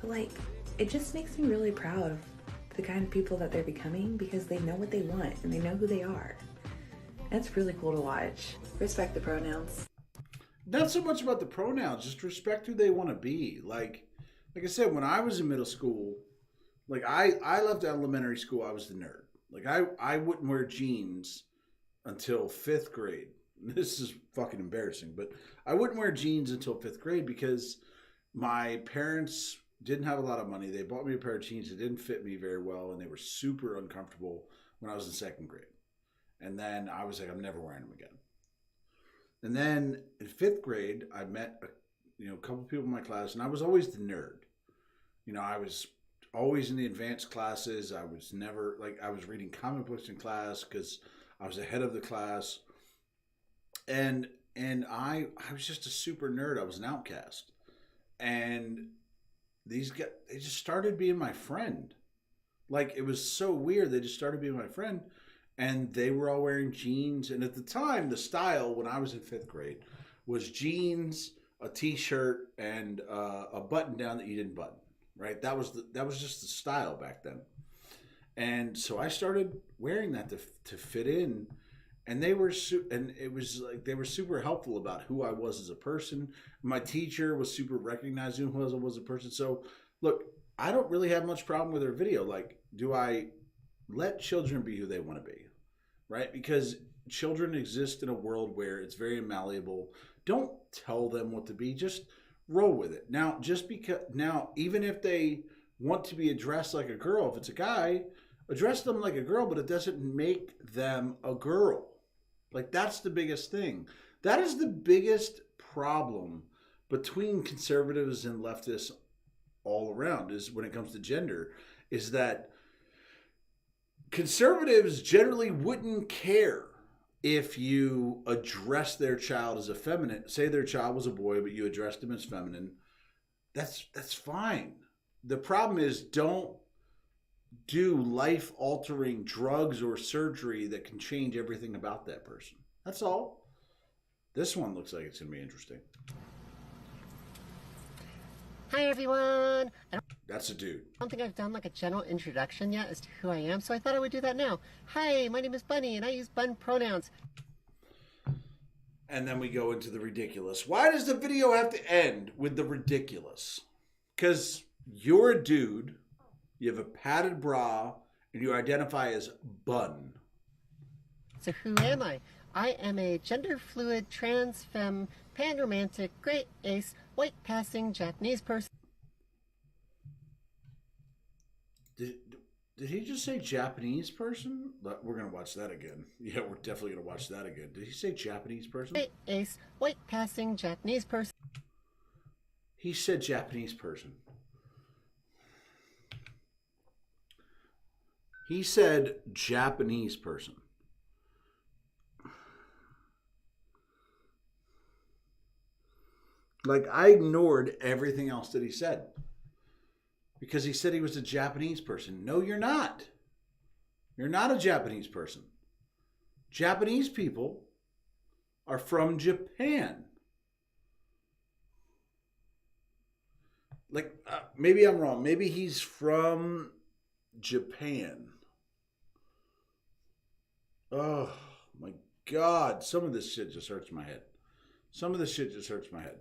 like, it just makes me really proud of the kind of people that they're becoming because they know what they want and they know who they are. That's really cool to watch. Respect the pronouns. Not so much about the pronouns, just respect who they want to be. Like I said, when I was in middle school, like I left elementary school, I was the nerd. Like I wouldn't wear jeans until 5th grade. This is fucking embarrassing, but I wouldn't wear jeans until 5th grade because my parents didn't have a lot of money. They bought me a pair of jeans that didn't fit me very well, and they were super uncomfortable when I was in 2nd grade. And then I was like, I'm never wearing them again. And then in 5th grade, I met a couple people in my class, and I was always the nerd. I was always in the advanced classes. I was never, I was reading comic books in class because I was ahead of the class. And I was just a super nerd. I was an outcast. And these guys, they just started being my friend. Like, it was so weird. They just started being my friend. And they were all wearing jeans. And at the time, the style when I was in 5th grade was jeans, a t-shirt, and a button down that you didn't button. Right? That was just the style back then. And so I started wearing that to fit in. And they were it was like they were super helpful about who I was as a person. My teacher was super recognizing who I was as a person. So look, I don't really have much problem with their video. Like, do I let children be who they want to be? Right? Because children exist in a world where it's very malleable. Don't tell them what to be. Just roll with it. Now, even if they want to be addressed like a girl, if it's a guy, address them like a girl, but it doesn't make them a girl. Like, that's the biggest thing. That is the biggest problem between conservatives and leftists all around, is when it comes to gender, is that conservatives generally wouldn't care if you address their child as a feminine. Say their child was a boy, but you addressed him as feminine. That's fine. The problem is, don't do life-altering drugs or surgery that can change everything about that person. That's all. This one looks like it's going to be interesting. Hi, everyone. That's a dude. I don't think I've done a general introduction yet as to who I am, so I thought I would do that now. Hi, my name is Bunny, and I use bun pronouns. And then we go into the ridiculous. Why does the video have to end with the ridiculous? Because you're a dude, you have a padded bra, and you identify as bun. So who am I? I am a gender-fluid, trans, femme, pan-romantic, great ace, white-passing Japanese person. Did he just say Japanese person? We're going to watch that again. Yeah, we're definitely going to watch that again. Did he say Japanese person? Great ace, white-passing Japanese person. He said Japanese person. He said Japanese person. Like, I ignored everything else that he said. Because he said he was a Japanese person. No, you're not. You're not a Japanese person. Japanese people are from Japan. Like, maybe I'm wrong. Maybe he's from Japan. Oh, my God. Some of this shit just hurts my head. Some of this shit just hurts my head.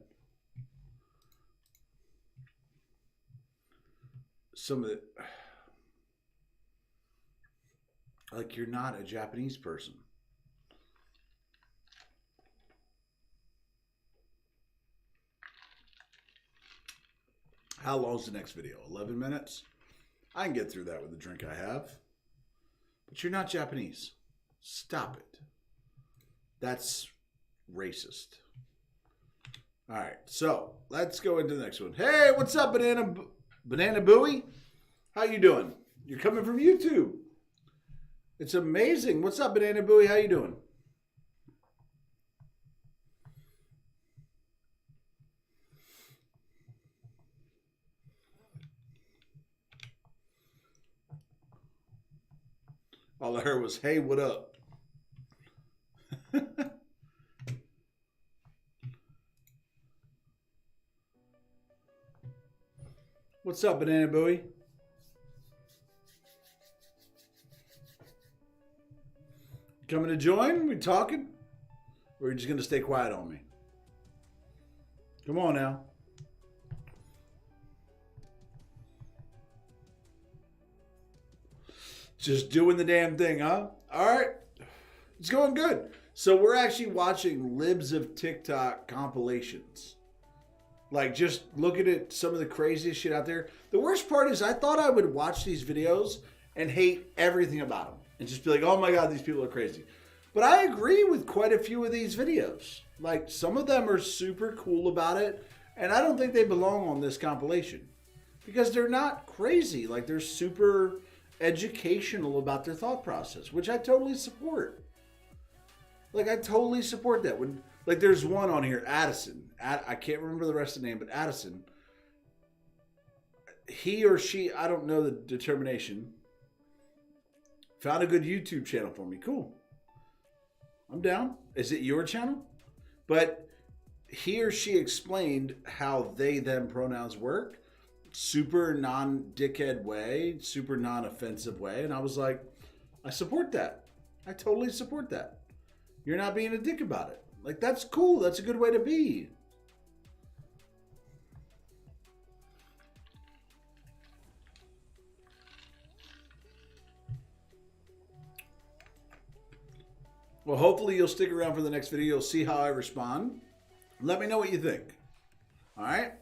Some of it... Like, you're not a Japanese person. How long's the next video? 11 minutes? I can get through that with the drink I have. But you're not Japanese. Stop it. That's racist. All right, so let's go into the next one. Hey, what's up, Banana Booey? How you doing? You're coming from YouTube. It's amazing. What's up, Banana Booey? How you doing? All I heard was, hey, what up? What's up, Banana Booey? Coming to join? We talking? Or are you just going to stay quiet on me? Come on now. Just doing the damn thing, huh? All right. It's going good. So we're actually watching Libs of TikTok compilations. Like, just looking at some of the craziest shit out there. The worst part is I thought I would watch these videos and hate everything about them. And just be like, oh my God, these people are crazy. But I agree with quite a few of these videos. Like, some of them are super cool about it. And I don't think they belong on this compilation. Because they're not crazy. Like, they're super educational about their thought process, which I totally support. Like, I totally support that. When, like, there's one on here, Addison. I can't remember the rest of the name, but Addison. He or she, I don't know the determination, found a good YouTube channel for me. Cool. I'm down. Is it your channel? But he or she explained how they, them pronouns work. Super non-dickhead way, super non-offensive way. And I was like, I support that. I totally support that. You're not being a dick about it. Like, that's cool. That's a good way to be. Well, hopefully you'll stick around for the next video. You'll see how I respond. Let me know what you think. All right?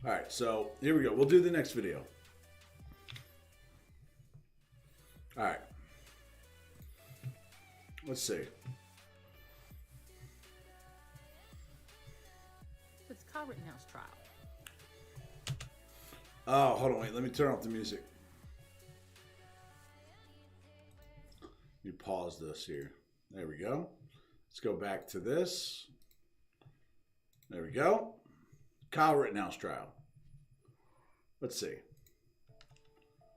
All right, so here we go. We'll do the next video. All right. Let's see. It's Kyle Rittenhouse trial. Oh, hold on. Wait. Let me turn off the music. You pause this here. There we go. Let's go back to this. There we go. Kyle Rittenhouse trial. Let's see.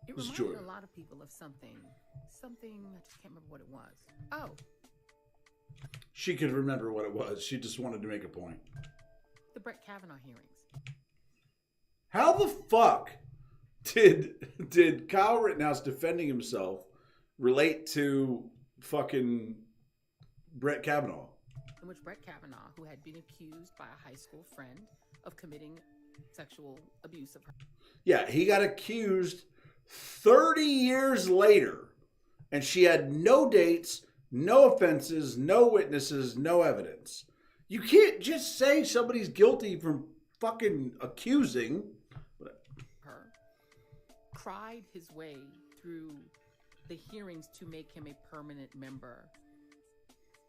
It reminded a lot of people of something. I just can't remember what it was. Oh. She could remember what it was. She just wanted to make a point. The Brett Kavanaugh hearings. How the fuck did Kyle Rittenhouse defending himself relate to fucking Brett Kavanaugh? In which Brett Kavanaugh, who had been accused by a high school friend of committing sexual abuse of her. Yeah, he got accused 30 years later, and she had no dates, no offenses, no witnesses, no evidence. You can't just say somebody's guilty from fucking accusing her. Cried his way through the hearings to make him a permanent member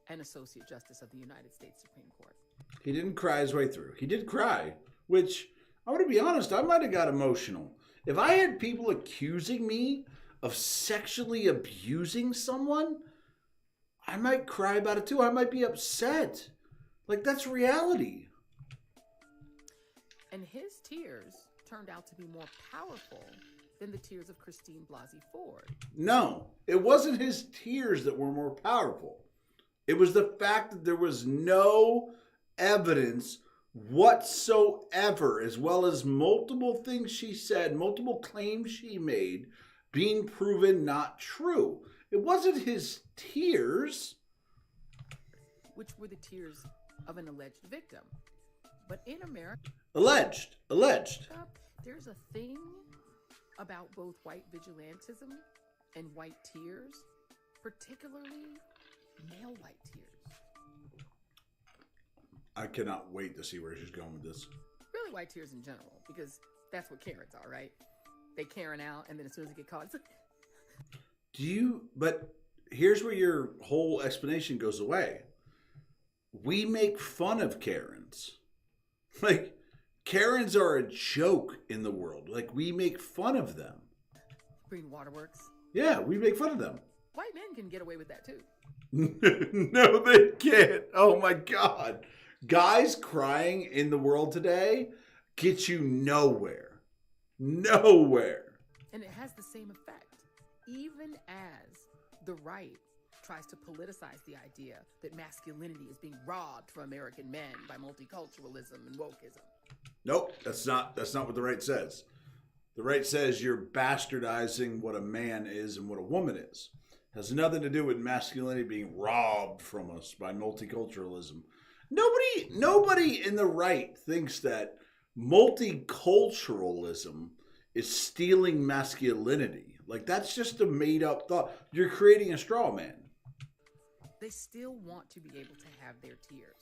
and Associate Justice of the United States Supreme Court. He didn't cry his way through. He did cry, which, I want to be honest, I might have got emotional. If I had people accusing me of sexually abusing someone, I might cry about it too. I might be upset. Like, that's reality. And his tears turned out to be more powerful than the tears of Christine Blasey Ford. No, it wasn't his tears that were more powerful. It was the fact that there was no evidence whatsoever, as well as multiple things she said, multiple claims she made, being proven not true. It wasn't his tears. Which were the tears of an alleged victim. But in America... Alleged. There's a thing about both white vigilantism and white tears, particularly male white tears. I cannot wait to see where she's going with this. Really white tears in general, because that's what Karens are, right? They Karen out, and then as soon as they get caught, it's like... But here's where your whole explanation goes away. We make fun of Karens. Like, Karens are a joke in the world. Like, we make fun of them. Green Waterworks. Yeah, we make fun of them. White men can get away with that too. No, they can't. Oh my God. Guys crying in the world today get you nowhere. Nowhere. And it has the same effect. Even as the right tries to politicize the idea that masculinity is being robbed from American men by multiculturalism and wokeism. Nope, that's not what the right says. The right says you're bastardizing what a man is and what a woman is. It has nothing to do with masculinity being robbed from us by multiculturalism. Nobody in the right thinks that multiculturalism is stealing masculinity. Like, that's just a made up thought. You're creating a straw man. They still want to be able to have their tears.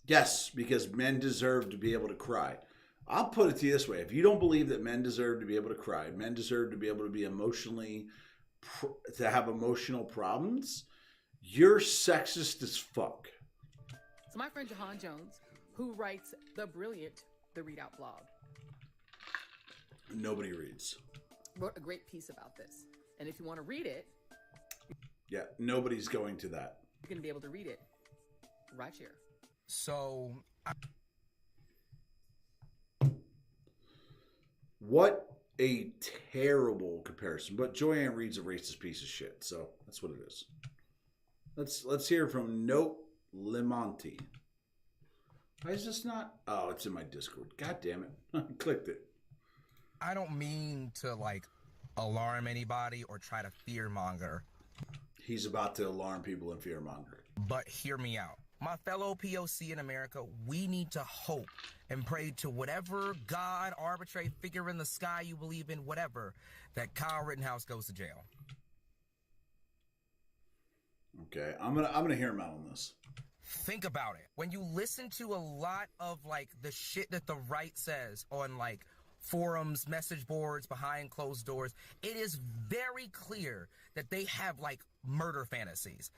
Yes, because men deserve to be able to cry. I'll put it to you this way. If you don't believe that men deserve to be able to cry, men deserve to be able to be to have emotional problems, you're sexist as fuck. So my friend Jahan Jones, who writes the brilliant The Readout blog. Nobody reads. Wrote a great piece about this. And if you want to read it... Yeah, nobody's going to that. You're going to be able to read it right here. So... What a terrible comparison. But Joanne Reed's a racist piece of shit, so that's what it is. Let's hear from Note Limonti. Why is this not? Oh, it's in my Discord. God damn it. I clicked it. I don't mean to, like, alarm anybody or try to fearmonger. He's about to alarm people and fearmonger. But hear me out. My fellow POC in America, we need to hope and pray to whatever God, arbitrary figure in the sky you believe in, whatever, that Kyle Rittenhouse goes to jail. Okay, I'm gonna hear him out on this. Think about it. When you listen to a lot of, like, the shit that the right says on, like, forums, message boards, behind closed doors, it is very clear that they have, like, murder fantasies.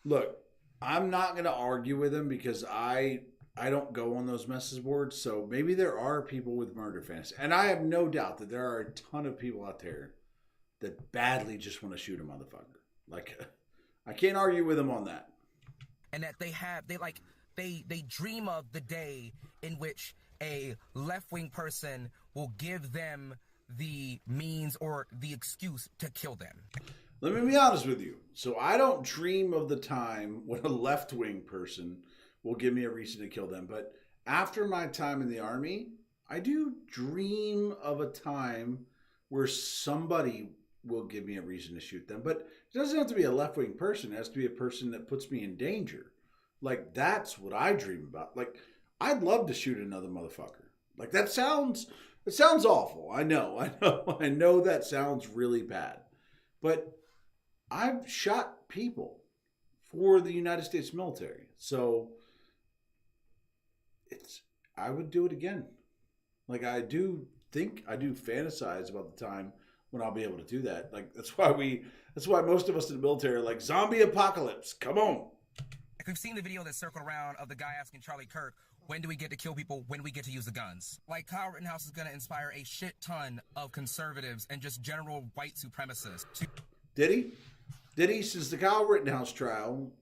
Look, I'm not going to argue with him because I don't go on those message boards, so maybe there are people with murder fantasies. And I have no doubt that there are a ton of people out there that badly just want to shoot a motherfucker. Like, I can't argue with him on that. And that they dream of the day in which a left-wing person will give them the means or the excuse to kill them. Let me be honest with you. So I don't dream of the time when a left-wing person will give me a reason to kill them. But after my time in the Army, I do dream of a time where somebody will give me a reason to shoot them. But it doesn't have to be a left-wing person. It has to be a person that puts me in danger. Like, that's what I dream about. Like, I'd love to shoot another motherfucker. Like, it sounds awful. I know that sounds really bad. But I've shot people for the United States military. So I would do it again. Like, I do fantasize about the time when I'll be able to do that. Like, that's why most of us in the military are like, zombie apocalypse, come on. Like, we've seen the video that circled around of the guy asking Charlie Kirk, when do we get to kill people? When do we get to use the guns? Like, Kyle Rittenhouse is going to inspire a shit ton of conservatives and just general white supremacists. Did he? Since the Kyle Rittenhouse trial,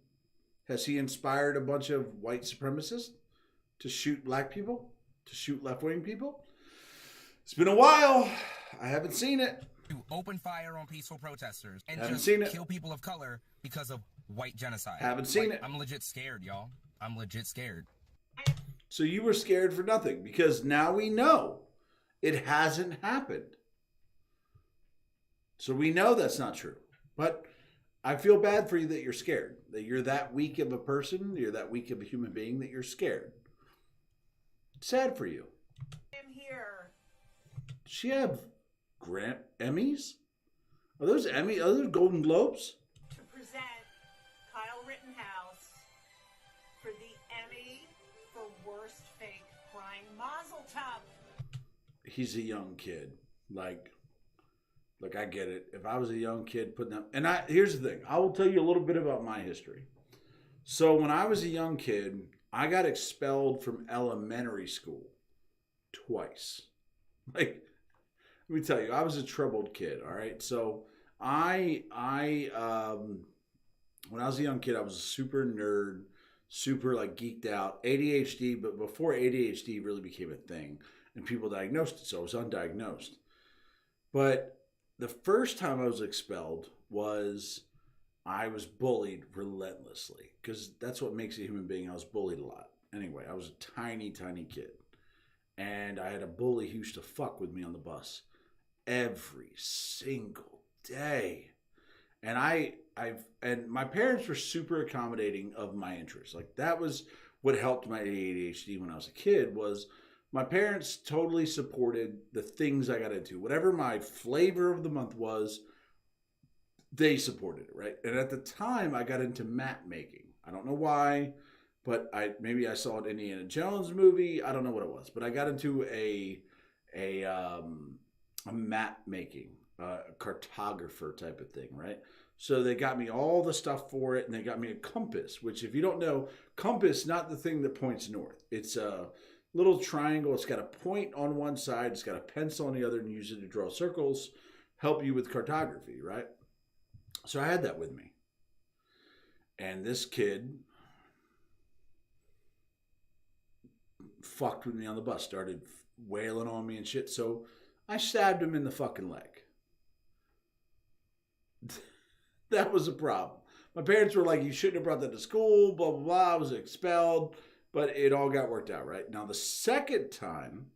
has he inspired a bunch of white supremacists to shoot black people? To shoot left-wing people? It's been a while. I haven't seen it. To open fire on peaceful protesters and Haven't just seen it. kill people of color because of white genocide. Haven't seen it. I'm legit scared, y'all. I'm legit scared. So you were scared for nothing because now we know it hasn't happened. So we know that's not true. But I feel bad for you that you're scared. That you're that weak of a person. You're that weak of a human being that you're scared. Sad for you. I'm here. Does she have Emmys? Are those Emmy? Are those Golden Globes? To present Kyle Rittenhouse for the Emmy for Worst Fake Crying Mazel Tov. He's a young kid. Like I get it. If I was a young kid putting up, and here's the thing. I will tell you a little bit about my history. So when I was a young kid, I got expelled from elementary school twice. Like, let me tell you, I was a troubled kid. All right. So when I was a young kid, I was a super nerd, super like geeked out, ADHD. But before ADHD really became a thing and people diagnosed it, so I was undiagnosed. But the first time I was expelled was I was bullied relentlessly because that's what makes a human being. I was bullied a lot. Anyway, I was a tiny, tiny kid. And I had a bully who used to fuck with me on the bus every single day. And and my parents were super accommodating of my interests. Like that was what helped my ADHD when I was a kid was my parents totally supported the things I got into. Whatever my flavor of the month was, they supported it, right? And at the time, I got into map making. I don't know why, but maybe I saw an Indiana Jones movie. I don't know what it was, but I got into a map making, a cartographer type of thing, right? So they got me all the stuff for it, and they got me a compass, which if you don't know, compass, not the thing that points north. It's a little triangle. It's got a point on one side. It's got a pencil on the other, and use it to draw circles, help you with cartography, right? So I had that with me. And this kid fucked with me on the bus, started wailing on me and shit. So I stabbed him in the fucking leg. That was a problem. My parents were like, you shouldn't have brought that to school, blah, blah, blah. I was expelled. But it all got worked out, right? Now, the second time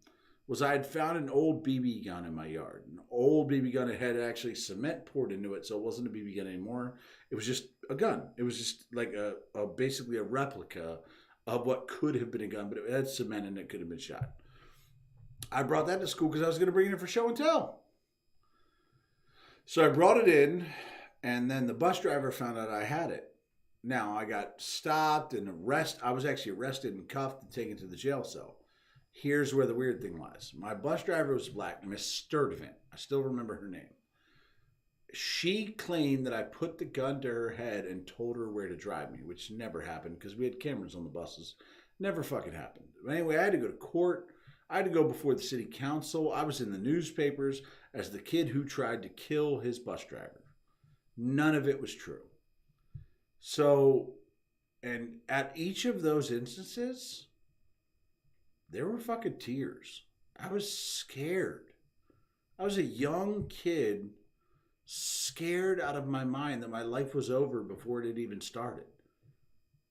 was I had found an old BB gun in my yard. An old BB gun. It had actually cement poured into it, so it wasn't a BB gun anymore. It was just a gun. It was just like basically a replica of what could have been a gun, but it had cement and it could have been shot. I brought that to school because I was going to bring it in for show and tell. So I brought it in, and then the bus driver found out I had it. Now, I got stopped and arrested. I was actually arrested and cuffed and taken to the jail cell. Here's where the weird thing lies. My bus driver was black, Miss Sturdivant. I still remember her name. She claimed that I put the gun to her head and told her where to drive me, which never happened because we had cameras on the buses. Never fucking happened. But anyway, I had to go to court. I had to go before the city council. I was in the newspapers as the kid who tried to kill his bus driver. None of it was true. So, and at each of those instances, there were fucking tears. I was scared. I was a young kid, scared out of my mind that my life was over before it had even started.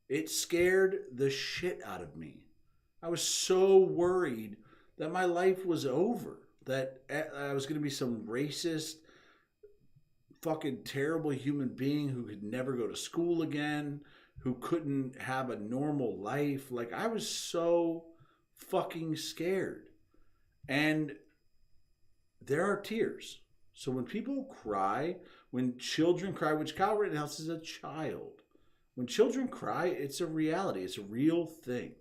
It scared the shit out of me. I was so worried that my life was over, that I was going to be some racist, fucking terrible human being who could never go to school again, who couldn't have a normal life. Like, I was so fucking scared. And there are tears. So when people cry, when children cry, which Kyle Rittenhouse is a child, when children cry, it's a reality. It's a real thing.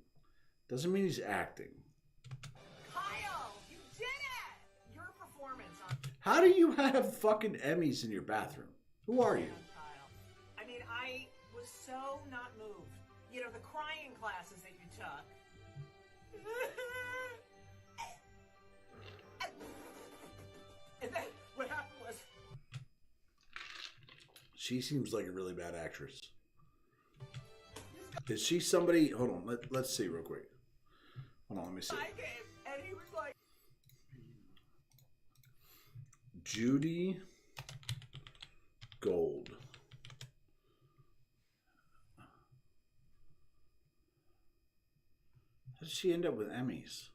Doesn't mean he's acting. Kyle, you did it! Your performance on How do you have fucking Emmys in your bathroom? Who are you? Kyle. I mean, I was so not moved. You know, the crying classes that you took. And then what happened was... She seems like a really bad actress. Is she somebody? Hold on. Let's see real quick. Hold on. Let me see. And he was like... Judy Gold. How did she end up with Emmys?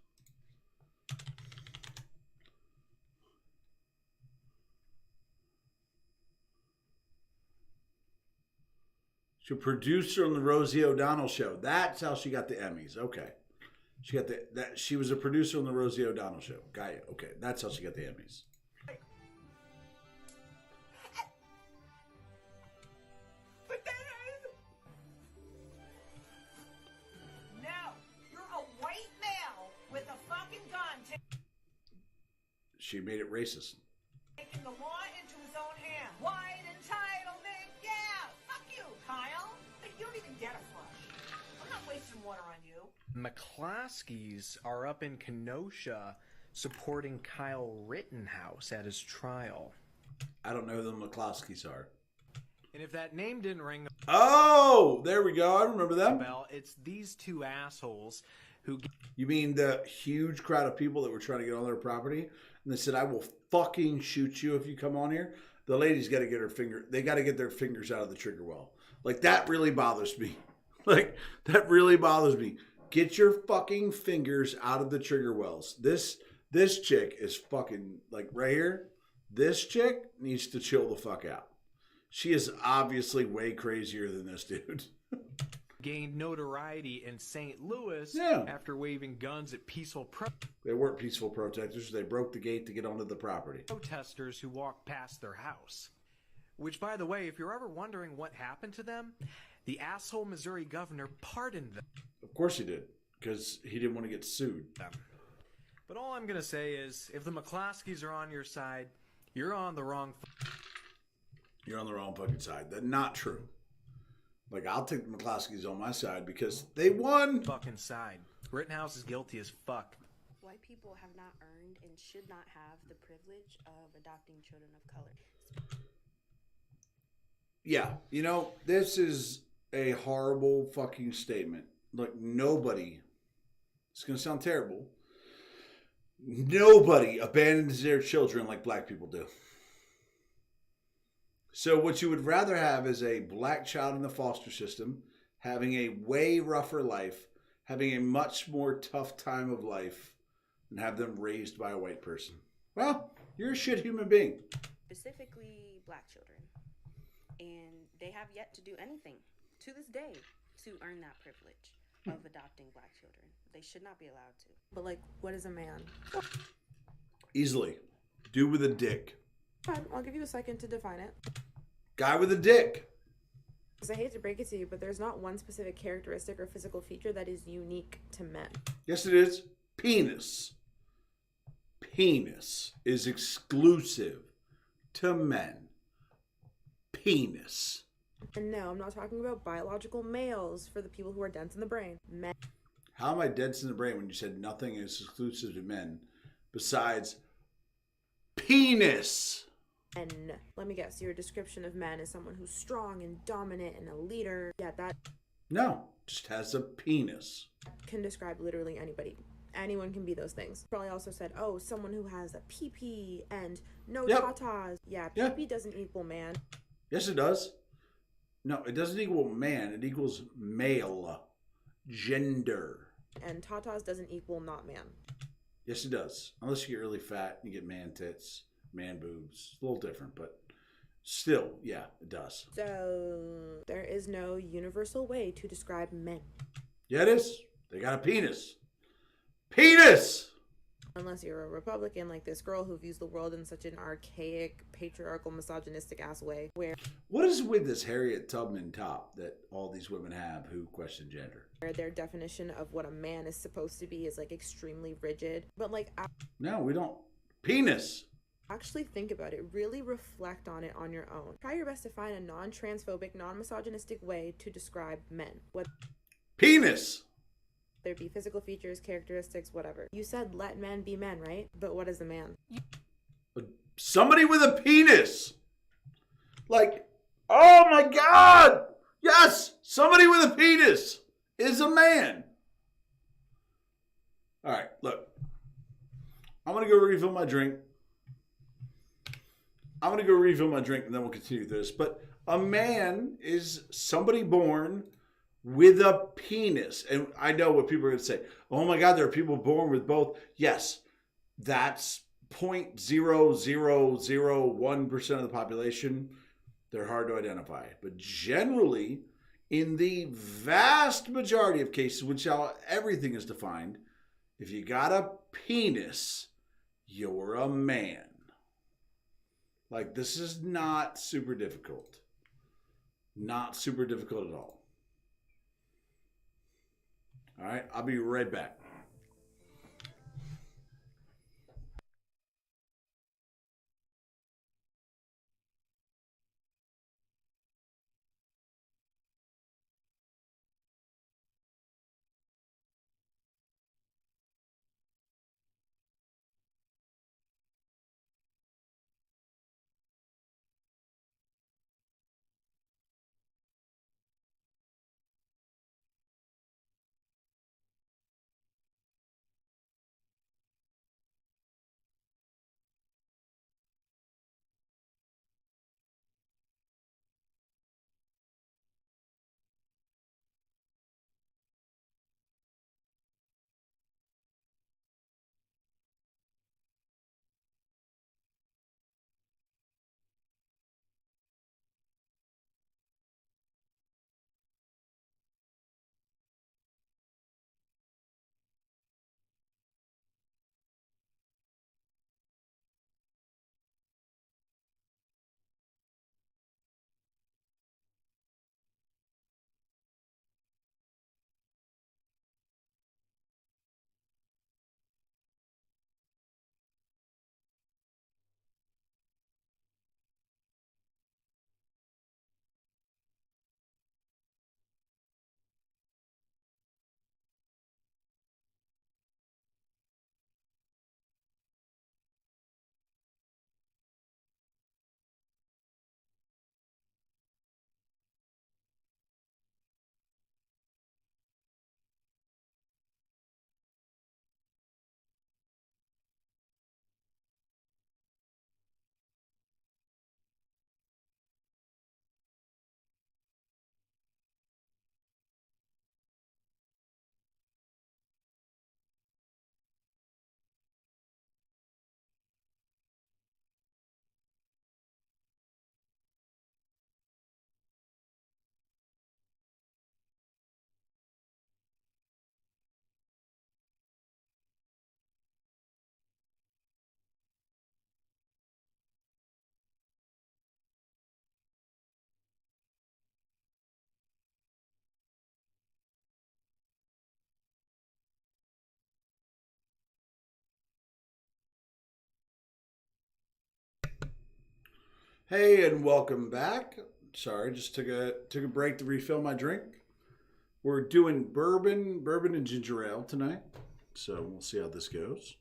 She's a producer on the Rosie O'Donnell show. That's how she got the Emmys. Okay. She got that she was a producer on the Rosie O'Donnell show. Got it. Okay. That's how she got the Emmys. No, you're a white male with a fucking gun She made it racist. taking the law into his own hands. White entitlement, yeah. Fuck you, Kyle. You don't even get a flush. I'm not wasting water on you. McCloskeys are up in Kenosha supporting Kyle Rittenhouse at his trial. I don't know who the McCloskeys are. And if that name didn't ring Oh, there we go. I remember the them. bell, it's these two assholes who... You mean the huge crowd of people that were trying to get on their property? And they said, I will fucking shoot you if you come on here. The lady's got to get her finger. They got to get their fingers out of the trigger well. Like, that really bothers me. Like, that really bothers me. Get your fucking fingers out of the trigger wells. This chick is fucking, like, right here. This chick needs to chill the fuck out. She is obviously way crazier than this dude. gained notoriety in St. Louis after waving guns at peaceful They weren't peaceful protesters. They broke the gate to get onto the property. protesters who walked past their house. Which, by the way, if you're ever wondering what happened to them, the asshole Missouri governor pardoned them. Of course he did, because he didn't want to get sued. But all I'm going to say is, if the McCloskeys are on your side, you're on the wrong... You're on the wrong fucking side. That's not true. Like, I'll take the McCloskeys on my side because they won. Fucking side. Rittenhouse is guilty as fuck. White people have not earned and should not have the privilege of adopting children of color. Yeah, you know, this is a horrible fucking statement. Like, nobody, it's going to sound terrible, nobody abandons their children like black people do. So what you would rather have is a black child in the foster system, having a way rougher life, having a much more tough time of life, and have them raised by a white person. Well, you're a shit human being. Specifically black children. And they have yet to do anything to this day to earn that privilege of adopting black children. They should not be allowed to. But like, what is a man? Easily. Dude with a dick. I'll give you a second to define it. Guy with a dick. Because I hate to break it to you, but there's not one specific characteristic or physical feature that is unique to men. Yes, it is. Penis. Penis is exclusive to men. Penis. And no, I'm not talking about biological males for the people who are dense in the brain. Men. How am I dense in the brain when you said nothing is exclusive to men besides penis? And let me guess, your description of men is someone who's strong and dominant and a leader. Yeah, that No, just has a penis. can describe literally anybody. Anyone can be those things. Probably also said, oh, someone who has a pee-pee and no tatas. Yeah, pee-pee doesn't equal man. Yes, it does. No, it doesn't equal man. It equals male. Gender. And tatas doesn't equal not man. Yes, it does. Unless you get really fat and you get man tits, man boobs. It's a little different, but still, yeah, it does. So there is no universal way to describe men. Yeah, it is. They got a penis. Penis! Unless you're a Republican like this girl who views the world in such an archaic, patriarchal, misogynistic ass way where What is with this Harriet Tubman top that all these women have who question gender? their definition of what a man is supposed to be is like extremely rigid. But like, No, we don't. Penis! actually think about it. Really reflect on it on your own. Try your best to find a non-transphobic, non-misogynistic way to describe men. Whether Penis! there be physical features, characteristics, whatever. You said let men be men, right? But what is a man? Somebody with a penis! Like, oh my God! Yes! Somebody with a penis is a man! Alright, look. I'm gonna go refill my drink. I'm going to go refill my drink and then we'll continue this. But a man is somebody born with a penis. And I know what people are going to say. Oh my God, there are people born with both. Yes, that's 0.0001% of the population. They're hard to identify. But generally, in the vast majority of cases, which how everything is defined, if you got a penis, you're a man. Like, this is not super difficult. Not super difficult at all. All right, I'll be right back. Hey, and welcome back. Sorry, just took a break to refill my drink. We're doing bourbon and ginger ale tonight, so we'll see how this goes.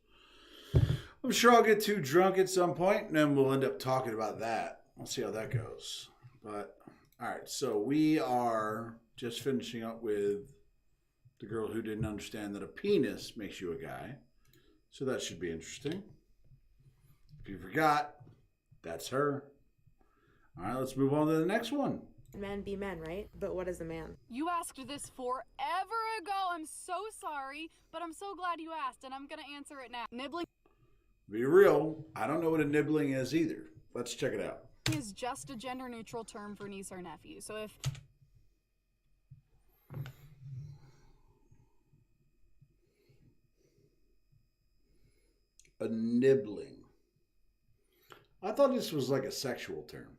I'm sure I'll get too drunk at some point, and then we'll end up talking about that. We'll see how that goes. But all right, so we are just finishing up with the girl who didn't understand that a penis makes you a guy, so that should be interesting. If you forgot, that's her. All right, let's move on to the next one. Men be men, right? But what is a man? You asked this forever ago. I'm so sorry, but I'm so glad you asked, and I'm gonna answer it now. Nibbling Be real, I don't know what a nibbling is either. Let's check it out. is just a gender-neutral term for niece or nephew. So if A nibbling. I thought this was like a sexual term.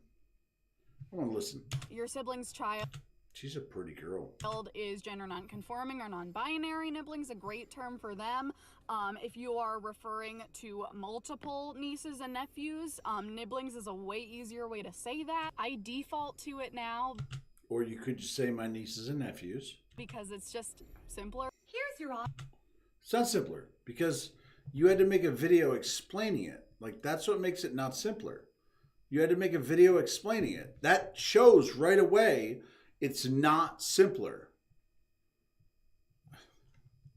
Come on, listen. your sibling's child She's a pretty girl. is gender non-conforming or non-binary, nibbling's a great term for them. If you are referring to multiple nieces and nephews, nibblings is a way easier way to say that. I default to it now Or you could just say my nieces and nephews. because it's just simpler. Here's your Sounds simpler because you had to make a video explaining it. Like, that's what makes it not simpler. You had to make a video explaining it. That shows right away it's not simpler.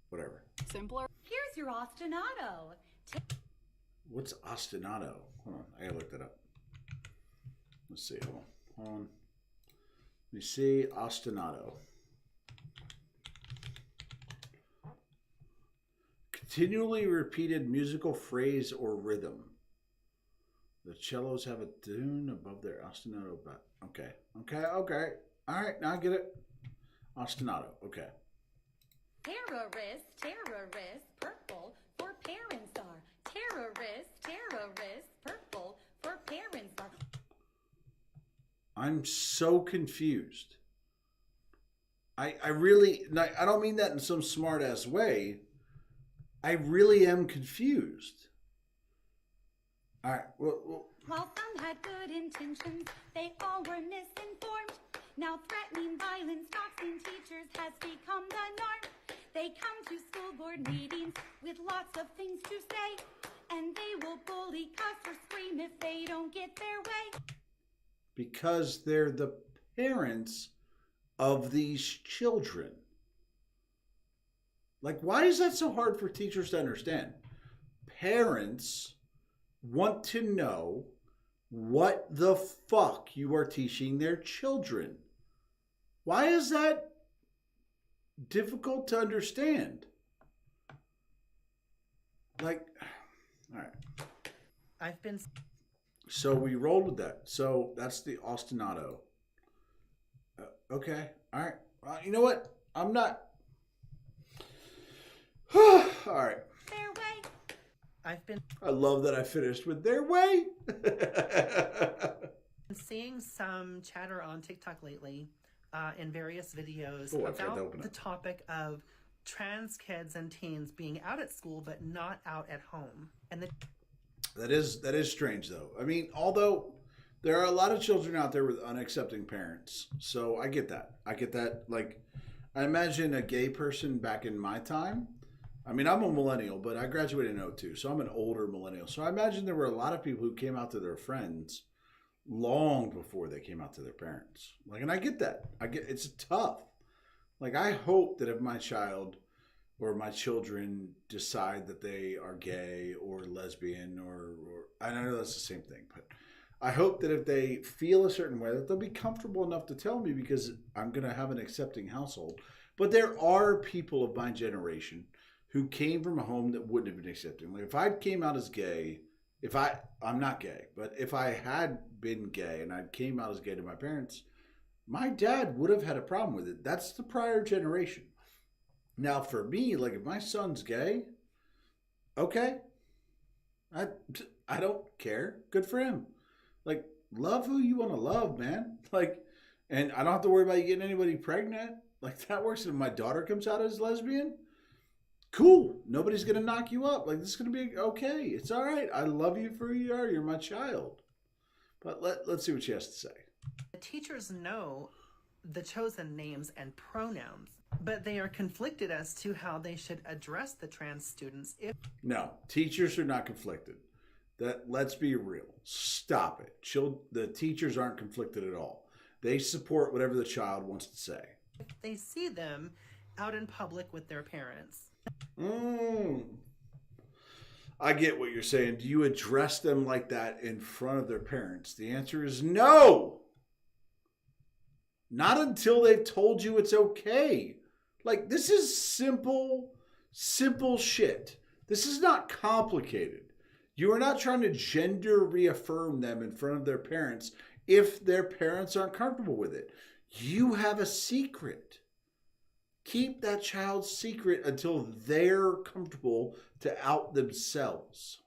Whatever. Simpler. Here's your ostinato. What's ostinato? Hold on, I gotta look that up. Let's see. Hold on. Let me see. Ostinato. Continually repeated musical phrase or rhythm. The cellos have a tune above their ostinato. But okay. All right, now I get it. Ostinato. Okay. Terrorist, purple for parents are. Terrorist, purple for parents are. I'm so confused. I really, I don't mean that in some smart ass way. I really am confused. All right. Well, While some had good intentions, they all were misinformed. Now threatening violence, doxing teachers has become the norm. They come to school board meetings with lots of things to say, and they will bully, cuss, or scream if they don't get their way. because they're the parents of these children. Like, why is that so hard for teachers to understand? Parents want to know what the fuck you are teaching their children. Why is that difficult to understand? Like, all right. I've been... So we rolled with that. So that's the ostinato. Okay. All right. You know what? I'm not... All right. Their way. I've been... I love that I finished with their way. seeing some chatter on TikTok lately in various videos about the topic of trans kids and teens being out at school but not out at home. And that is strange, though. I mean, although there are a lot of children out there with unaccepting parents, so I get that. Like, I imagine a gay person back in my time. I mean, I'm a millennial, but I graduated in 02, so I'm an older millennial. So I imagine there were a lot of people who came out to their friends long before they came out to their parents. Like, and I get that. It's tough. Like, I hope that if my child or my children decide that they are gay or lesbian or I know that's the same thing, but I hope that if they feel a certain way that they'll be comfortable enough to tell me, because I'm going to have an accepting household. But there are people of my generation who came from a home that wouldn't have been accepting. Like, if I came out as gay, I'm not gay, but if I had been gay and I came out as gay to my parents, my dad would have had a problem with it. That's the prior generation. Now, for me, like, if my son's gay, okay, I don't care. Good for him. Like, love who you want to love, man. Like, and I don't have to worry about you getting anybody pregnant. Like, that works. If my daughter comes out as lesbian, cool. Nobody's going to knock you up. Like, this is going to be okay. It's all right. I love you for who you are. You're my child. But let's see what she has to say. the teachers know the chosen names and pronouns, but they are conflicted as to how they should address the trans students. No, teachers are not conflicted. Let's be real. Stop it. The teachers aren't conflicted at all. They support whatever the child wants to say. If they see them out in public with their parents. I get what you're saying. Do you address them like that in front of their parents? The answer is no. Not until they've told you it's okay. Like, this is simple shit. This is not complicated. You are not trying to gender reaffirm them in front of their parents if their parents aren't comfortable with it. You have a secret. Keep that child's secret until they're comfortable to out themselves.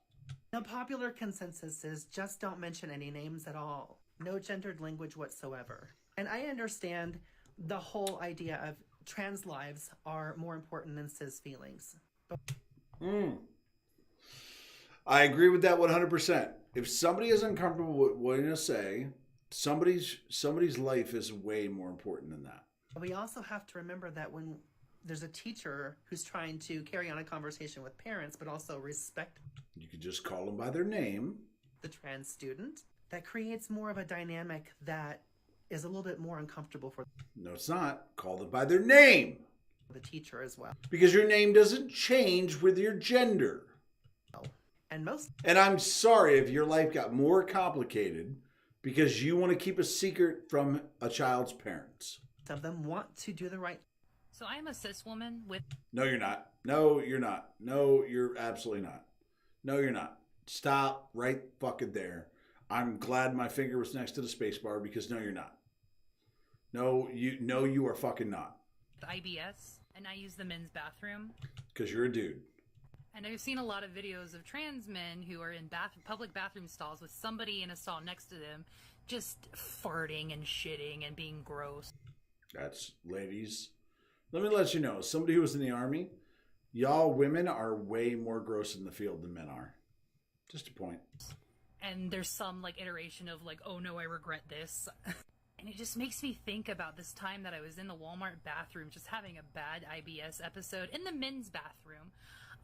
The popular consensus is just don't mention any names at all. No gendered language whatsoever. And I understand the whole idea of trans lives are more important than cis feelings. I agree with that 100%. If somebody is uncomfortable with what you're going to say, somebody's life is way more important than that. We also have to remember that when there's a teacher who's trying to carry on a conversation with parents, but also respect... You could just call them by their name. ...the trans student, that creates more of a dynamic that is a little bit more uncomfortable for... No, it's not. Call them by their name. ...the teacher as well. Because your name doesn't change with your gender. And I'm sorry if your life got more complicated because you want to keep a secret from a child's parents. Some of them want to do the right. So I am a cis woman with. No, you're not. No, you're not. No, you're absolutely not. No, you're not. Stop right fucking there. I'm glad my finger was next to the space bar because no, you're not. No, you are fucking not. IBS, and I use the men's bathroom. Because you're a dude. And I've seen a lot of videos of trans men who are in public bathroom stalls with somebody in a stall next to them just farting and shitting and being gross. That's, ladies, let me let you know, somebody who was in the Army, y'all women are way more gross in the field than men are. Just a point. And there's some like iteration of like, oh no, I regret this. And it just makes me think about this time that I was in the Walmart bathroom just having a bad IBS episode in the men's bathroom.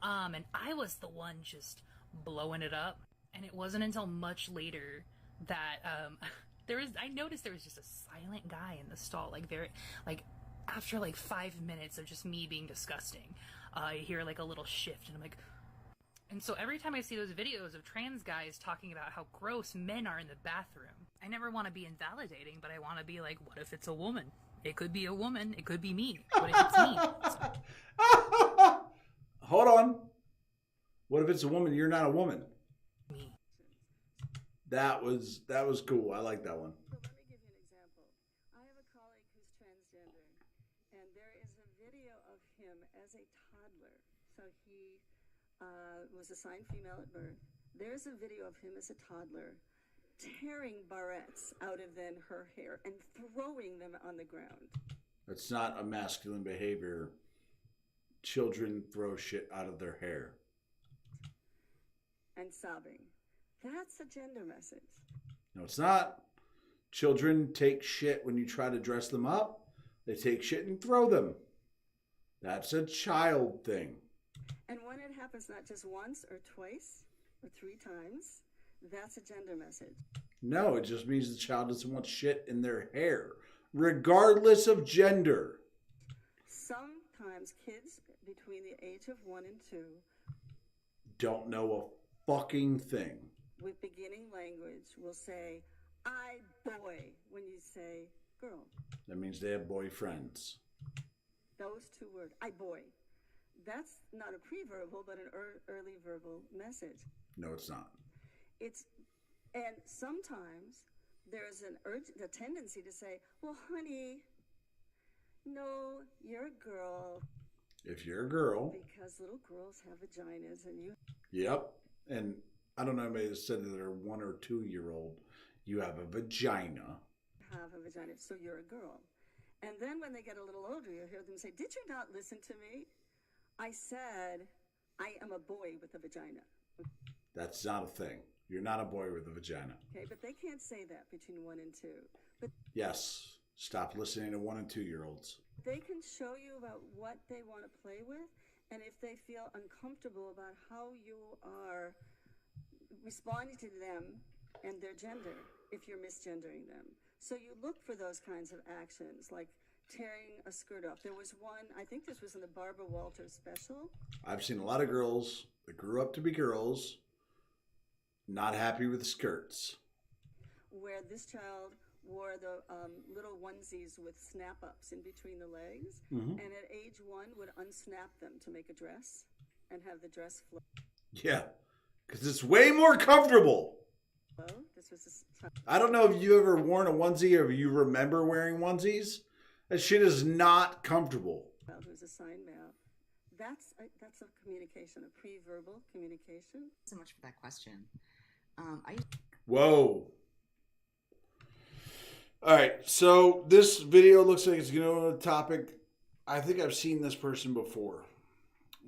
And I was the one just blowing it up. And it wasn't until much later that I noticed there was just a silent guy in the stall. Like after like 5 minutes of just me being disgusting, I hear like a little shift and I'm like, and so every time I see those videos of trans guys talking about how gross men are in the bathroom, I never want to be invalidating, but I want to be like, what if it's a woman? It could be a woman. It could be me. What if it's me? Hold on. What if it's a woman? You're not a woman. Me. That was cool. I like that one. So let me give you an example. I have a colleague who's transgender, and there is a video of him as a toddler. So he was assigned female at birth. There's a video of him as a toddler tearing barrettes out of then her hair and throwing them on the ground. That's not a masculine behavior. Children throw shit out of their hair. And sobbing. That's a gender message. No, it's not. Children take shit when you try to dress them up. They take shit and throw them. That's a child thing. And when it happens not just once or twice or 3 times, that's a gender message. No, it just means the child doesn't want shit in their hair, regardless of gender. Sometimes kids between the age of 1 and 2 don't know a fucking thing. With beginning language will say, I boy, when you say girl. That means they have boyfriends. Those 2 words, I boy. That's not a pre-verbal, but an early verbal message. No, it's not. And sometimes there's a tendency to say, well, honey, no, you're a girl. If you're a girl. Because little girls have vaginas and you. Yep. And I don't know anybody that said that they're 1 or 2 year old. You have a vagina. Have a vagina, so you're a girl. And then when they get a little older, you'll hear them say, did you not listen to me? I said, I am a boy with a vagina. That's not a thing. You're not a boy with a vagina. Okay, but they can't say that between 1 and 2. But yes, stop listening to 1 and 2 year olds. They can show you about what they want to play with, and if they feel uncomfortable about how you are responding to them and their gender, if you're misgendering them. So you look for those kinds of actions, like tearing a skirt off. There was one, I think this was in the Barbara Walters special. I've seen a lot of girls that grew up to be girls, not happy with skirts. Where this child wore the little onesies with snap-ups in between the legs, and at age 1 would unsnap them to make a dress and have the dress flow. Yeah, because it's way more comfortable. This was I don't know if you ever worn a onesie or if you remember wearing onesies. That shit is not comfortable. Child who's assigned male. That's a communication, a pre-verbal communication. So much for that question. Whoa. All right, so this video looks like it's going to go on a topic. I think I've seen this person before.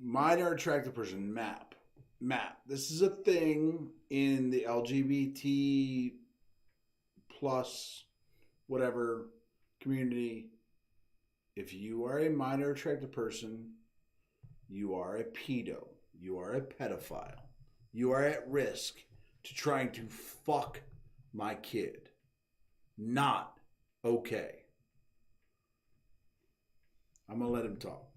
Minor attracted person, MAP. MAP. This is a thing in the LGBT plus whatever community. If you are a minor attracted person, you are a pedo. You are a pedophile. You are at risk to trying to fuck my kid. Not okay. I'm going to let him talk.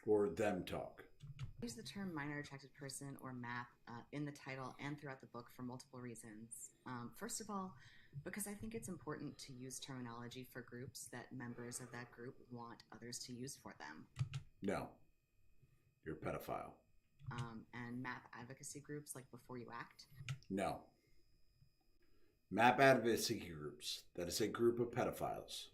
Or them talk. I use the term minor attracted person or MAP in the title and throughout the book for multiple reasons. First of all, because I think it's important to use terminology for groups that members of that group want others to use for them. No. You're a pedophile. And MAP advocacy groups like Before You Act. No. MAP advocacy groups, that is a group of pedophiles.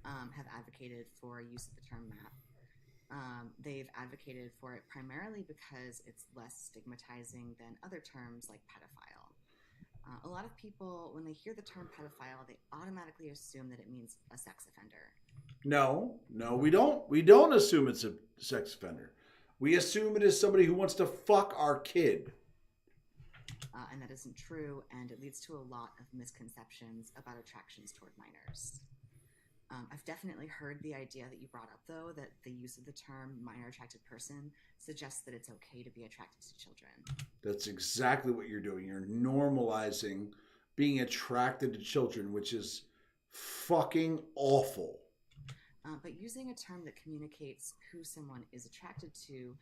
Have advocated for use of the term MAP. They've advocated for it primarily because it's less stigmatizing than other terms like pedophile. A lot of people, when they hear the term pedophile, they automatically assume that it means a sex offender. No, we don't. We don't assume it's a sex offender. We assume it is somebody who wants to fuck our kid. And that isn't true, and it leads to a lot of misconceptions about attractions toward minors. I've definitely heard the idea that you brought up, though, that the use of the term minor attracted person suggests that it's okay to be attracted to children. That's exactly what you're doing. You're normalizing being attracted to children, which is fucking awful. But using a term that communicates who someone is attracted to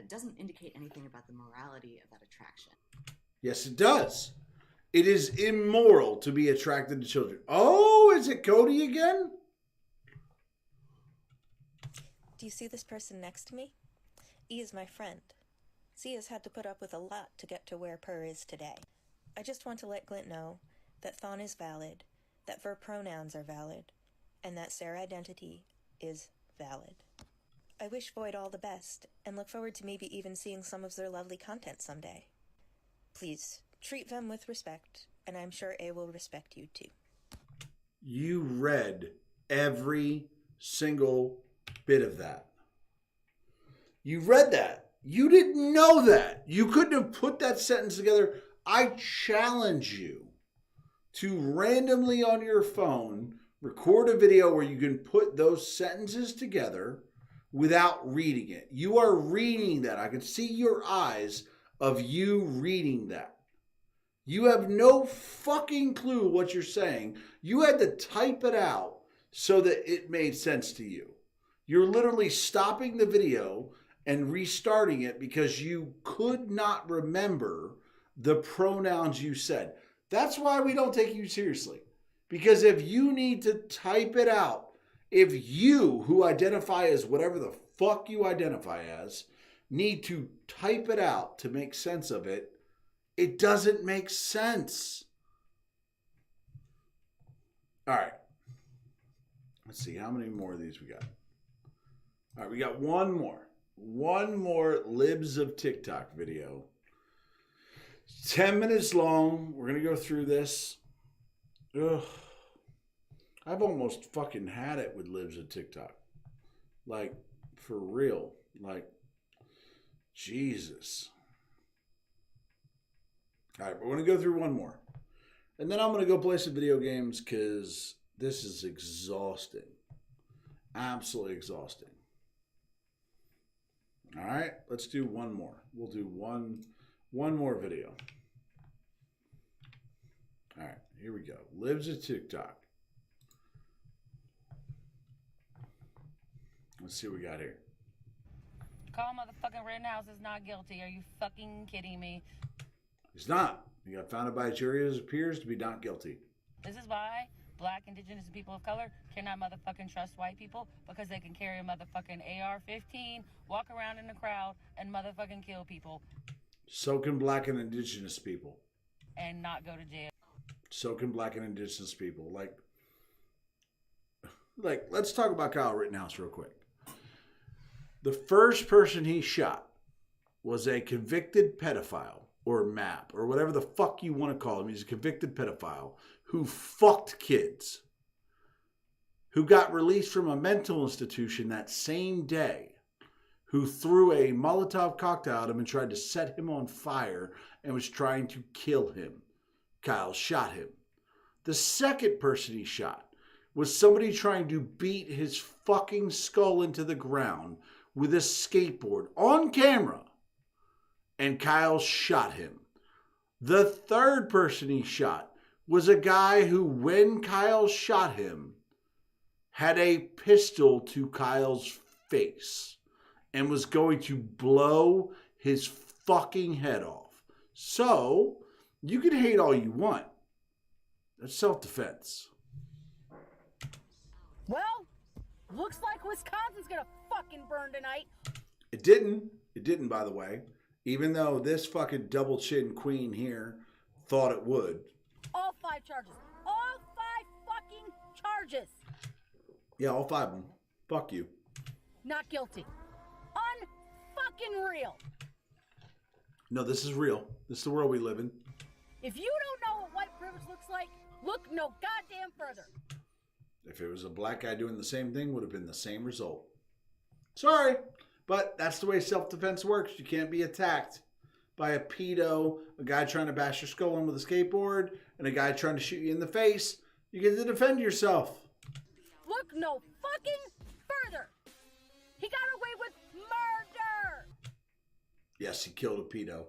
doesn't indicate anything about the morality of that attraction. Yes, it does. It is immoral to be attracted to children. Oh, is it Cody again? Do you see this person next to me? E is my friend. C has had to put up with a lot to get to where Per is today. I just want to let Glint know that Thon is valid, that ver pronouns are valid, and that Sarah identity is valid. I wish Void all the best, and look forward to maybe even seeing some of their lovely content someday. Please, treat them with respect, and I'm sure A will respect you too. You read every single bit of that. You read that. You didn't know that. You couldn't have put that sentence together. I challenge you to randomly on your phone record a video where you can put those sentences together without reading it. You are reading that. I can see your eyes of you reading that. You have no fucking clue what you're saying. You had to type it out so that it made sense to you. You're literally stopping the video and restarting it because you could not remember the pronouns you said. That's why we don't take you seriously. Because if you need to type it out, if you, who identify as whatever the fuck you identify as, need to type it out to make sense of it, it doesn't make sense. All right. Let's see, how many more of these we got? All right, we got one more. One more Libs of TikTok video. 10 minutes long. We're going to go through this. Ugh. I've almost fucking had it with Libs of TikTok. Like, for real. Like, Jesus. All right, we're going to go through one more. And then I'm going to go play some video games because this is exhausting. Absolutely exhausting. All right, let's do one more. We'll do one more video. All right, here we go. Libs of TikTok. Let's see what we got here. Call motherfucking Rittenhouse is not guilty. Are you fucking kidding me? He's not. He got found by a jury as appears to be not guilty. This is why Black, Indigenous, and people of color cannot motherfucking trust white people because they can carry a motherfucking AR-15, walk around in the crowd, and motherfucking kill people. So can Black and Indigenous people. And not go to jail. So can Black and Indigenous people. Like, let's talk about Kyle Rittenhouse real quick. The first person he shot was a convicted pedophile, or MAP, or whatever the fuck you want to call him. He's a convicted pedophile who fucked kids, who got released from a mental institution that same day, who threw a Molotov cocktail at him and tried to set him on fire and was trying to kill him. Kyle shot him. The second person he shot was somebody trying to beat his fucking skull into the ground with a skateboard on camera, and Kyle shot him. The third person he shot was a guy who, when Kyle shot him, had a pistol to Kyle's face and was going to blow his fucking head off. So, you can hate all you want. That's self-defense. Well, looks like Wisconsin's gonna fucking burn tonight. It didn't. It didn't, by the way. Even though this fucking double chin queen here thought it would. All 5 charges. All 5 fucking charges. Yeah, all 5 of them. Fuck you. Not guilty. Unfucking real. No, this is real. This is the world we live in. If you don't know what white privilege looks like, look no goddamn further. If it was a black guy doing the same thing, would have been the same result. Sorry, but that's the way self-defense works. You can't be attacked by a pedo, a guy trying to bash your skull in with a skateboard, and a guy trying to shoot you in the face. You get to defend yourself. Look no fucking further. He got away with murder. Yes, he killed a pedo.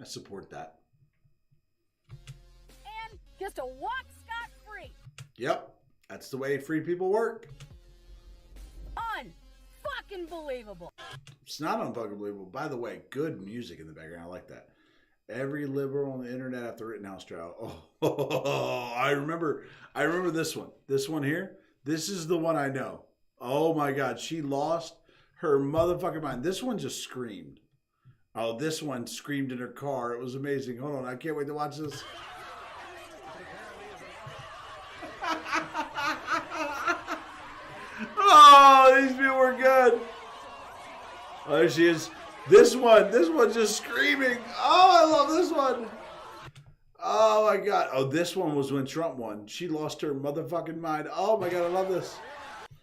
I support that. And gets to walk scot-free. Yep, that's the way free people work. Unfucking believable. It's not unfucking believable. By the way, good music in the background. I like that. Every liberal on the internet after Rittenhouse trial. Oh, I remember this one. This one here. This is the one I know. Oh my God, she lost her motherfucking mind. This one just screamed. Oh, this one screamed in her car. It was amazing. Hold on, I can't wait to watch this. Oh, these people were good. Oh, there she is. This one just screaming. Oh, I love this one. Oh my God. Oh, this one was when Trump won. She lost her motherfucking mind. Oh my God, I love this.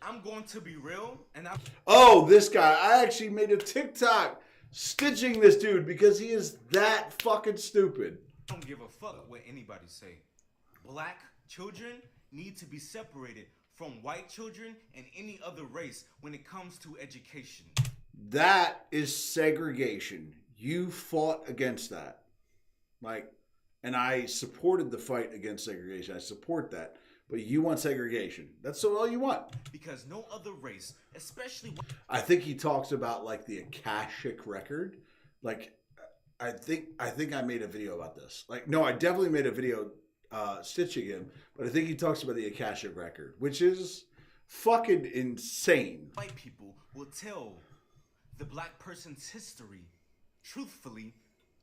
I'm going to be real, and I'm... Oh, this guy. I actually made a TikTok stitching this dude because he is that fucking stupid. I don't give a fuck what anybody say. Black children need to be separated from white children and any other race when it comes to education. That is segregation. You fought against that. And I supported the fight against segregation. I support that. But you want segregation. That's all you want. Because no other race, especially... I think he talks about the Akashic record. I think I made a video about this. No, I definitely made a video stitching him. But I think he talks about the Akashic record, which is fucking insane. White people will tell the black person's history truthfully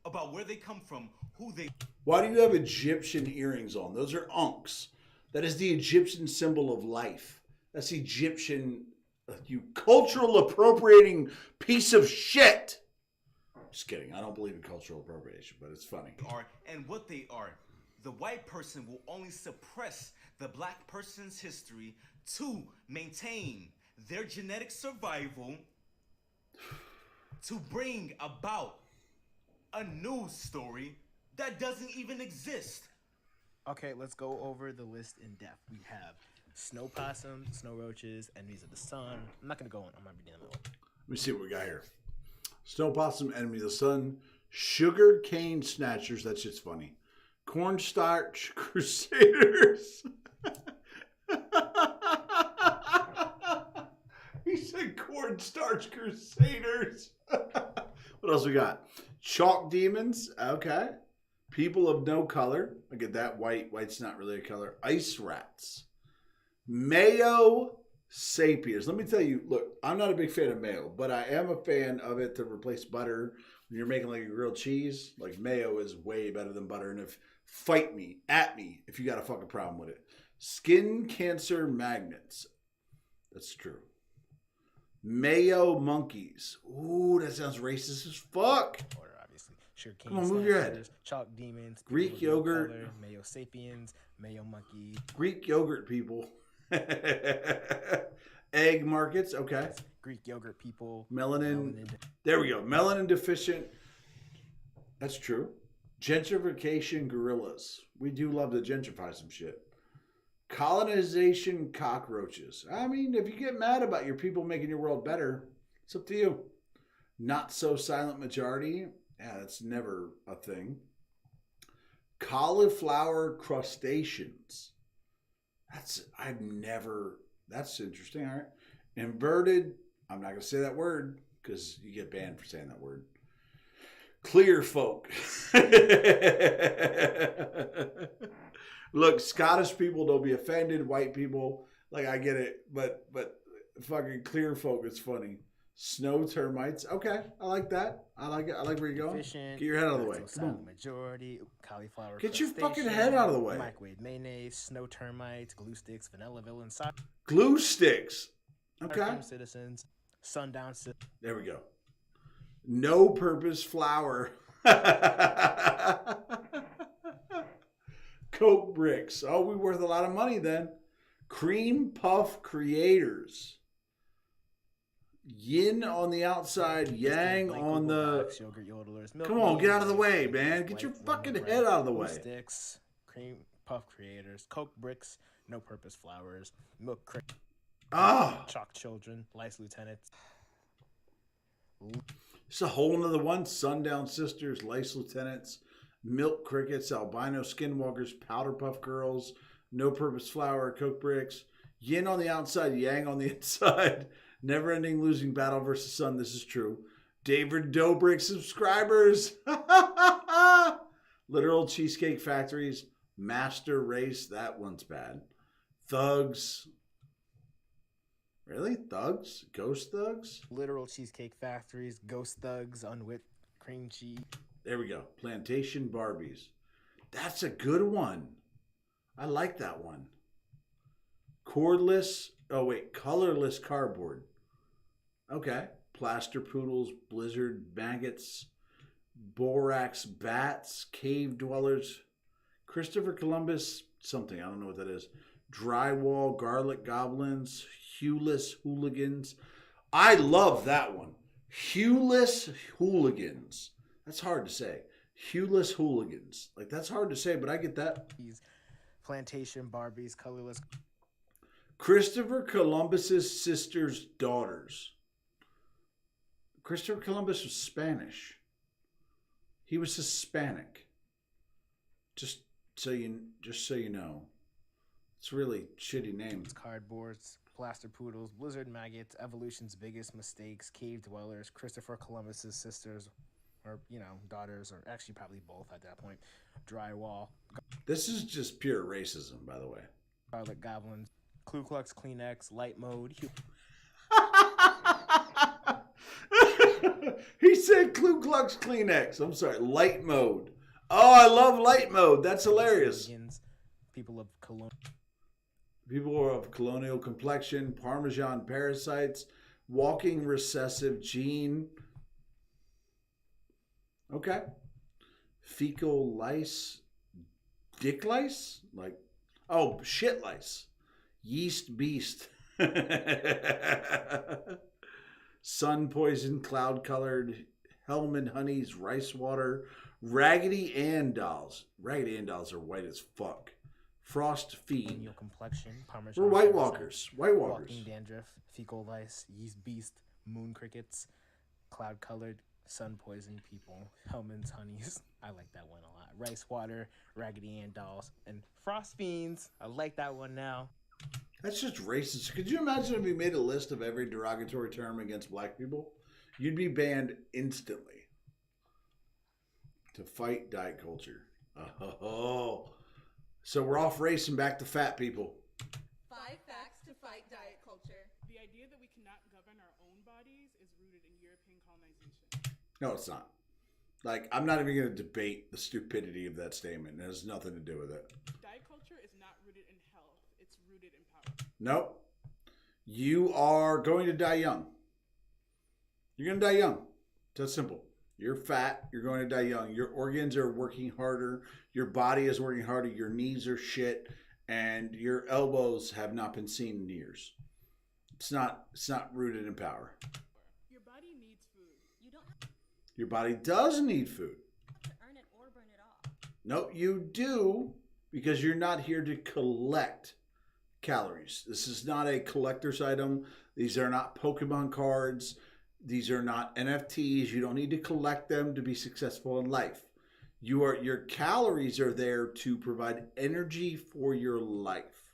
about where they come from, who they... Why do you have Egyptian earrings on? Those are unks. That is the Egyptian symbol of life. That's Egyptian, you cultural appropriating piece of shit. Just kidding. I don't believe in cultural appropriation, but it's funny. And what they are. The white person will only suppress the black person's history to maintain their genetic survival, to bring about a news story that doesn't even exist. Okay, let's go over the list in depth. We have snow possums, snow roaches, enemies of the sun. I'm not going to go on. I'm going to be in the middle. Let me see what we got here. Snow possum, enemy of the sun, sugar cane snatchers. That shit's funny. Cornstarch crusaders. He said cornstarch crusaders. What else we got? Chalk demons. Okay. People of no color. I get that. White's not really a color. Ice rats. Mayo sapiens. Let me tell you, look, I'm not a big fan of mayo, but I am a fan of it to replace butter. When you're making a grilled cheese, mayo is way better than butter. And fight me, at me, if you got a fucking problem with it. Skin cancer magnets. That's true. Mayo monkeys. Ooh, that sounds racist as fuck. Order, obviously. Sugarcane Come on, move your head. Chalk demons. Greek yogurt. Color, Mayo sapiens. Mayo monkey. Greek yogurt people. Egg markets. Okay. Greek yogurt people. Melanin. There we go. Melanin deficient. That's true. Gentrification gorillas. We do love to gentrify some shit. Colonization cockroaches. I mean, if you get mad about your people making your world better, it's up to you. Not so silent majority. Yeah, that's never a thing. Cauliflower crustaceans. That's interesting. All right. Inverted. I'm not going to say that word because you get banned for saying that word. Clear folk. Look, Scottish people, don't be offended. White people, like, I get it, but fucking clear folk, it's funny. Snow termites. Okay, I like that. I like it. I like where you're going. Efficient, Get your head out of the way. mental Come on. silent majority, cauliflower. Get your fucking crustacean, head out of the way. Microwave mayonnaise, snow termites, glue sticks, vanilla villain, Glue sticks. Okay. Citizens, sundown. There we go. No purpose flour. Coke bricks. Oh, we worth a lot of money then. Cream puff creators. Yin on the outside, yang on the. Yogurt yodelers, milk Come on, get out of the beans, way, man. Get your fucking head out of the glue way. Sticks, cream puff creators, Coke bricks, no purpose flowers, milk crick. Chalk children, lice lieutenants. It's a whole nother one. Sundown Sisters, Lice Lieutenants, Milk Crickets, Albino Skinwalkers, Powder Puff Girls, No Purpose Flower, Coke Bricks, Yin on the outside, Yang on the inside, Never Ending Losing Battle versus Sun. This is true. David Dobrik subscribers. Literal Cheesecake Factories, Master Race. That one's bad. Thugs. Really? Thugs? Ghost Thugs? Literal Cheesecake Factories, Ghost Thugs, Unwhipped Cream Cheese. There we go. Plantation Barbies. That's a good one. I like that one. Cordless. Oh, wait. Colorless cardboard. Okay. Plaster Poodles, Blizzard Maggots, Borax Bats, Cave Dwellers, Christopher Columbus, something. I don't know what that is. Drywall, Garlic Goblins, Hueless Hooligans. I love that one. Hueless Hooligans. That's hard to say. Hueless Hooligans. Like, that's hard to say, but I get that. Plantation Barbies, colorless. Christopher Columbus's sister's daughters. Christopher Columbus was Spanish. He was Hispanic. Just so you know. It's a really shitty name. Cardboards, Plaster Poodles, Blizzard Maggots, Evolution's Biggest Mistakes, Cave Dwellers, Christopher Columbus's sisters, or, daughters, or actually probably both at that point. Drywall. This is just pure racism, by the way. Garlic Goblins, Ku Klux Kleenex, Light Mode. He said Ku Klux Kleenex. I'm sorry, Light Mode. Oh, I love Light Mode. That's hilarious. People of Cologne. People of colonial complexion, Parmesan parasites, walking recessive gene. Okay. Fecal lice. Dick lice? Like, oh, shit lice. Yeast beast. Sun poison, cloud colored, Hellman honeys, rice water, Raggedy Ann dolls. Raggedy Ann dolls are white as fuck. Frost fiend. Your complexion, Parmesan. We're White Walkers. White Walkers. Walking dandruff, fecal lice, yeast beast, moon crickets, cloud colored, sun poisoned people, Hellman's honeys. I like that one a lot. Rice water, Raggedy Ann dolls, and frost fiends. I like that one now. That's just racist. Could you imagine if we made a list of every derogatory term against black people? You'd be banned instantly. To fight diet culture. Oh. So we're off race and back to fat people. 5 facts to fight diet culture. The idea that we cannot govern our own bodies is rooted in European colonization. No, it's not. Like, I'm not even going to debate the stupidity of that statement. It has nothing to do with it. Diet culture is not rooted in health. It's rooted in power. Nope. You are going to die young. You're going to die young. It's that simple. You're fat. You're going to die young. Your organs are working harder. Your body is working harder. Your knees are shit. And your elbows have not been seen in years. It's not rooted in power. Your body needs food. You don't have Your body does need food. to earn it or burn it off. No, you do, because you're not here to collect calories. This is not a collector's item. These are not Pokemon cards. These are not NFTs. You don't need to collect them to be successful in life. Your calories are there to provide energy for your life.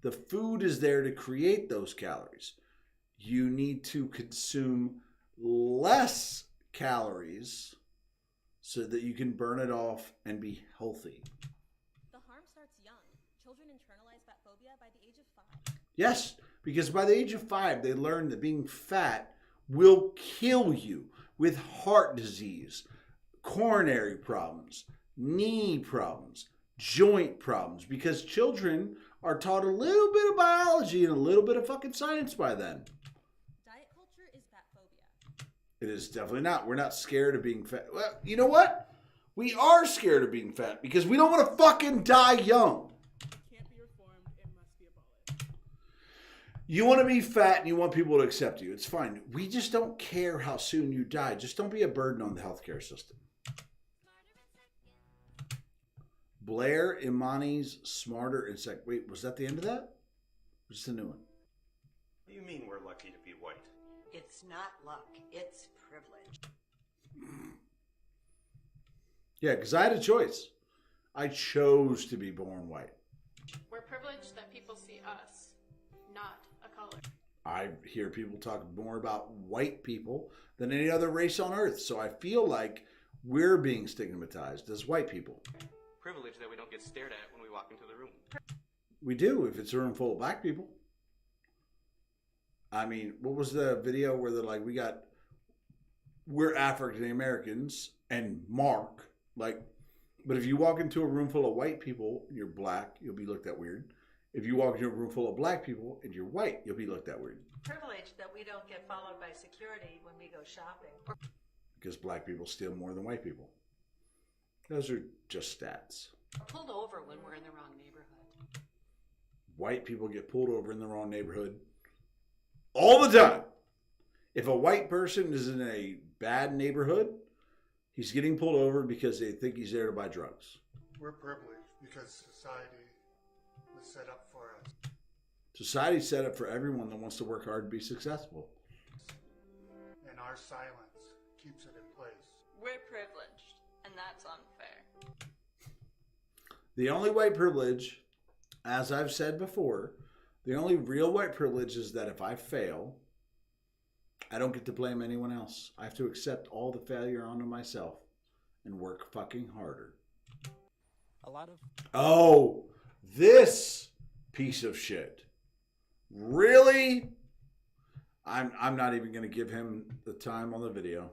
The food is there to create those calories. You need to consume less calories so that you can burn it off and be healthy. The harm starts young. Yes, because by the age of 5, they learn that being fat will kill you with heart disease, coronary problems, knee problems, joint problems, because children are taught a little bit of biology and a little bit of fucking science by then. Diet culture is fat phobia. It is definitely not. We're not scared of being fat. Well, you know what? We are scared of being fat because we don't want to fucking die young. Can't be reformed, it must be abolished. You want to be fat and you want people to accept you. It's fine. We just don't care how soon you die. Just don't be a burden on the healthcare system. Blair Imani's Smarter and Sec. Wait, was that the end of that? Or just a new one? What do you mean we're lucky to be white? It's not luck, it's privilege. Yeah, because I had a choice. I chose to be born white. We're privileged that people see us, not a color. I hear people talk more about white people than any other race on earth. So I feel like we're being stigmatized as white people. Privilege that we don't get stared at when we walk into the room. We do if it's a room full of black people. I mean, what was the video where they're like, we're African Americans and Mark, like, but if you walk into a room full of white people and you're black, you'll be looked at weird. If you walk into a room full of black people and you're white, you'll be looked at weird. Privilege that we don't get followed by security when we go shopping. Because black people steal more than white people. Those are just stats. Or pulled over when we're in the wrong neighborhood. White people get pulled over in the wrong neighborhood all the time. If a white person is in a bad neighborhood, he's getting pulled over because they think he's there to buy drugs. We're privileged because society was set up for us. Society's set up for everyone that wants to work hard and be successful. And our silence keeps it in place. We're privileged, and that's unfair. The only white privilege, as I've said before, the only real white privilege is that if I fail, I don't get to blame anyone else. I have to accept all the failure onto myself and work fucking harder. A lot of... Oh, this piece of shit. Really? I'm not even going to give him the time on the video.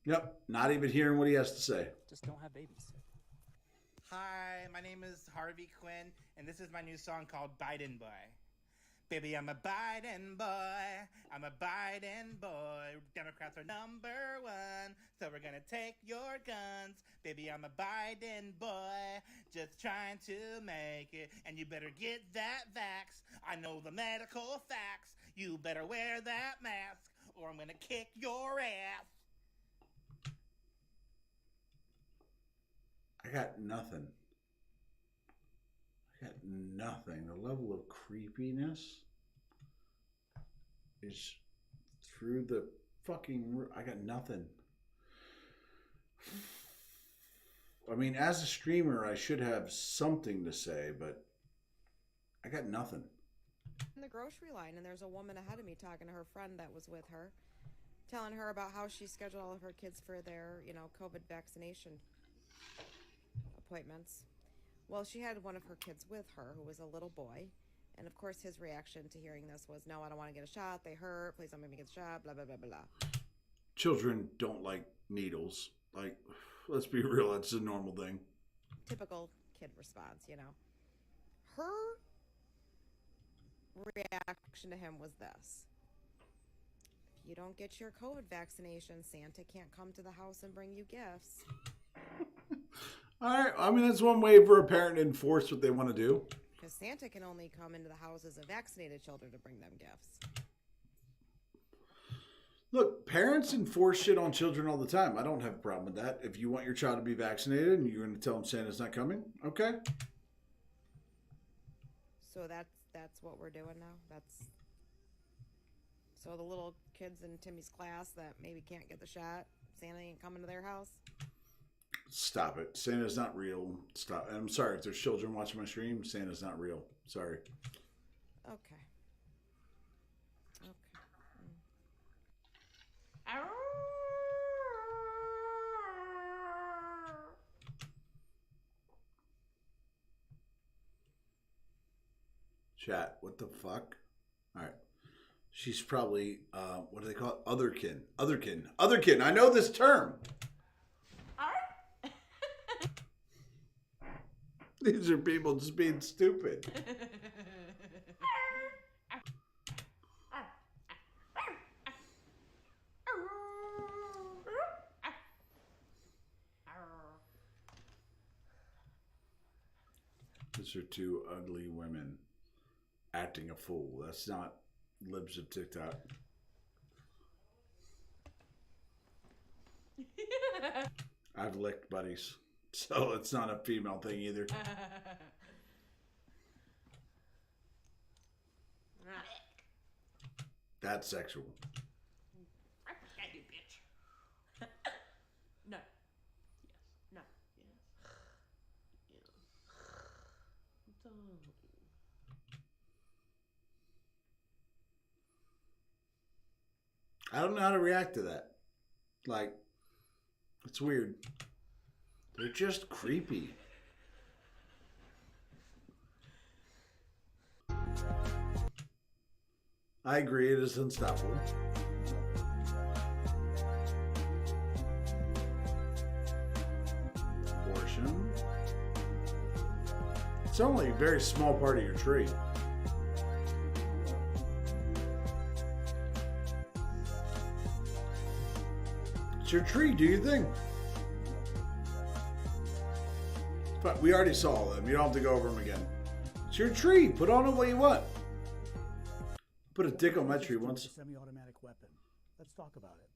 Yep, not even hearing what he has to say. Just don't have babies. Hi, my name is Harvey Quinn, and this is my new song called Biden Boy. Baby, I'm a Biden boy. I'm a Biden boy. Democrats are number one, so we're gonna take your guns. Baby, I'm a Biden boy, just trying to make it. And you better get that vax. I know the medical facts. You better wear that mask, or I'm gonna kick your ass. I got nothing. I got nothing. The level of creepiness is through the fucking roof. I got nothing. I mean, as a streamer, I should have something to say, but I got nothing. In the grocery line, and there's a woman ahead of me talking to her friend that was with her, telling her about how she scheduled all of her kids for their, COVID vaccination appointments. Well, she had one of her kids with her who was a little boy, and of course his reaction to hearing this was, no, I don't want to get a shot, they hurt, please don't make me get a shot, blah blah blah blah. Children don't like needles. Like, let's be real, that's a normal thing. Typical kid response. Her reaction to him was this: if you don't get your COVID vaccination, Santa can't come to the house and bring you gifts. All right. I mean, that's one way for a parent to enforce what they want to do. Because Santa can only come into the houses of vaccinated children to bring them gifts. Look, parents enforce shit on children all the time. I don't have a problem with that. If you want your child to be vaccinated and you're going to tell them Santa's not coming, okay. So that's what we're doing now? So the little kids in Timmy's class that maybe can't get the shot, Santa ain't coming to their house? Stop it. Santa's not real. Stop. I'm sorry if there's children watching my stream. Santa's not real. Sorry. Okay. Chat. What the fuck? All right. She's probably, what do they call it? Otherkin. Otherkin. Otherkin. I know this term. These are people just being stupid. These are two ugly women acting a fool. That's not Libs of TikTok. I've licked buddies, so it's not a female thing either. That's sexual. You bitch. No. Yes. No. Yes. I don't know how to react to that. Like, it's weird. They're just creepy. I agree, it is unstoppable. Abortion. It's only a very small part of your tree. It's your tree, do you think? But we already saw them. You don't have to go over them again. It's your tree. Put on it what you want. Put a dick on my tree once. Semi-automatic weapon. Let's talk about it.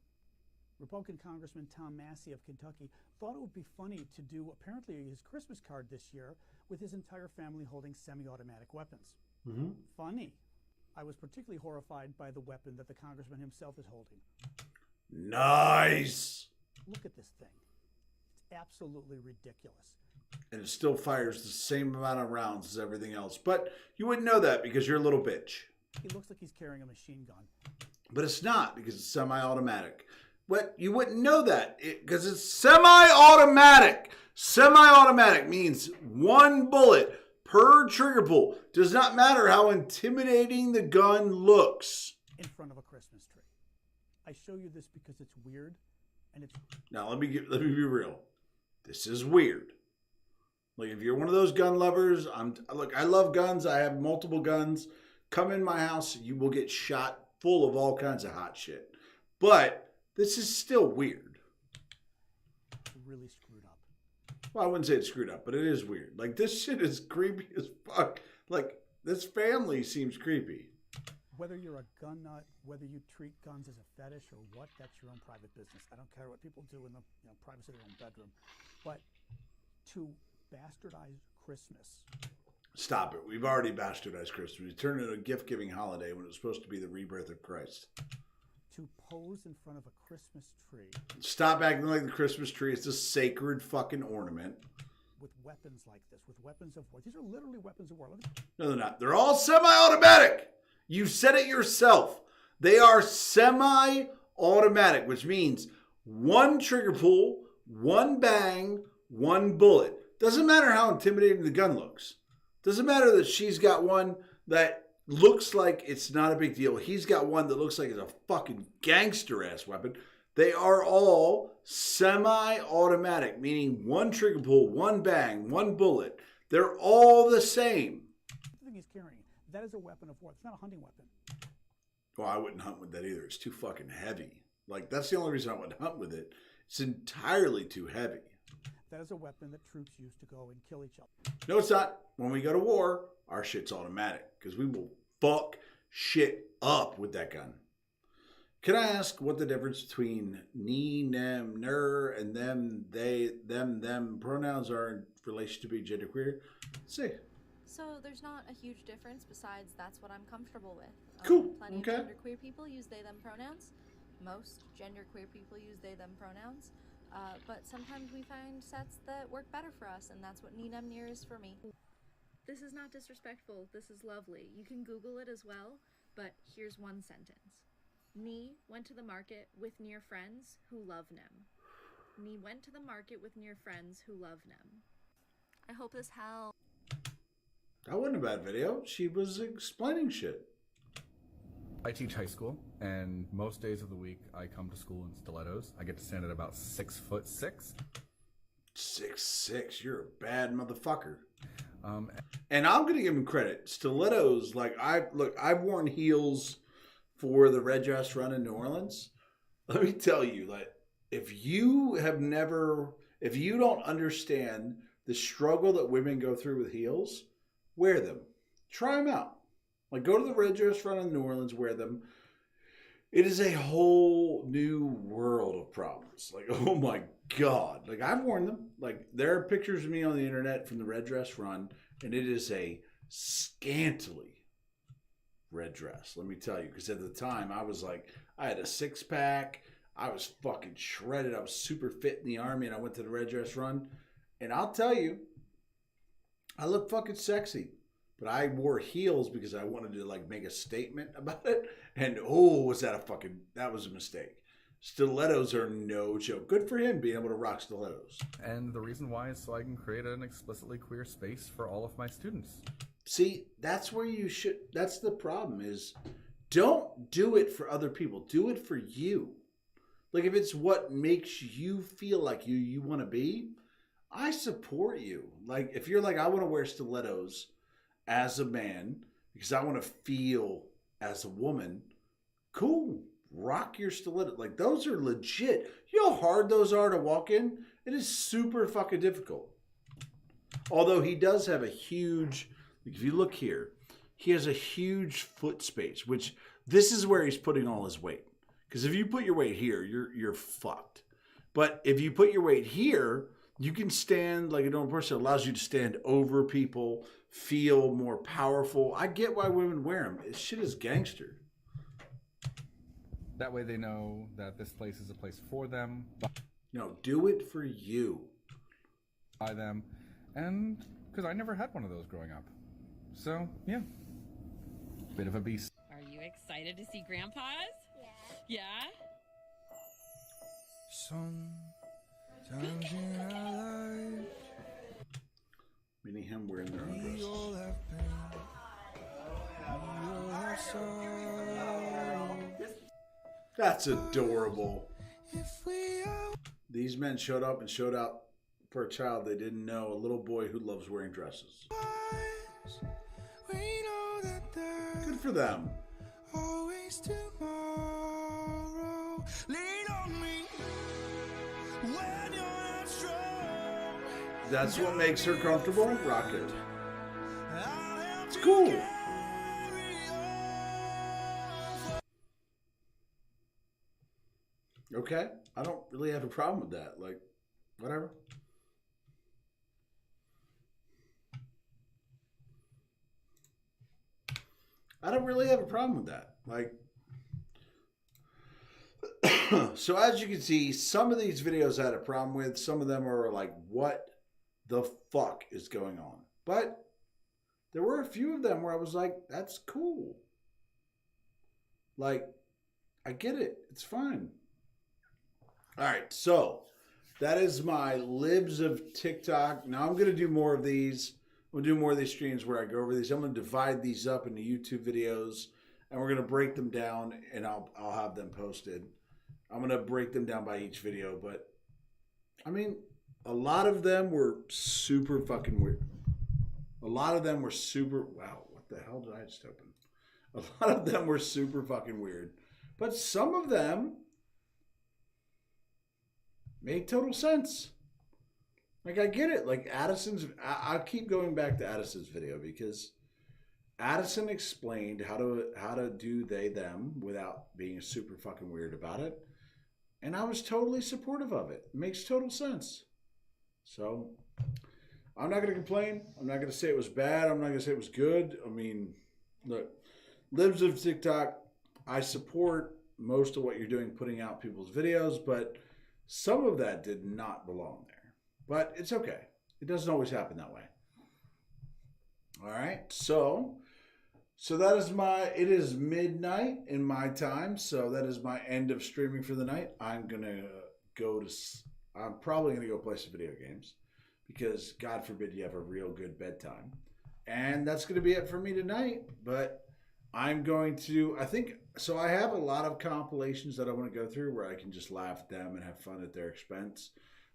Republican Congressman Tom Massey of Kentucky thought it would be funny to do apparently his Christmas card this year with his entire family holding semi-automatic weapons. Mm-hmm. Funny. I was particularly horrified by the weapon that the congressman himself is holding. Nice. Look at this thing. It's absolutely ridiculous. And it still fires the same amount of rounds as everything else. But you wouldn't know that because you're a little bitch. He looks like he's carrying a machine gun. But it's not because it's semi-automatic. What? You wouldn't know that because it's semi-automatic. Semi-automatic means one bullet per trigger pull. Does not matter how intimidating the gun looks. In front of a Christmas tree. I show you this because it's weird, and it's... Now let me be real. This is weird. Like if you're one of those gun lovers, look. I love guns. I have multiple guns. Come in my house, you will get shot full of all kinds of hot shit. But this is still weird. Really screwed up. Well, I wouldn't say it's screwed up, but it is weird. Like this shit is creepy as fuck. Like this family seems creepy. Whether you're a gun nut, whether you treat guns as a fetish or what, that's your own private business. I don't care what people do in the privacy of their own bedroom. But to bastardize Christmas. Stop it. We've already bastardized Christmas. We turned it into a gift-giving holiday when it was supposed to be the rebirth of Christ. To pose in front of a Christmas tree. Stop acting like the Christmas tree is a sacred fucking ornament. With weapons like this, with weapons of war. These are literally weapons of war. No, they're not. They're all semi-automatic. You said it yourself. They are semi-automatic, which means one trigger pull, one bang, one bullet. Doesn't matter how intimidating the gun looks. Doesn't matter that she's got one that looks like it's not a big deal. He's got one that looks like it's a fucking gangster-ass weapon. They are all semi-automatic, meaning one trigger pull, one bang, one bullet. They're all the same. The thing he's carrying, that is a weapon of war. It's not a hunting weapon. Well, I wouldn't hunt with that either. It's too fucking heavy. Like, that's the only reason I would hunt with it. It's entirely too heavy. That is a weapon that troops use to go and kill each other. No, it's not. When we go to war, our shit's automatic because we will fuck shit up with that gun. Can I ask what the difference between me, nem, ner, and them, they, them pronouns are in relation to being genderqueer? Let's see. So there's not a huge difference besides that's what I'm comfortable with. Cool. Plenty Okay. of genderqueer people use they, them pronouns. Most genderqueer people use they, them pronouns. But sometimes we find sets that work better for us, and that's what Neenem Near is for me. This is not disrespectful. This is lovely. You can Google it as well, but here's one sentence. Nee went to the market with near friends who love Nem. Nee went to the market with near friends who love Nem. I hope this helps. That wasn't a bad video. She was explaining shit. I teach high school, and most days of the week I come to school in stilettos. I get to stand at about 6'6". 6'6". You're a bad motherfucker. And I'm gonna give him credit. Stilettos, like I've worn heels for the Red Dress Run in New Orleans. Let me tell you, like, if you don't understand the struggle that women go through with heels, wear them. Try them out. Like, go to the Red Dress Run in New Orleans, wear them. It is a whole new world of problems. Like, oh my God. Like, I've worn them. Like, there are pictures of me on the internet from the Red Dress Run, and it is a scantily red dress. Let me tell you, because at the time, I was like, I had a six-pack. I was fucking shredded. I was super fit in the Army, and I went to the Red Dress Run. And I'll tell you, I look fucking sexy. But I wore heels because I wanted to, like, make a statement about it. And, that was a mistake. Stilettos are no joke. Good for him being able to rock stilettos. And the reason why is so I can create an explicitly queer space for all of my students. See, that's where that's the problem is, don't do it for other people. Do it for you. Like, if it's what makes you feel like you want to be, I support you. Like, if you're like, I want to wear stilettos as a man because I want to feel as a woman, cool. Rock your stiletto. Like, those are legit. You know how hard those are to walk in? It is super fucking difficult. Although he does have a huge, if you look here, he has a huge foot space, which this is where he's putting all his weight. Because if you put your weight here, you're fucked. But if you put your weight here, you can stand like a normal person. It allows you to stand over people, feel more powerful. I get why women wear them. This shit is gangster. That way they know that this place is a place for them. No, do it for you. By them. And because I never had one of those growing up. So, yeah. Bit of a beast. Are you excited to see Grandpa's? Yeah. Yeah? Sometimes in our life, meaning him wearing their own dress. we all have pain, we all have sorrow. That's adorable. These men showed up and showed out for a child they didn't know, a little boy who loves wearing dresses. Good for them. Always tomorrow, lean on me when you're not strong. That's what makes her comfortable. Rock it. It's cool. Okay, I don't really have a problem with that. Like, whatever. I don't really have a problem with that. Like, so as you can see, some of these videos I had a problem with. Some of them are like, what the fuck is going on? But there were a few of them where I was like, that's cool. Like, I get it. It's fine. All right, so that is my libs of TikTok. Now I'm going to do more of these. I'm going to do more of these streams where I go over these. I'm going to divide these up into YouTube videos, and we're going to break them down, and I'll have them posted. I'm going to break them down by each video, but, I mean, a lot of them were super fucking weird. A lot of them were super, wow, what the hell did I just open? A lot of them were super fucking weird. But some of them made total sense. Like, I get it. Like, Addison's, I'll keep going back to Addison's video because Addison explained how to do they, them without being super fucking weird about it. And I was totally supportive of it. It makes total sense. So, I'm not going to complain. I'm not going to say it was bad. I'm not going to say it was good. I mean, look, Libs of TikTok, I support most of what you're doing, putting out people's videos, but some of that did not belong there. But it's okay. It doesn't always happen that way. All right. So that is it is midnight in my time. So that is my end of streaming for the night. I'm probably going to go play some video games because God forbid you have a real good bedtime. And that's going to be it for me tonight. But I'm going to, so I have a lot of compilations that I want to go through where I can just laugh at them and have fun at their expense.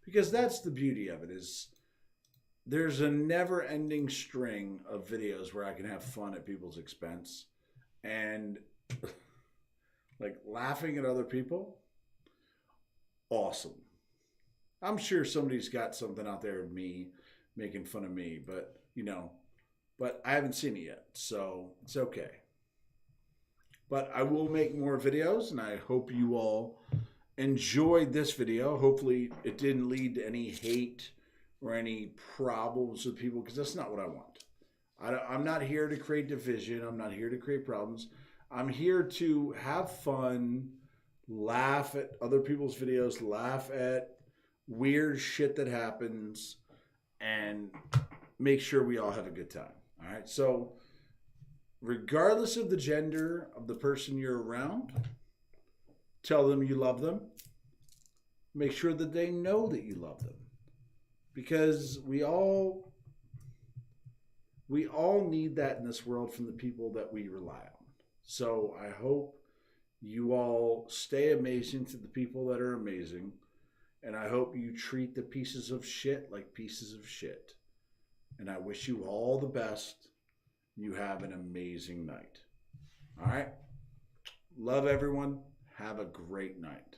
Because that's the beauty of it, is there's a never-ending string of videos where I can have fun at people's expense. And like laughing at other people, awesome. I'm sure somebody's got something out there of me making fun of me, but but I haven't seen it yet, so it's okay. But I will make more videos, and I hope you all enjoyed this video. Hopefully it didn't lead to any hate or any problems with people, because that's not what I want. I'm not here to create division. I'm not here to create problems. I'm here to have fun, laugh at other people's videos, laugh at weird shit that happens, and make sure we all have a good time. All right. So regardless of the gender of the person you're around, tell them you love them. Make sure that they know that you love them, because we all need that in this world from the people that we rely on. So I hope you all stay amazing to the people that are amazing. And I hope you treat the pieces of shit like pieces of shit. And I wish you all the best. You have an amazing night. All right? Love everyone. Have a great night.